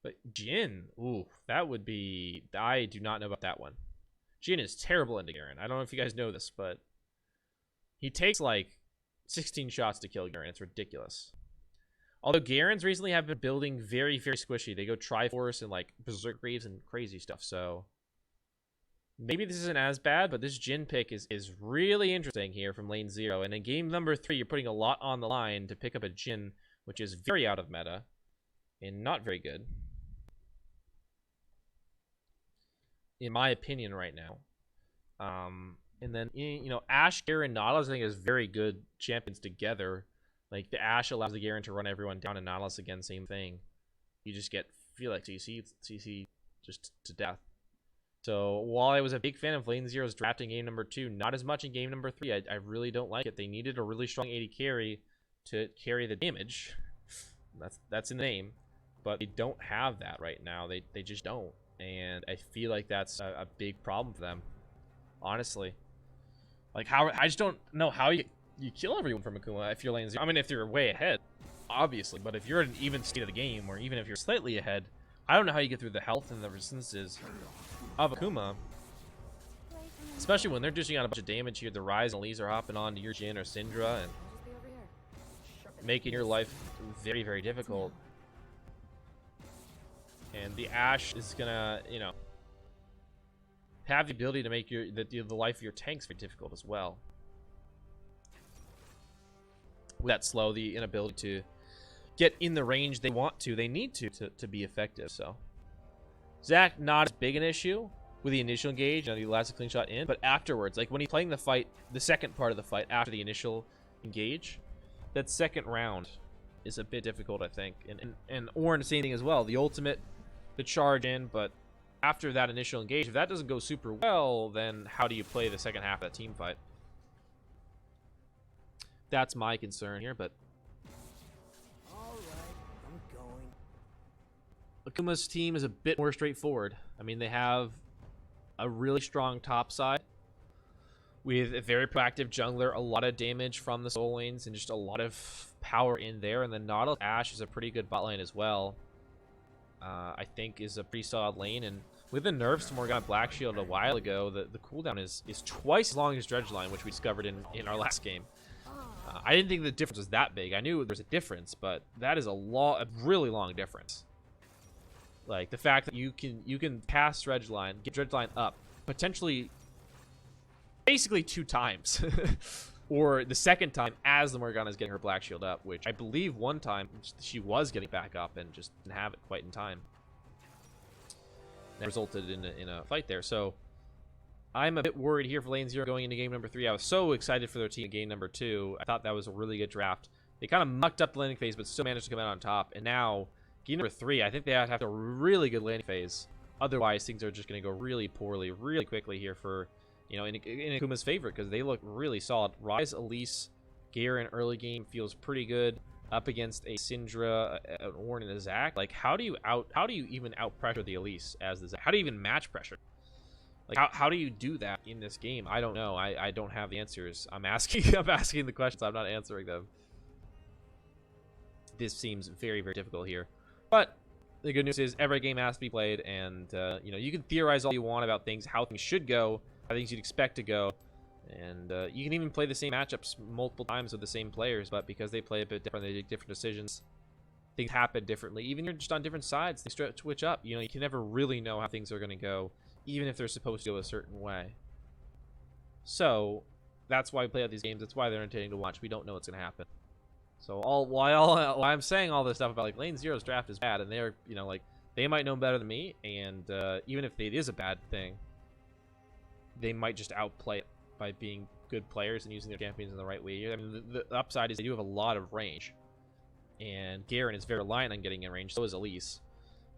But Jhin, ooh, that would be... I do not know about that one. Jhin is terrible into Garen. I don't know if you guys know this, but he takes, like, 16 shots to kill Garen. It's ridiculous. Although Garens recently have been building very, very squishy. They go Triforce and like Berserk Greaves and crazy stuff. So maybe this isn't as bad, but this Jhin pick is really interesting here from LNZRO. And in game number 3, you're putting a lot on the line to pick up a Jhin, which is very out of meta and not very good. in my opinion, right now. And then, you know, Ashe, Garen, Nautilus, I think, is very good champions together. Like, the Ashe allows the Garen to run everyone down, and Nautilus, again, same thing. You just get Felix, CC just to death. So, while I was a big fan of LNZRO's draft in game number 2, not as much in game number 3. I really don't like it. They needed a really strong AD carry to carry the damage. That's in the name. But they don't have that right now. They just don't. And I feel like that's a big problem for them, honestly. Like, how I just don't know how you kill everyone from Akuma if you're lane 0. I mean, if you're way ahead, obviously, but if you're in an even state of the game, or even if you're slightly ahead, I don't know how you get through the health and the resistances of Akuma, especially when they're dishing out a bunch of damage here. The Rise and Elise are hopping on to your Jhin or Syndra and making your life very, very difficult. And the Ashe is gonna, you know, have the ability to make the life of your tanks very difficult as well. With that slow, the inability to get in the range they want to, they need to be effective. So Zac, not as big an issue with the initial engage, you know, the elastic clean shot in, but afterwards, like when he's playing the fight, the second part of the fight after the initial engage, that second round is a bit difficult, I think. And Ornn, same thing as well. The ultimate, the charge in, but after that initial engage, if that doesn't go super well, then how do you play the second half of that team fight? That's my concern here, but Alright, I'm going. Akuma's team is a bit more straightforward. I mean, they have a really strong top side with a very proactive jungler, a lot of damage from the soul lanes, and just a lot of power in there. And then Nautilus Ashe is a pretty good bot lane as well. I think is a pretty solid lane, and with the nerfs to Morgana Black Shield a while ago, the cooldown is twice as long as Dredgeline, which we discovered in our last game. I didn't think the difference was that big. I knew there was a difference, but that is a really long difference. Like the fact that you can pass Dredgeline, get Dredgeline up, potentially, basically 2 times, or the second time as the Morgana is getting her Black Shield up, which I believe one time she was getting back up and just didn't have it quite in time. That resulted in a fight there. So I'm a bit worried here for LNZRO going into game number 3. I was so excited for their team in game number 2. I thought that was a really good draft. They kind of mucked up the landing phase, but still managed to come out on top. And now, game number 3, I think they have a really good landing phase. Otherwise, things are just going to go really poorly, really quickly here for, you know, in Akuma's favor, because they look really solid. Rise, Elise, Garen early game feels pretty good up against a Syndra, an Ornn, and a Zac. Like, how do you even out pressure the Elise as the Zac? How do you even match pressure? Like, how do you do that in this game? I don't know. I don't have the answers. I'm asking the questions. I'm not answering them. This seems very, very difficult here. But the good news is every game has to be played, and you know, you can theorize all you want about things, how things should go, how things you'd expect to go, and you can even play the same matchups multiple times with the same players, but because they play a bit different, they make different decisions, things happen differently. Even if you're just on different sides, they switch up. You know, you can never really know how things are going to go, even if they're supposed to go a certain way. So that's why we play out these games. That's why they're entertaining to watch. We don't know what's going to happen. So while I'm saying all this stuff about like LNZRO's draft is bad, and they're, you know, like, they might know better than me, and even if it is a bad thing, they might just outplay it by being good players and using their champions in the right way. I mean, the upside is they do have a lot of range, and Garen is very reliant on getting in range. So is Elise,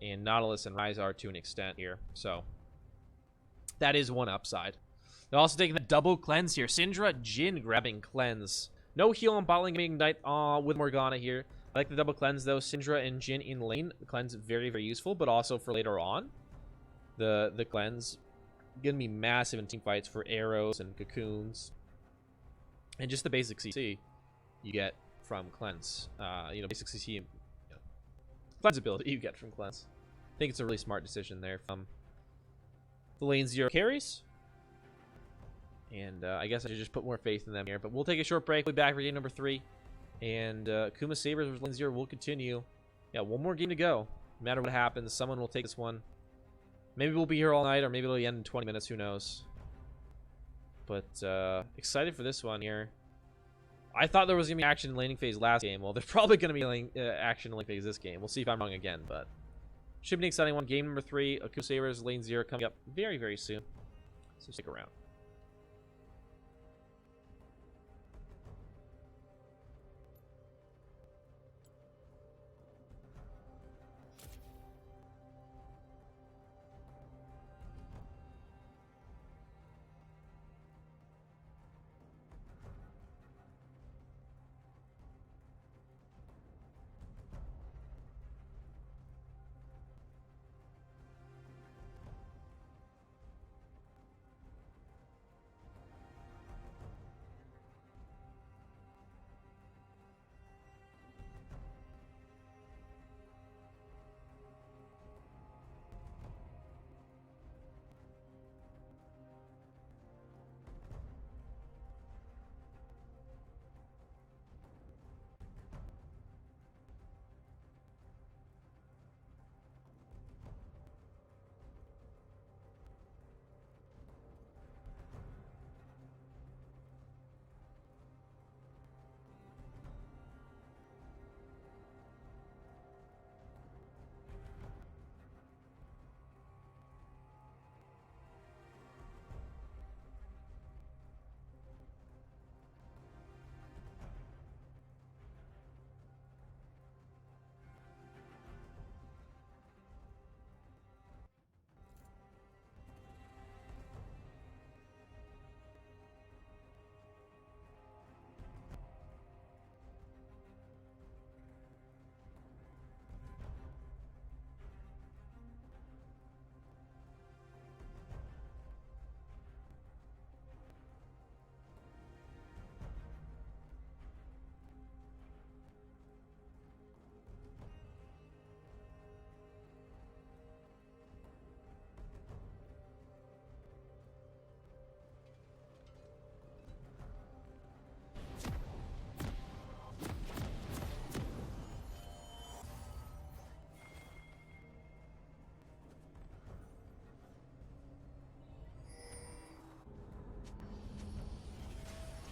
and Nautilus and Rise are to an extent here. So that is one upside. They're also taking the double cleanse here. Syndra, Jhin grabbing cleanse. No heal on bot lane, getting ignite with Morgana here. I like the double cleanse though. Syndra and Jhin in lane. The cleanse very, very useful, but also for later on. The cleanse gonna be massive in team fights for arrows and cocoons. And just the basic CC you get from cleanse. You know, basic CC, you know, cleanse ability you get from cleanse. I think it's a really smart decision there from the LNZRO carries. And I guess I should just put more faith in them here. But we'll take a short break. We'll be back for game number 3. And Akuma Sabers versus LNZRO will continue. Yeah, one more game to go. No matter what happens, someone will take this one. Maybe we'll be here all night, or maybe it'll end in 20 minutes. Who knows? But excited for this one here. I thought there was going to be action in laning phase last game. Well, there's probably going to be action in laning phase this game. We'll see if I'm wrong again, but Should be an exciting one. Game number 3, Akuma Sabers, Lane 0 coming up very, very soon. So stick around.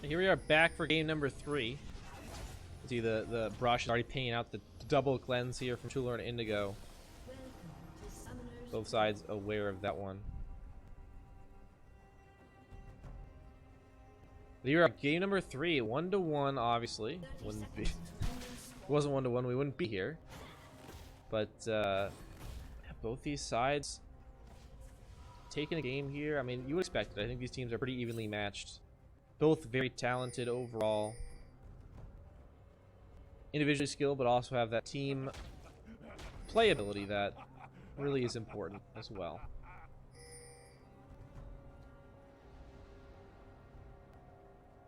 Here we are back for game number 3. See the brush is already pinging out the double cleanse here from Tuller and Indigo. Both sides aware of that one. Here we are, game number 3, 1-1 obviously. Wouldn't be. If it wasn't 1-1, we wouldn't be here. But both these sides taking a game here. I mean, you would expect it. I think these teams are pretty evenly matched. Both very talented overall. Individually skilled, but also have that team playability that really is important as well.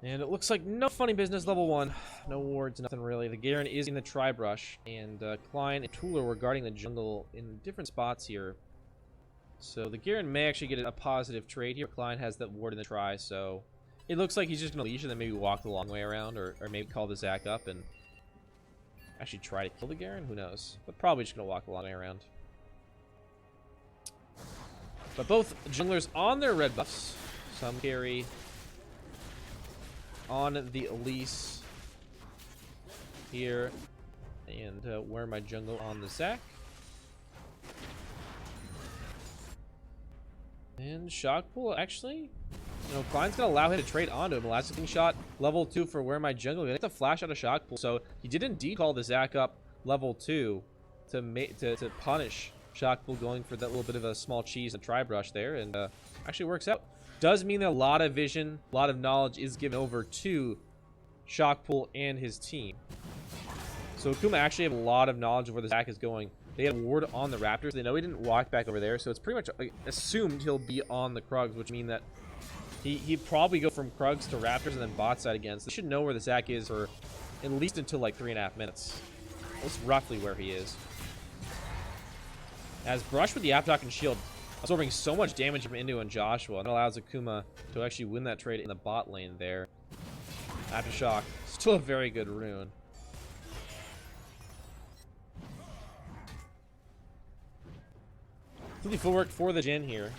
And it looks like no funny business, level 1. No wards, nothing really. The Garen is in the tri-brush, and Klein and Tuller were guarding the jungle in different spots here. So the Garen may actually get a positive trade here. Klein has that ward in the tri, so it looks like he's just going to leash and then maybe walk the long way around, or maybe call the Zac up and actually try to kill the Garen. Who knows? But probably just going to walk the long way around. But both junglers on their red buffs. Some carry on the Elise here. And where my jungle on the Zac. And Shockpool, actually, you know, Klein's gonna allow him to trade onto him. Elastic shot, level 2 for where my jungle. Gonna get the flash out of Shockpool, so he did indeed call the Zac up level 2 to punish Shockpool, going for that little bit of a small cheese and tri-brush there, and actually works out. Does mean that a lot of vision, a lot of knowledge is given over to Shockpool and his team. So Akuma actually have a lot of knowledge of where the Zac is going. They had a ward on the Raptors. They know he didn't walk back over there, so it's pretty much assumed he'll be on the Krugs, which means that he'd probably go from Krugs to Raptors and then bot side again. So they should know where the Zac is for at least until like 3.5 minutes. That's roughly where he is. As Brush with the Aptock and Shield, absorbing so much damage from Indu and Joshua, and allows Akuma to actually win that trade in the bot lane there. Aftershock, still a very good rune. Completely footwork for the Jhin here.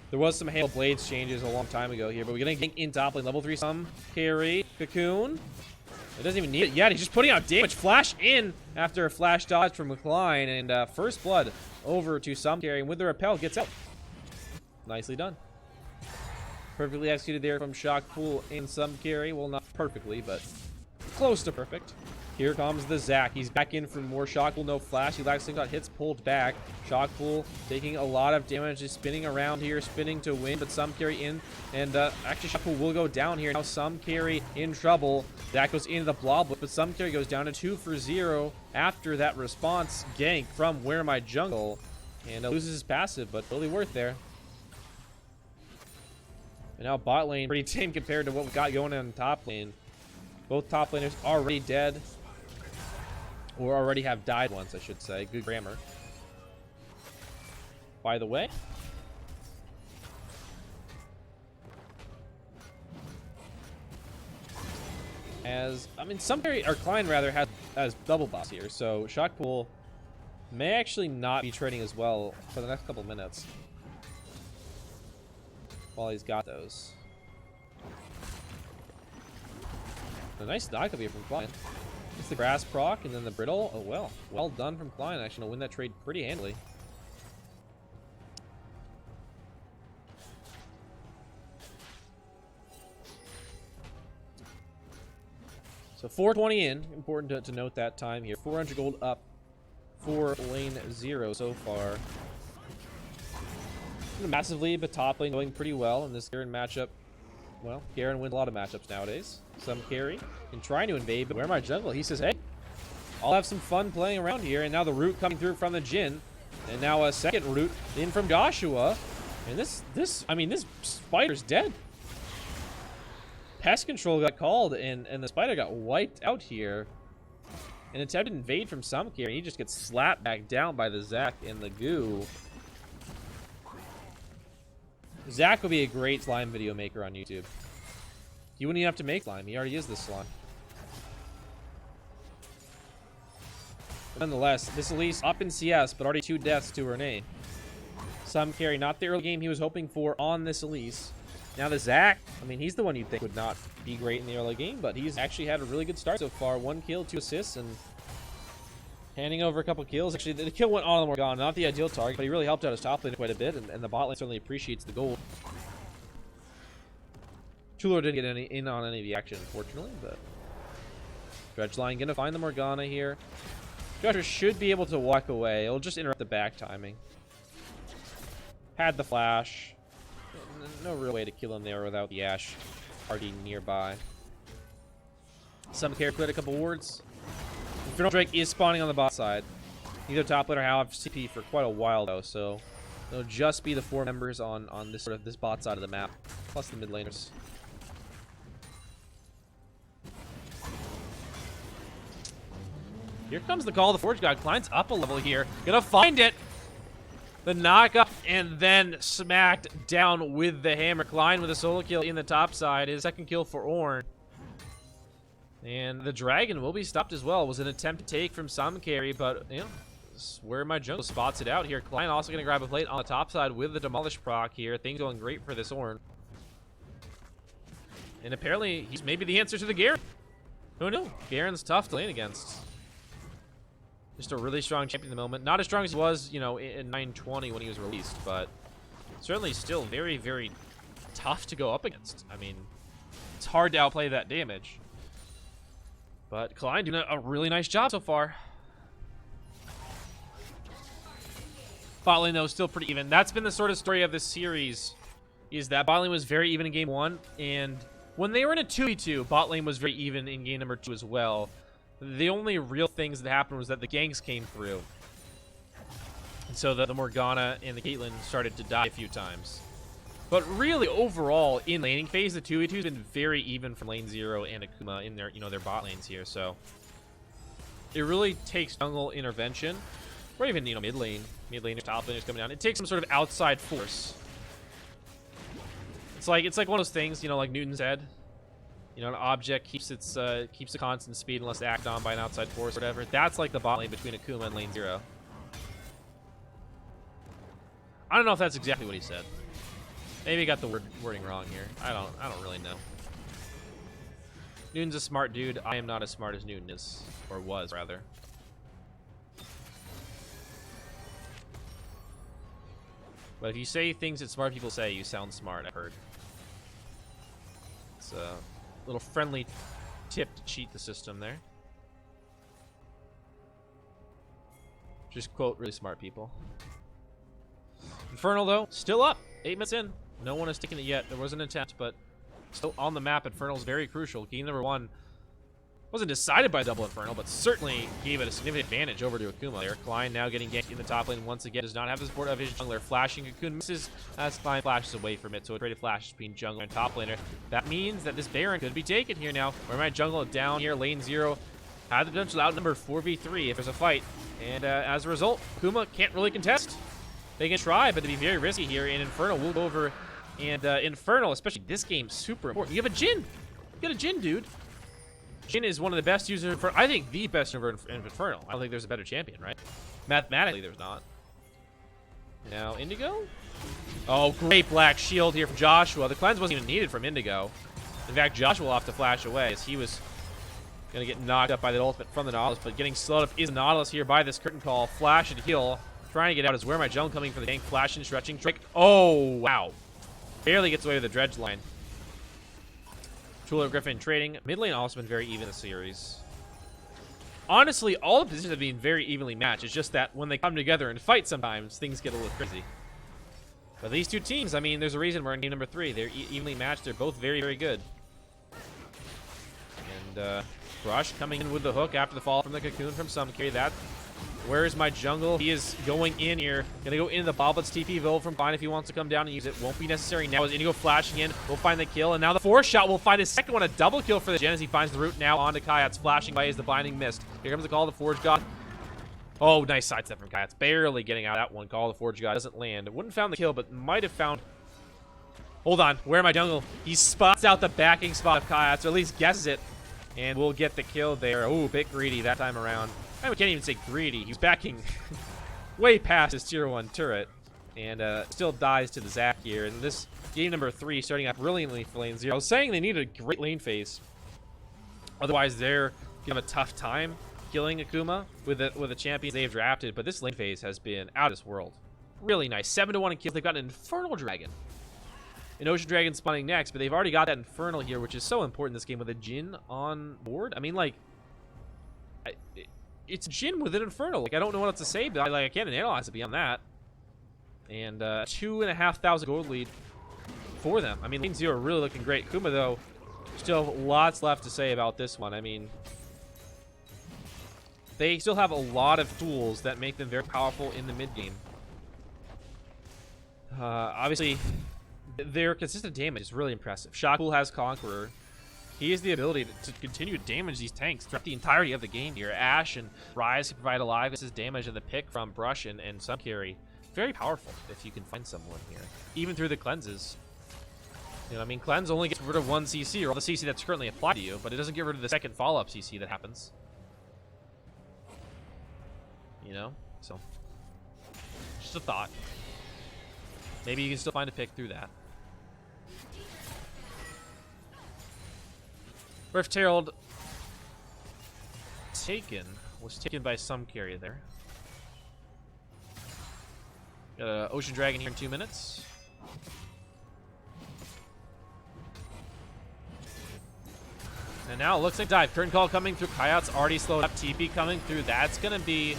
There was some Hail Blades changes a long time ago here, but we're getting in top lane. Level 3 some carry. Cocoon. It doesn't even need it yet. He's just putting out damage. Flash in after a flash dodge from McCline. And first blood over to some carry. And with the repel, gets out. Nicely done. Perfectly executed there from Shockpool and some carry. Well, not perfectly, but close to perfect. Here comes the Zac. He's back in for more Shockpool. No flash. He lacks slingshot hits pulled back. Shockpool taking a lot of damage. Just spinning around here. Spinning to win. But some carry in. And actually Shockpool will go down here. Now some carry in trouble. Zac goes into the blob. But some carry goes down to 2 for 0 after that response gank from Where My Jungle. And loses his passive. But totally worth there. And now bot lane pretty tame compared to what we got going on top lane. Both top laners already dead. Or already have died once, I should say. Good grammar. By the way. Some carry, or Klein rather, has double boss here. So Shockpool may actually not be trading as well for the next couple minutes. While he's got those. A nice knock up here from Klein. It's the grass proc and then the brittle. Oh, well done from Klein. Actually, gonna win that trade pretty handily. So 420 in. Important to note that time here. 400 gold up for lane 0 so far. Massive lead, but top lane going pretty well in this Garen matchup. Well, Garen wins a lot of matchups nowadays. Some carry and trying to invade, but Where My Jungle? He says, hey, I'll have some fun playing around here. And now the root coming through from the Jhin. And now a second root in from Joshua. And this spider's dead. Pest control got called, and the spider got wiped out here. An attempted invade from some carry. He just gets slapped back down by the Zac and the goo. Zac would be a great slime video maker on YouTube. You wouldn't even have to make slime. He already is the slime. But nonetheless, this Elise up in CS, but already 2 deaths to her name. Some carry, not the early game he was hoping for on this Elise. Now the Zac, he's the one you'd think would not be great in the early game, but he's actually had a really good start so far. 1 kill, 2 assists, and handing over a couple kills. Actually, the kill went on the Morgana, not the ideal target, but he really helped out his top lane quite a bit, and the bot lane certainly appreciates the gold. Chulo didn't get in on any of the action, unfortunately, but Dredge line gonna find the Morgana here. Joshua should be able to walk away. It'll just interrupt the back timing. Had the flash. No real way to kill him there without the Ashe party nearby. Some carry cleared a couple wards. Infernal Drake is spawning on the bot side. Neither top laner have CP for quite a while though, so it'll just be the 4 members on this this bot side of the map, plus the mid laners. Here comes the call of the Forge God. Klein's up a level here. Gonna find it. The knockup and then smacked down with the hammer. Klein with a solo kill in the top side. His second kill for Ornn. And the dragon will be stopped as well. It was an attempt to take from some carry, but you know, this is Where My Jungle spots it out here. Klein also gonna grab a plate on the top side with the demolish proc here. Things going great for this Ornn. And apparently he's maybe the answer to the Garen. Who knew? Garen's tough to lane against. Just a really strong champion at the moment. Not as strong as he was, you know, in 920 when he was released, but certainly still very, very tough to go up against. I mean, it's hard to outplay that damage. But Klein doing a really nice job so far. Bot lane, though, still pretty even. That's been the sort of story of this series, is that bot lane was very even in game 1, and when they were in a 2v2, bot lane was very even in game number 2 as well. The only real things that happened was that the ganks came through. And so the Morgana and the Caitlyn started to die a few times. But really, overall, in laning phase, the 2v2 has been very even from LNZRO and Akuma in their, you know, their bot lanes here. So it really takes jungle intervention, or even, you know, mid laners, top laners coming down. It takes some sort of outside force. It's like one of those things, you know, like Newton said. You know, an object keeps a constant speed unless acted on by an outside force or whatever. That's like the bot lane between Akuma and LNZRO. I don't know if that's exactly what he said. Maybe he got the wording wrong here. I don't really know. Noon's a smart dude. I am not as smart as Noon is. Or was, rather. But if you say things that smart people say, you sound smart, I've heard. It's a little friendly tip to cheat the system there. Just quote really smart people. Infernal, though, still up. 8 minutes in. No one has taken it yet. There was an attempt, but still on the map. Infernal's very crucial. Game number 1 wasn't decided by double Infernal, but certainly gave it a significant advantage over to Akuma there. Klein now getting ganked in the top lane once again. Does not have the support of his jungler. Flashing Akuma misses as Klein flashes away from it. So a traded flash between jungler and top laner. That means that this Baron could be taken here now. Where my jungle down here, lane 0. Had the potential to outnumber 4v3 if there's a fight. And as a result, Akuma can't really contest. They can try, but it'd be very risky here. And Infernal will go over. And Infernal, especially this game, super important. You have a Jhin. You got a Jhin, dude. Jhin is one of the best users for, I think, the best user in Infernal. I don't think there's a better champion, right? Mathematically, there's not. Now, Indigo? Oh, great black shield here from Joshua. The cleanse wasn't even needed from Indigo. In fact, Joshua will have to flash away as he was going to get knocked up by the ultimate from the Nautilus. But getting slowed up is the Nautilus here by this curtain call. Flash and heal. Trying to get out is where my jungle coming for the gank. Flash and stretching. Trick. Oh, wow. Barely gets away with the dredge line. Chulo Griffin trading. Mid lane also been very even this series. Honestly, all the positions have been very evenly matched. It's just that when they come together and fight sometimes, things get a little crazy. But these two teams, I mean, there's a reason we're in game number 3. They're evenly matched. They're both very, very good. And Brush coming in with the hook after the fall from the cocoon from some carry. That. Where's my jungle? He is going in here. Gonna go into the Boblet's TP Ville from Vine if he wants to come down and use it. Won't be necessary now as Indigo flashing in. We'll find the kill. And now the 4th shot will find his second one. A double kill for the Jhin as he finds the root now onto Kayats. Flashing by as the Binding missed. Here comes the call of the Forge God. Oh, nice sidestep from Kayats. Barely getting out of that one. Call of the Forge God doesn't land. Wouldn't have found the kill, but might have found... Hold on. Where am I jungle? He spots out the backing spot of Kayats, or at least guesses it. And we'll get the kill there. Ooh, bit greedy that time around. I can't even say greedy. He's backing way past his tier 1 turret. And still dies to the Zac here. And this game number 3 starting out brilliantly for lane 0. I was saying they need a great lane phase. Otherwise, they're going to have a tough time killing Akuma with the champions they've drafted. But this lane phase has been out of this world. Really nice. 7-1 in kills. They've got an Infernal Dragon. An Ocean Dragon spawning next. But they've already got that Infernal here, which is so important in this game with a Jhin on board. I mean, like... It's Jhin with an Infernal. Like, I don't know what else to say, but I can't analyze it beyond that. And 2,500 gold lead for them. I mean, lane 0 really looking great. Akuma, though, still lots left to say about this one. I mean, they still have a lot of tools that make them very powerful in the mid game. Obviously, their consistent damage is really impressive. Shockwell has Conqueror. He has the ability to continue to damage these tanks throughout the entirety of the game here. Ash and Ryze can provide alive. This is damage and the pick from Brush and some carry. Very powerful if you can find someone here. Even through the cleanses. You know, I mean, cleanse only gets rid of 1 CC, or all the CC that's currently applied to you, but it doesn't get rid of the second follow-up CC that happens. You know? So, just a thought. Maybe you can still find a pick through that. Rift Herald was taken by some carry there. Got an Ocean Dragon here in 2 minutes. And now it looks like dive. Curtain call coming through. Kayat's already slowed up. TP coming through. That's going to be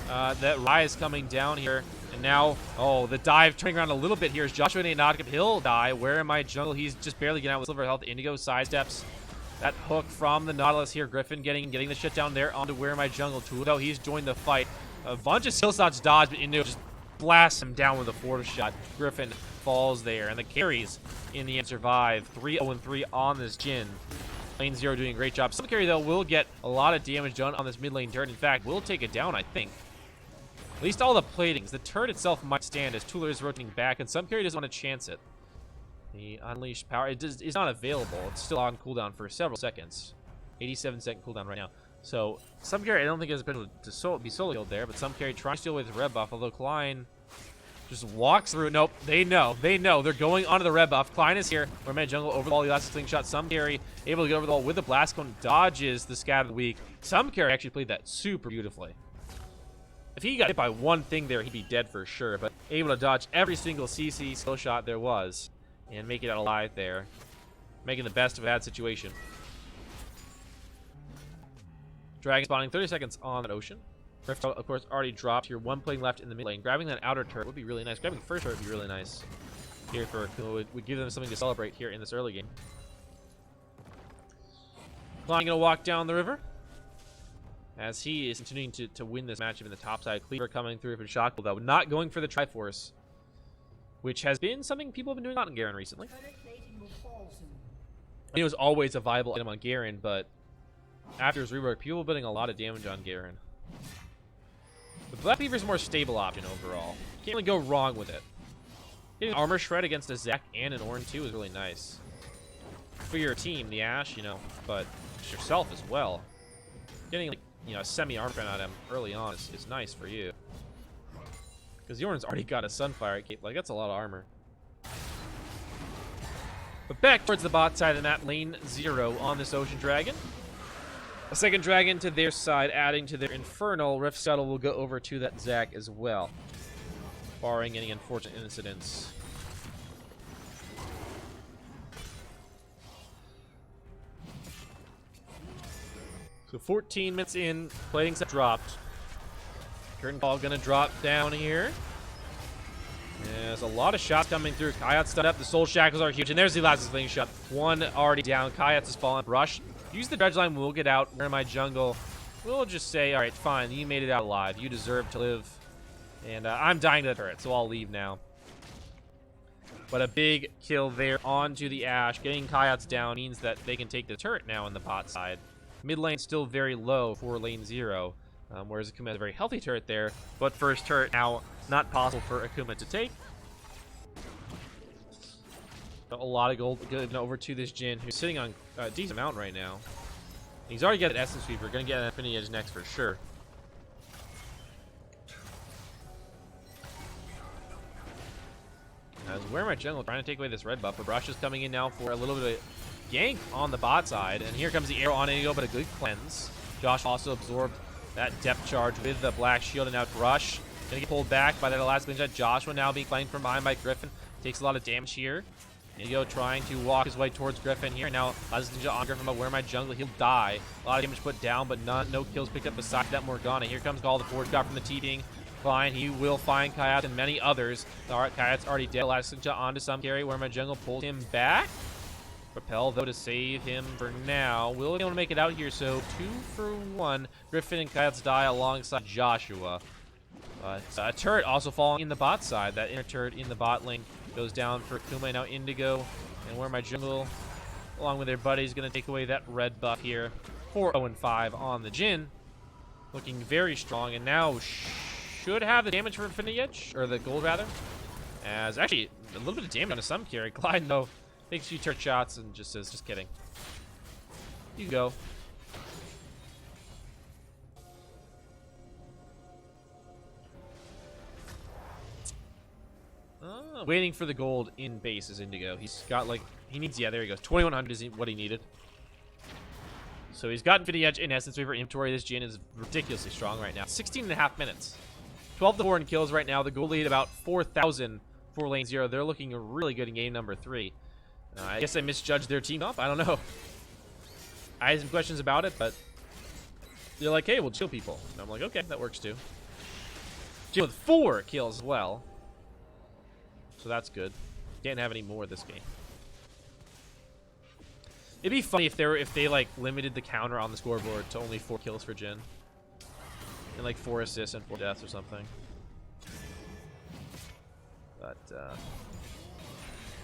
that Ryze coming down here. And now, oh, the dive turning around a little bit here is Joshua not up. He'll die. Where am I jungle? He's just barely getting out with silver health. Indigo sidesteps. That hook from the Nautilus here. Griffin getting the shit down there onto Where Am I Jungle. Though he's joined the fight. A bunch of skill shots dodged, but Indigo just blasts him down with a 4th shot. Griffin falls there. And the carries in the end survive. 3-0-3 on this Jhin. Lane 0 doing a great job. Some carry, though, will get a lot of damage done on this mid lane turret. In fact, will take it down, I think. At least all the platings. The turret itself might stand as Tuller is rotating back, and some carry doesn't want to chance it. The unleashed power is not available. It's still on cooldown for several seconds. 87-second cooldown right now. So some carry I don't think has been to be solo killed there, but some carry trying to steal away with red buff. Although Klein Just walks through. Nope, they know. They know. They're going onto the red buff. Klein is here. Mermaid Jungle over the wall. He last slingshot. Some carry able to get over the wall with the blast cone. Dodges the scatter of the week. Some carry actually played that super beautifully. If he got hit by one thing there, he'd be dead for sure. But able to dodge every single CC skill shot there was and make it out alive there, making the best of a bad situation. Dragon spawning 30 seconds on that ocean. Rift, of course, already dropped here. One playing left in the mid lane. Grabbing that outer turret would be really nice. Grabbing the first turret would be really nice. Here for Akuma would give them something to celebrate here in this early game. Klein gonna walk down the river as he is continuing to win this matchup in the top side. Cleaver coming through for Shock, though not going for the Triforce, which has been something people have been doing a lot on Garen recently. It was always a viable item on Garen, but after his rework, people were putting a lot of damage on Garen. The Black Cleaver is a more stable option overall. Can't really go wrong with it. Getting an armor shred against a Zac and an Ornn too is really nice. For your team, the Ashe, you know, but yourself as well. Getting, like, you know, a semi-armor shred on him early on is nice for you. Because the Ornn's already got a Sunfire cape. Like, that's a lot of armor. But back towards the bot side of the map, LNZRO on this Ocean Dragon. A second dragon to their side, adding to their Infernal. Rift Scuttle will go over to that Zac as well, barring any unfortunate incidents. So 14 minutes in, plating's dropped. Curtain Call gonna drop down here. Yeah, there's a lot of shots coming through. Kayat's stunned up. The Soul Shackles are huge. And there's the last thing shot. One already down. Kayat's has fallen. Rush. Use the dredge line. We'll get out. Where my jungle? We'll just say, all right, fine. You made it out alive. You deserve to live. And I'm dying to the turret, so I'll leave now. But a big kill there onto the Ashe. Getting Kayat's down means that they can take the turret now on the bot side. Mid lane still very low for LNZRO. Whereas Akuma has a very healthy turret there, but first turret now not possible for Akuma to take. A lot of gold going over to this Jhin, who's sitting on a decent amount right now. He's already got an Essence Sweeper, gonna get an Infinity Edge next for sure. As Where My Jungle trying to take away this red buff, but Brush is coming in now for a little bit of gank on the bot side, and here comes the arrow on Indigo, but a good cleanse. Josh also absorbed that depth charge with the black shield, and now Rush gonna get pulled back by that last glitch. Joshua now being flanked from behind by Griffin. Takes a lot of damage here. Indigo trying to walk his way towards Griffin here. Now last ninja on Griffin, but Where My Jungle, he'll die. A lot of damage put down, but no kills picked up beside that Morgana. Here comes Gall, the forward got from the TPing. Klein, he will find Kayat and many others. Alright, Kayat's already dead. Last ninja onto some carry. Where My Jungle pulls him back. Propel, though, to save him for now. Will be able to make it out here, so 2 for 1. Griffin and Kayat's die alongside Joshua. But a turret also falling in the bot side. That inner turret in the bot lane goes down for Akuma. Now Indigo and Where My Jungle, along with their buddies, going to take away that red buff here. 4-0-5 on the Jhin. Looking very strong, and now should have the damage for Infinity Edge, or the gold rather. As actually, a little bit of damage on some carry. Clyde, though, takes a few turret shots and just says, just kidding. You go. Waiting for the gold in base is Indigo. He's got like, he needs, yeah, there he goes. 2100 is what he needed. So he's got Infinity Edge in Essence Weaver inventory. This Jhin is ridiculously strong right now. 16.5 minutes. 12 to 4 in kills right now. The gold lead about 4,000 for LNZRO. They're looking really good in game number 3. I guess I misjudged their team up. I don't know. I had some questions about it, but they're like, hey, we'll chill people. And I'm like, okay, that works too. Jhin with 4 kills as well. So that's good. Can't have any more this game. It'd be funny if they like limited the counter on the scoreboard to only 4 kills for Jhin. And like 4 assists and 4 deaths or something. But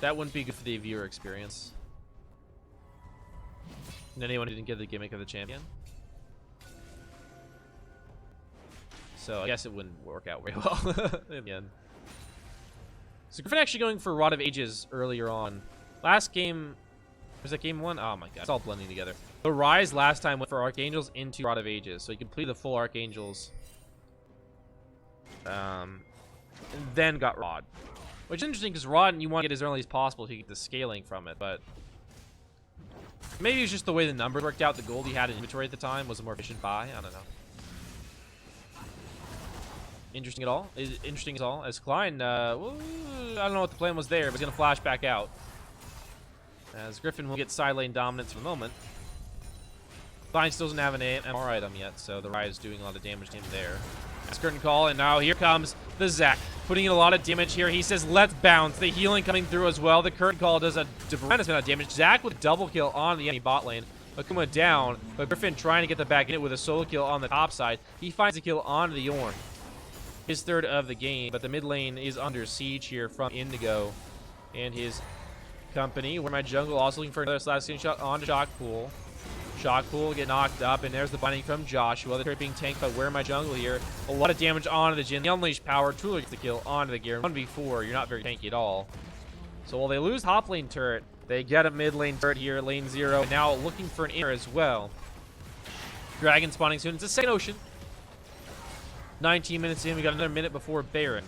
that wouldn't be good for the viewer experience. And anyone who didn't get the gimmick of the champion. So I guess it wouldn't work out very well in the end. So Griffin actually going for Rod of Ages earlier on. Last game, was that game 1? Oh my god, it's all blending together. The Rise last time went for Archangels into Rod of Ages, so he completed the full Archangels. and then got Rod. Which is interesting because Rod, you want to get as early as possible to get the scaling from it, but maybe it was just the way the numbers worked out. The gold he had in inventory at the time was a more efficient buy. I don't know. Interesting at all. As Klein, well, I don't know what the plan was there, but he's going to flash back out. As Griffin will get side lane dominance for the moment. Klein still doesn't have an MR item yet, so the Rise is doing a lot of damage to him there. That's curtain call, and now here comes the Zac, putting in a lot of damage here. He says, let's bounce. The healing coming through as well. The curtain call does a tremendous amount of damage. Zac with double kill on the enemy bot lane. Akuma down, but Griffin trying to get the back in it with a solo kill on the top side. He finds a kill onto the Ornn. His third of the game, but the mid lane is under siege here from Indigo and his company. Where my jungle also looking for another last screenshot onto Shockpool. Shockpool get knocked up, and there's the binding from Joshua. The turret being tanked by Where My Jungle here. A lot of damage onto the Jhin. The Unleashed Power truly gets the kill onto the gear. 1v4, you're not very tanky at all. So while they lose top lane turret, they get a mid lane turret here, LNZRO. And now looking for an inner as well. Dragon spawning soon. It's a second ocean. 19 minutes in, we got another minute before Baron.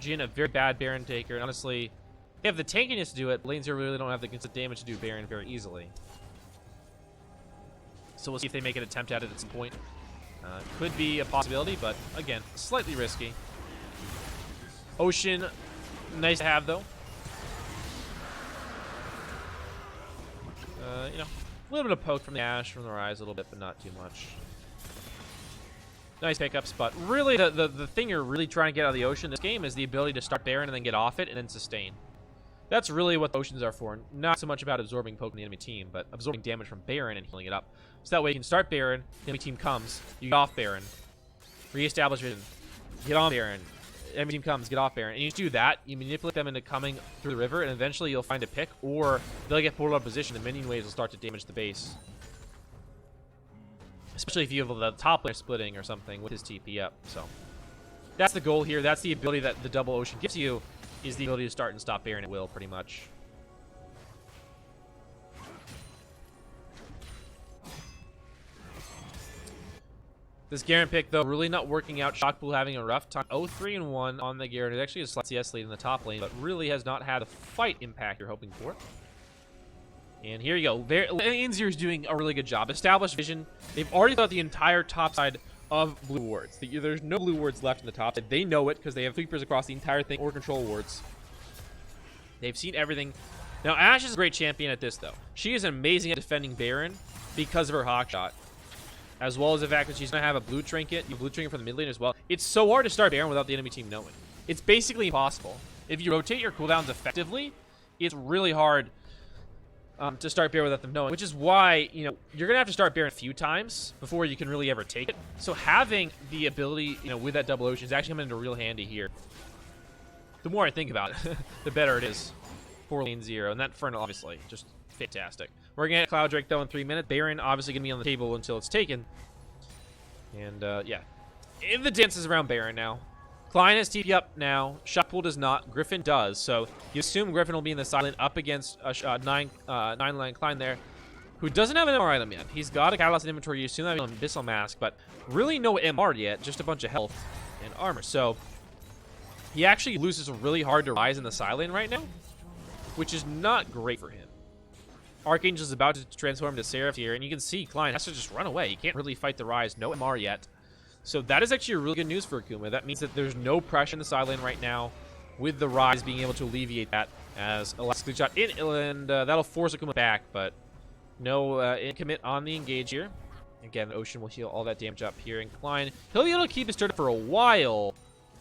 Jhin, a very bad Baron taker, and honestly, they have the tankiness to do it. LNZRO really don't have the consistent damage to do Baron very easily. So we'll see if they make an attempt at it at some point. Could be a possibility, but again, slightly risky. Ocean, nice to have though. You know, a little bit of poke from the Ashe, from the Rise a little bit, but not too much. Nice pickups, but really the thing you're really trying to get out of the Ocean in this game is the ability to start Baron and then get off it and then sustain. That's really what the Oceans are for. Not so much about absorbing poke in the enemy team, but absorbing damage from Baron and healing it up. So that way you can start Baron, the enemy team comes, you get off Baron, re-establish vision, get on Baron, enemy team comes, get off Baron, and you just do that, you manipulate them into coming through the river, and eventually you'll find a pick, or they'll get pulled out of position, and minion waves will start to damage the base. Especially if you have the top laner splitting or something with his TP up. So that's the goal here. That's the ability that the double Ocean gives you, is the ability to start and stop Baron at will, pretty much. This Garen pick, though, really not working out. Shockpool having a rough time. 0-3-1 on the Garen. It actually is a slight CS lead in the top lane, but really has not had the fight impact you're hoping for. And here you go. LNZRO is doing a really good job. Established vision. They've already thought the entire top side of blue wards. There's no blue wards left in the top side. They know it because they have sweepers across the entire thing or control wards. They've seen everything. Now, Ashe is a great champion at this, though. She is amazing at defending Baron because of her hawk shot, as well as the fact that she's going to have a blue trinket. You have blue trinket for the mid lane as well. It's so hard to start Baron without the enemy team knowing. It's basically impossible. If you rotate your cooldowns effectively, it's really hard to start Baron without them knowing, which is why, you know, you're going to have to start Baron a few times before you can really ever take it. So having the ability, you know, with that double Ocean is actually coming into real handy here. The more I think about it, the better it is for LNZRO. And that Infernal, obviously, just fantastic. We're going to get Cloud Drake, though, in 3 minutes. Baron, obviously, going to be on the table until it's taken. And, yeah. The dance is around Baron now. Klein has TP up now. Shockpool does not. Griffin does. So you assume Griffin will be in the silent up against 9-line Klein there, who doesn't have an MR item yet. He's got a Catalyst in inventory. You assume that an Abyssal Mask, but really no MR yet. Just a bunch of health and armor. So he actually loses really hard to Rise in the silent right now, which is not great for him. Archangel is about to transform to Seraph here, and you can see Klein has to just run away. He can't really fight the Rise. No MR yet. So that is actually really good news for Akuma. That means that there's no pressure in the side lane right now, with the Rise being able to alleviate that as a last shot in, and that'll force Akuma back, but no commit on the engage here. Again, Ocean will heal all that damage up here, and Klein, he'll be able to keep his turret for a while,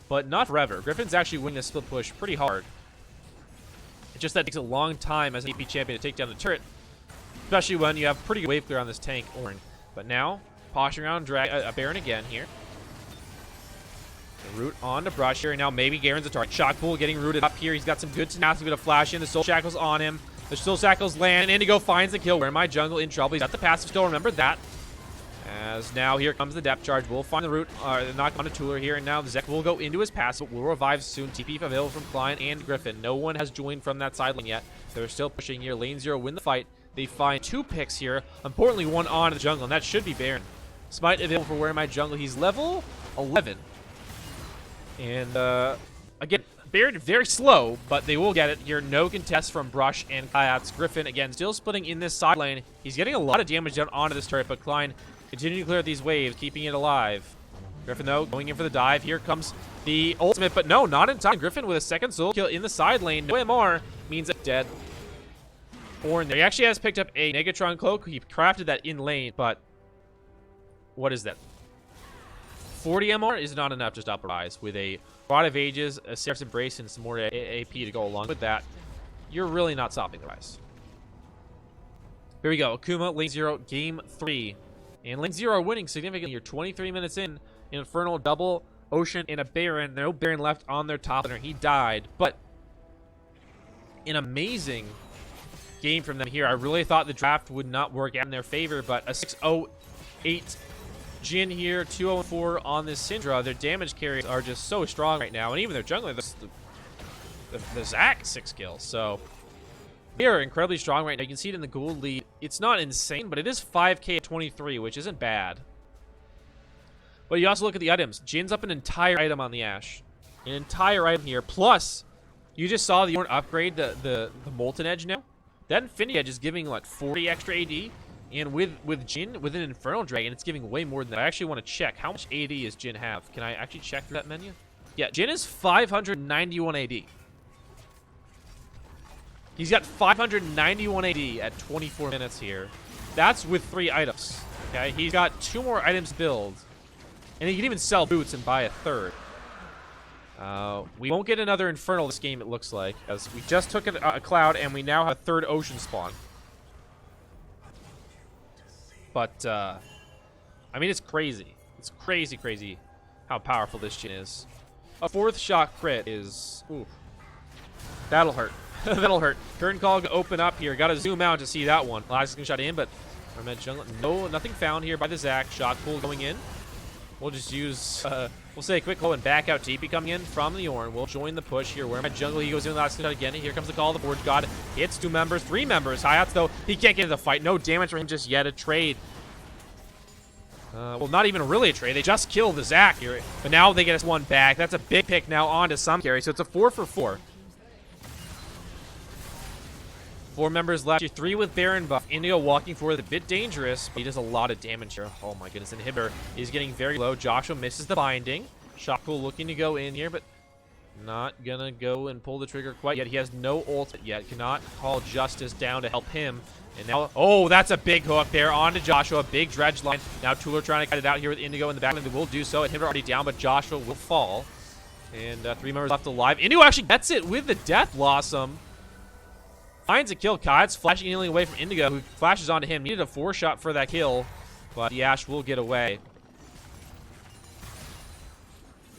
but not forever. Griffin's actually winning this split push pretty hard. It's just that it takes a long time as an AP champion to take down the turret, especially when you have pretty good wave clear on this tank, Ornn. But now, posturing around a Baron again here. The root on to Brush here, and now maybe Garen's a target. Shockpool getting rooted up here. He's got some good tenacity with a flash in. The Soul Shackles on him. The Soul Shackles land, and Indigo finds the kill. Where my jungle in trouble. He's got the passive skill, remember that. As now here comes the depth charge. We'll find the root, knock on a Tooler here, and now the Zek will go into his passive. Will revive soon. TP available from Klein and Griffin. No one has joined from that side lane yet. They're still pushing here. LNZRO win the fight. They find 2 picks here. Importantly, one on the jungle, and that should be Baron. Smite available for Where My Jungle. He's level 11. And Again, very slow, but they will get it here. No contest from Brush and Kayats. Griffin, again, still splitting in this side lane. He's getting a lot of damage down onto this turret, but Klein continuing to clear these waves, keeping it alive. Griffin, though, going in for the dive. Here comes the ultimate, but no, not in time. Griffin with a second solo kill in the side lane. No MR means it's dead. Orn there. He actually has picked up a Negatron cloak. He crafted that in lane, but what is that? 40 MR is not enough to stop a rise. With a Rod of Ages, a Seraph's Embrace, and some more AP to go along with that, you're really not stopping the rise. Here we go. Akuma, LNZRO, game 3. And LNZRO winning significantly. You're 23 minutes in. Infernal, double, Ocean, and a Baron. No Baron left on their top laner. He died. But an amazing game from them here. I really thought the draft would not work out in their favor, but a 6-0-8 Jin here, 2-0-4 on this Syndra. Their damage carries are just so strong right now, and even their jungler, the Zac 6 kills. So they are incredibly strong right now. You can see it in the gold lead. It's not insane, but it is 5k at 23, which isn't bad. But you also look at the items. Jin's up an entire item on the Ashe. An entire item here. Plus, you just saw the Ornn upgrade the Molten Edge now. That Infinity Edge is giving like 40 extra AD. And with Jin, with an Infernal Dragon, it's giving way more than that. I actually want to check. How much AD does Jin have? Can I actually check through that menu? Yeah, Jin is 591 AD. He's got 591 AD at 24 minutes here. That's with 3 items. Okay, he's got 2 more items to build. And he can even sell boots and buy a 3rd. We won't get another Infernal this game, it looks like, as we just took a Cloud and we now have a 3rd Ocean spawn. But, I mean, it's crazy. It's crazy how powerful this Jin is. A 4th shot crit is... Ooh. That'll hurt. That'll hurt. Curtain call to open up here. Got to zoom out to see that one. Last shot in, but... No, nothing found here by the Zac. Shock pool going in. We'll just use... we'll say a quick hold and back out. TP coming in from the Ornn. We'll join the push here. Where my jungle? He goes in last shot again. Here comes the call. The Forge God hits 2 members. 3 members. Hayats, though, he can't get into the fight. No damage for him just yet. A trade. Well, not even really a trade. They just killed the Zac here. But now they get us 1 back. That's a big pick now onto some carry. So it's a 4 for 4. 4 members left. 3 with Baron buff. Indigo walking forward. A bit dangerous, but he does a lot of damage here. Oh my goodness. Inhibitor is getting very low. Joshua misses the binding. Shockpool looking to go in here, but not gonna go and pull the trigger quite yet. He has no ult yet. Cannot call Justice down to help him. And now, oh, that's a big hook there onto Joshua. Big dredge line. Now Tuller trying to cut it out here with Indigo in the backline. They will do so. Inhibitor already down, but Joshua will fall. And 3 members left alive. Indigo actually gets it with the Death Blossom. Finds a kill. Kai's flashing immediately away from Indigo, who flashes onto him. Needed a 4 shot for that kill, but the Ashe will get away.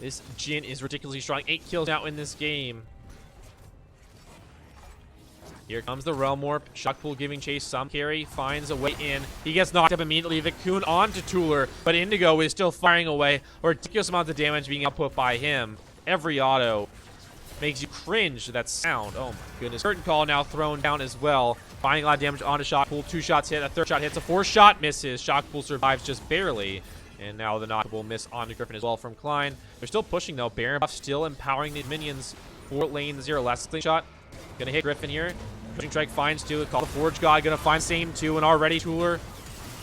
This Jin is ridiculously strong. 8 kills now in this game. Here comes the Realm Warp. Shockpool giving chase some carry. Finds a way in. He gets knocked up immediately. Vicun onto Tuller, but Indigo is still firing away. A ridiculous amount of damage being output by him. Every auto makes you cringe, that sound. Oh my goodness. Curtain call now thrown down as well. Finding a lot of damage onto Shockpool. 2 shots hit. A 3rd shot hits. A 4th shot misses. Shockpool survives just barely. And now the knockable miss onto Griffin as well from Klein. They're still pushing though. Baron buff still empowering the minions for LNZRO. Last shot. Gonna hit Griffin here. Pushing strike finds 2. Call the Forge God. Gonna find same 2. And already Tuller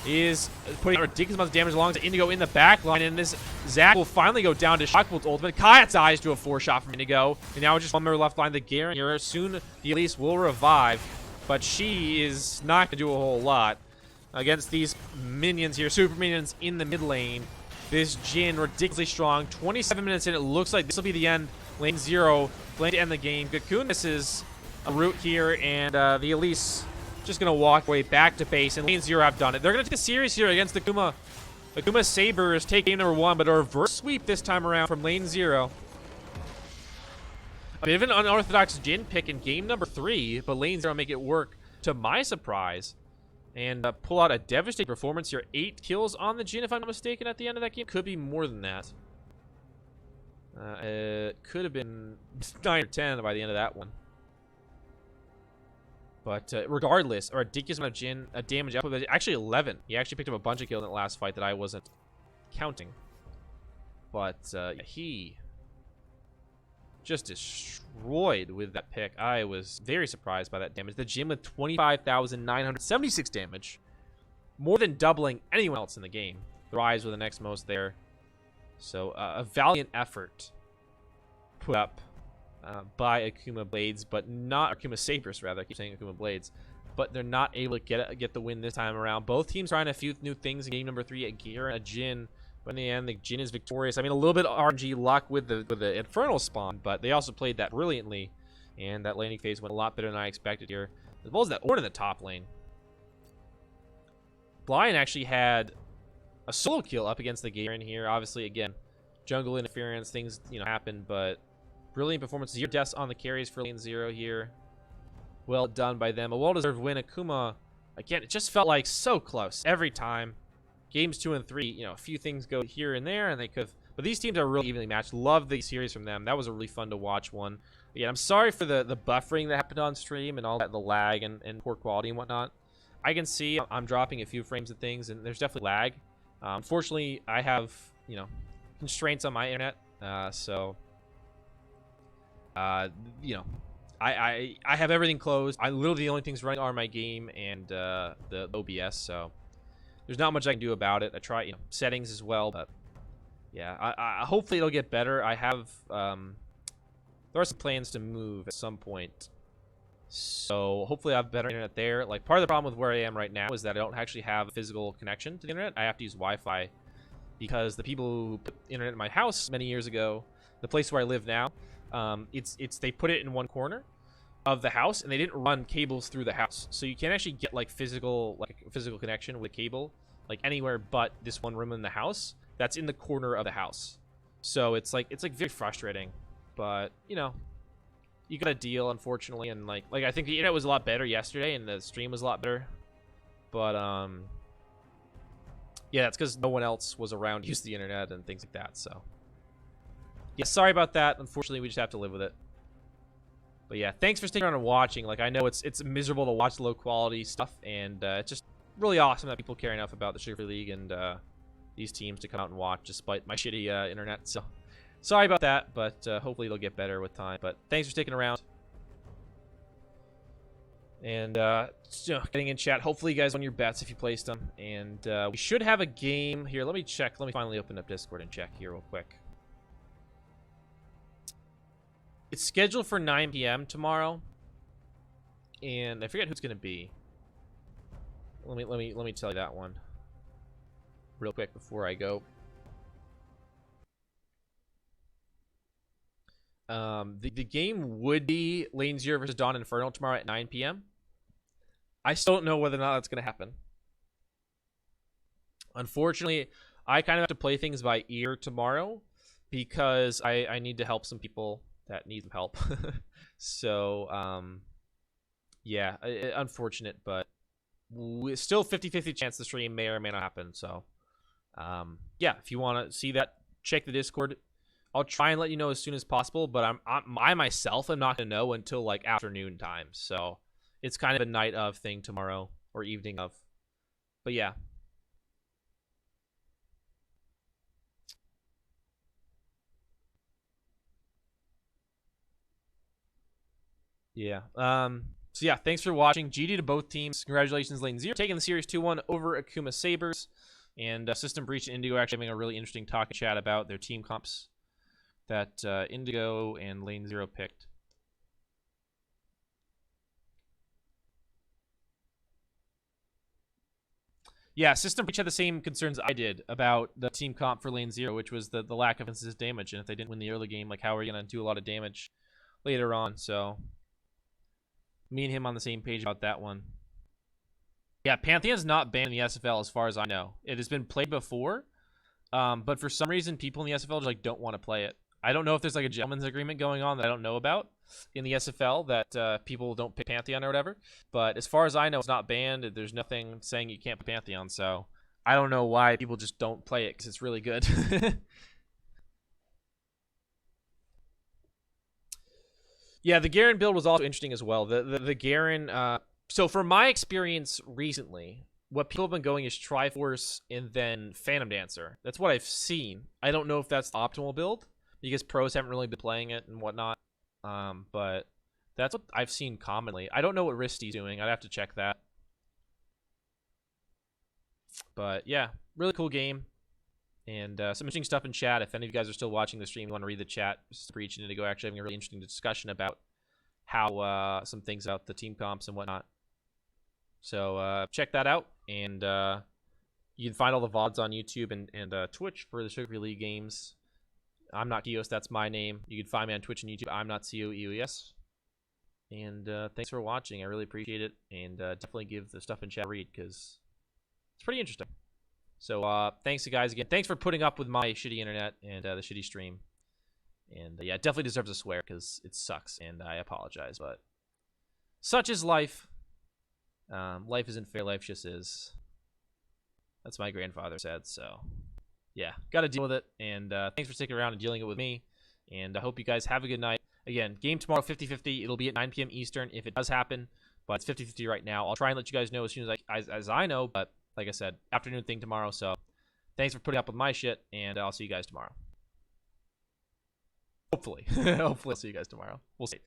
is putting a ridiculous amount of damage along to Indigo in the back line. And this Zac will finally go down to Shockpool's ultimate. Kayat's eyes do a 4 shot from Indigo. And now just 1 member left line. The Garen here. Soon the Elise will revive. But she is not going to do a whole lot against these minions here. Super minions in the mid lane. This Jin ridiculously strong. 27 minutes in. It looks like this will be the end. LNZRO playing to end the game. Cocoon misses a route here. And the Elise just going to walk away back to base. And LNZRO have done it. They're going to take a series here against the Akuma. Akuma Sabers take game number 1. But a reverse sweep this time around from LNZRO. A bit of an unorthodox Jin pick in game number 3. But LNZRO make it work to my surprise. And pull out a devastating performance here. 8 kills on the Jin, if I'm not mistaken, at the end of that game. Could be more than that. It could have been 9 or 10 by the end of that one. But regardless, a ridiculous amount of Jin damage output. Actually 11. He actually picked up a bunch of kills in that last fight that I wasn't counting. But he just destroyed with that pick. I was very surprised by that damage. The Jin with 25,976 damage, more than doubling anyone else in the game. The Rise were the next most there. So a valiant effort put up by Akuma Blades, but not Akuma Sabers, rather. I keep saying Akuma Blades, but they're not able to get the win this time around. Both teams trying a few new things in game number 3. A Gear and a Jin. But in the end, the Jin is victorious. I mean, a little bit of RNG luck with the Infernal spawn, but they also played that brilliantly. And that laning phase went a lot better than I expected here. As well as that Ornn in the top lane. Blind actually had a solo kill up against the Garen here. Obviously, again, jungle interference, things, happen, but brilliant performance. 0 deaths on the carries for LNZRO here. Well done by them. A well-deserved win. Akuma, again, it just felt like so close every time. Games 2 and 3, a few things go here and there, and they could. But these teams are really evenly matched. Love the series from them. That was a really fun to watch one. Again, I'm sorry for the buffering that happened on stream and all that, the lag and poor quality and whatnot. I can see I'm dropping a few frames of things, and there's definitely lag. Unfortunately, I have constraints on my internet, so I have everything closed. Literally the only things running are my game and the OBS, so there's not much I can do about it. I try settings as well, but yeah, I hopefully it'll get better. I have there are some plans to move at some point, so hopefully I have better internet there. Like, part of the problem with where I am right now is that I don't actually have a physical connection to the internet. I have to use Wi-Fi because the people who put internet in my house many years ago, the place where I live now, they put it in one corner of the house, and they didn't run cables through the house, so you can't actually get physical connection with a cable anywhere but this one room in the house that's in the corner of the house. So it's very frustrating, but you got to deal, unfortunately. And like I think the internet was a lot better yesterday, and the stream was a lot better, but yeah, that's because no one else was around to use the internet and things like that. So yeah, sorry about that. Unfortunately, we just have to live with it. But yeah, thanks for sticking around and watching. I know it's miserable to watch low quality stuff, and it's just really awesome that people care enough about the Sugar Free League and these teams to come out and watch despite my shitty internet. So sorry about that, but hopefully it'll get better with time. But thanks for sticking around. And getting in chat. Hopefully you guys won your bets if you placed them. And we should have a game here. Let me check. Let me finally open up Discord and check here real quick. It's scheduled for 9 p.m. tomorrow, and I forget who it's gonna be. Let me tell you that one real quick before I go. The game would be LNZRO versus Dawn Inferno tomorrow at 9 p.m. I still don't know whether or not that's gonna happen. Unfortunately, I kind of have to play things by ear tomorrow because I need to help some people that need some help. So yeah, unfortunate, but still 50-50 chance the stream may or may not happen. So yeah, if you want to see that, check the Discord. I'll try and let you know as soon as possible, but I myself am not gonna know until afternoon time. So it's kind of a night of thing tomorrow, or evening of. But yeah. Yeah. So yeah, thanks for watching. GG to both teams. Congratulations, LNZRO, taking the series 2-1 over Akuma Sabers. And System Breach and Indigo actually having a really interesting talk and chat about their team comps that Indigo and LNZRO picked. Yeah, System Breach had the same concerns I did about the team comp for LNZRO, which was the lack of instant damage. And if they didn't win the early game, how are you going to do a lot of damage later on? So me and him on the same page about that one. Yeah, Pantheon's not banned in the SFL as far as I know. It has been played before, but for some reason people in the SFL just don't want to play it. I don't know if there's a gentleman's agreement going on that I don't know about in the SFL that people don't pick Pantheon or whatever. But as far as I know, it's not banned. There's nothing saying you can't play Pantheon, so I don't know why people just don't play it because it's really good. Yeah, the Garen build was also interesting as well. The Garen, so from my experience recently, what people have been going is Triforce and then Phantom Dancer. That's what I've seen. I don't know if that's the optimal build, because pros haven't really been playing it and whatnot. But that's what I've seen commonly. I don't know what Risty's doing. I'd have to check that. But yeah, really cool game. And some interesting stuff in chat. If any of you guys are still watching the stream, you want to read the chat, just reaching in to go actually having a really interesting discussion about how some things about the team comps and whatnot. So check that out. And you can find all the VODs on YouTube and Twitch for the Sugar Free League games. I'm not Kios, that's my name. You can find me on Twitch and YouTube. I'm not COEOES. And thanks for watching. I really appreciate it. And definitely give the stuff in chat a read because it's pretty interesting. So thanks, guys, again. Thanks for putting up with my shitty internet and the shitty stream. And yeah, it definitely deserves a swear because it sucks, and I apologize. But such is life. Life isn't fair. Life just is. That's my grandfather said. So yeah, got to deal with it. And thanks for sticking around and dealing it with me. And I hope you guys have a good night. Again, game tomorrow, 50-50. It'll be at 9 p.m. Eastern if it does happen. But it's 50-50 right now. I'll try and let you guys know as soon as I know. But like I said, afternoon thing tomorrow. So thanks for putting up with my shit. And I'll see you guys tomorrow. Hopefully. Hopefully I'll see you guys tomorrow. We'll see.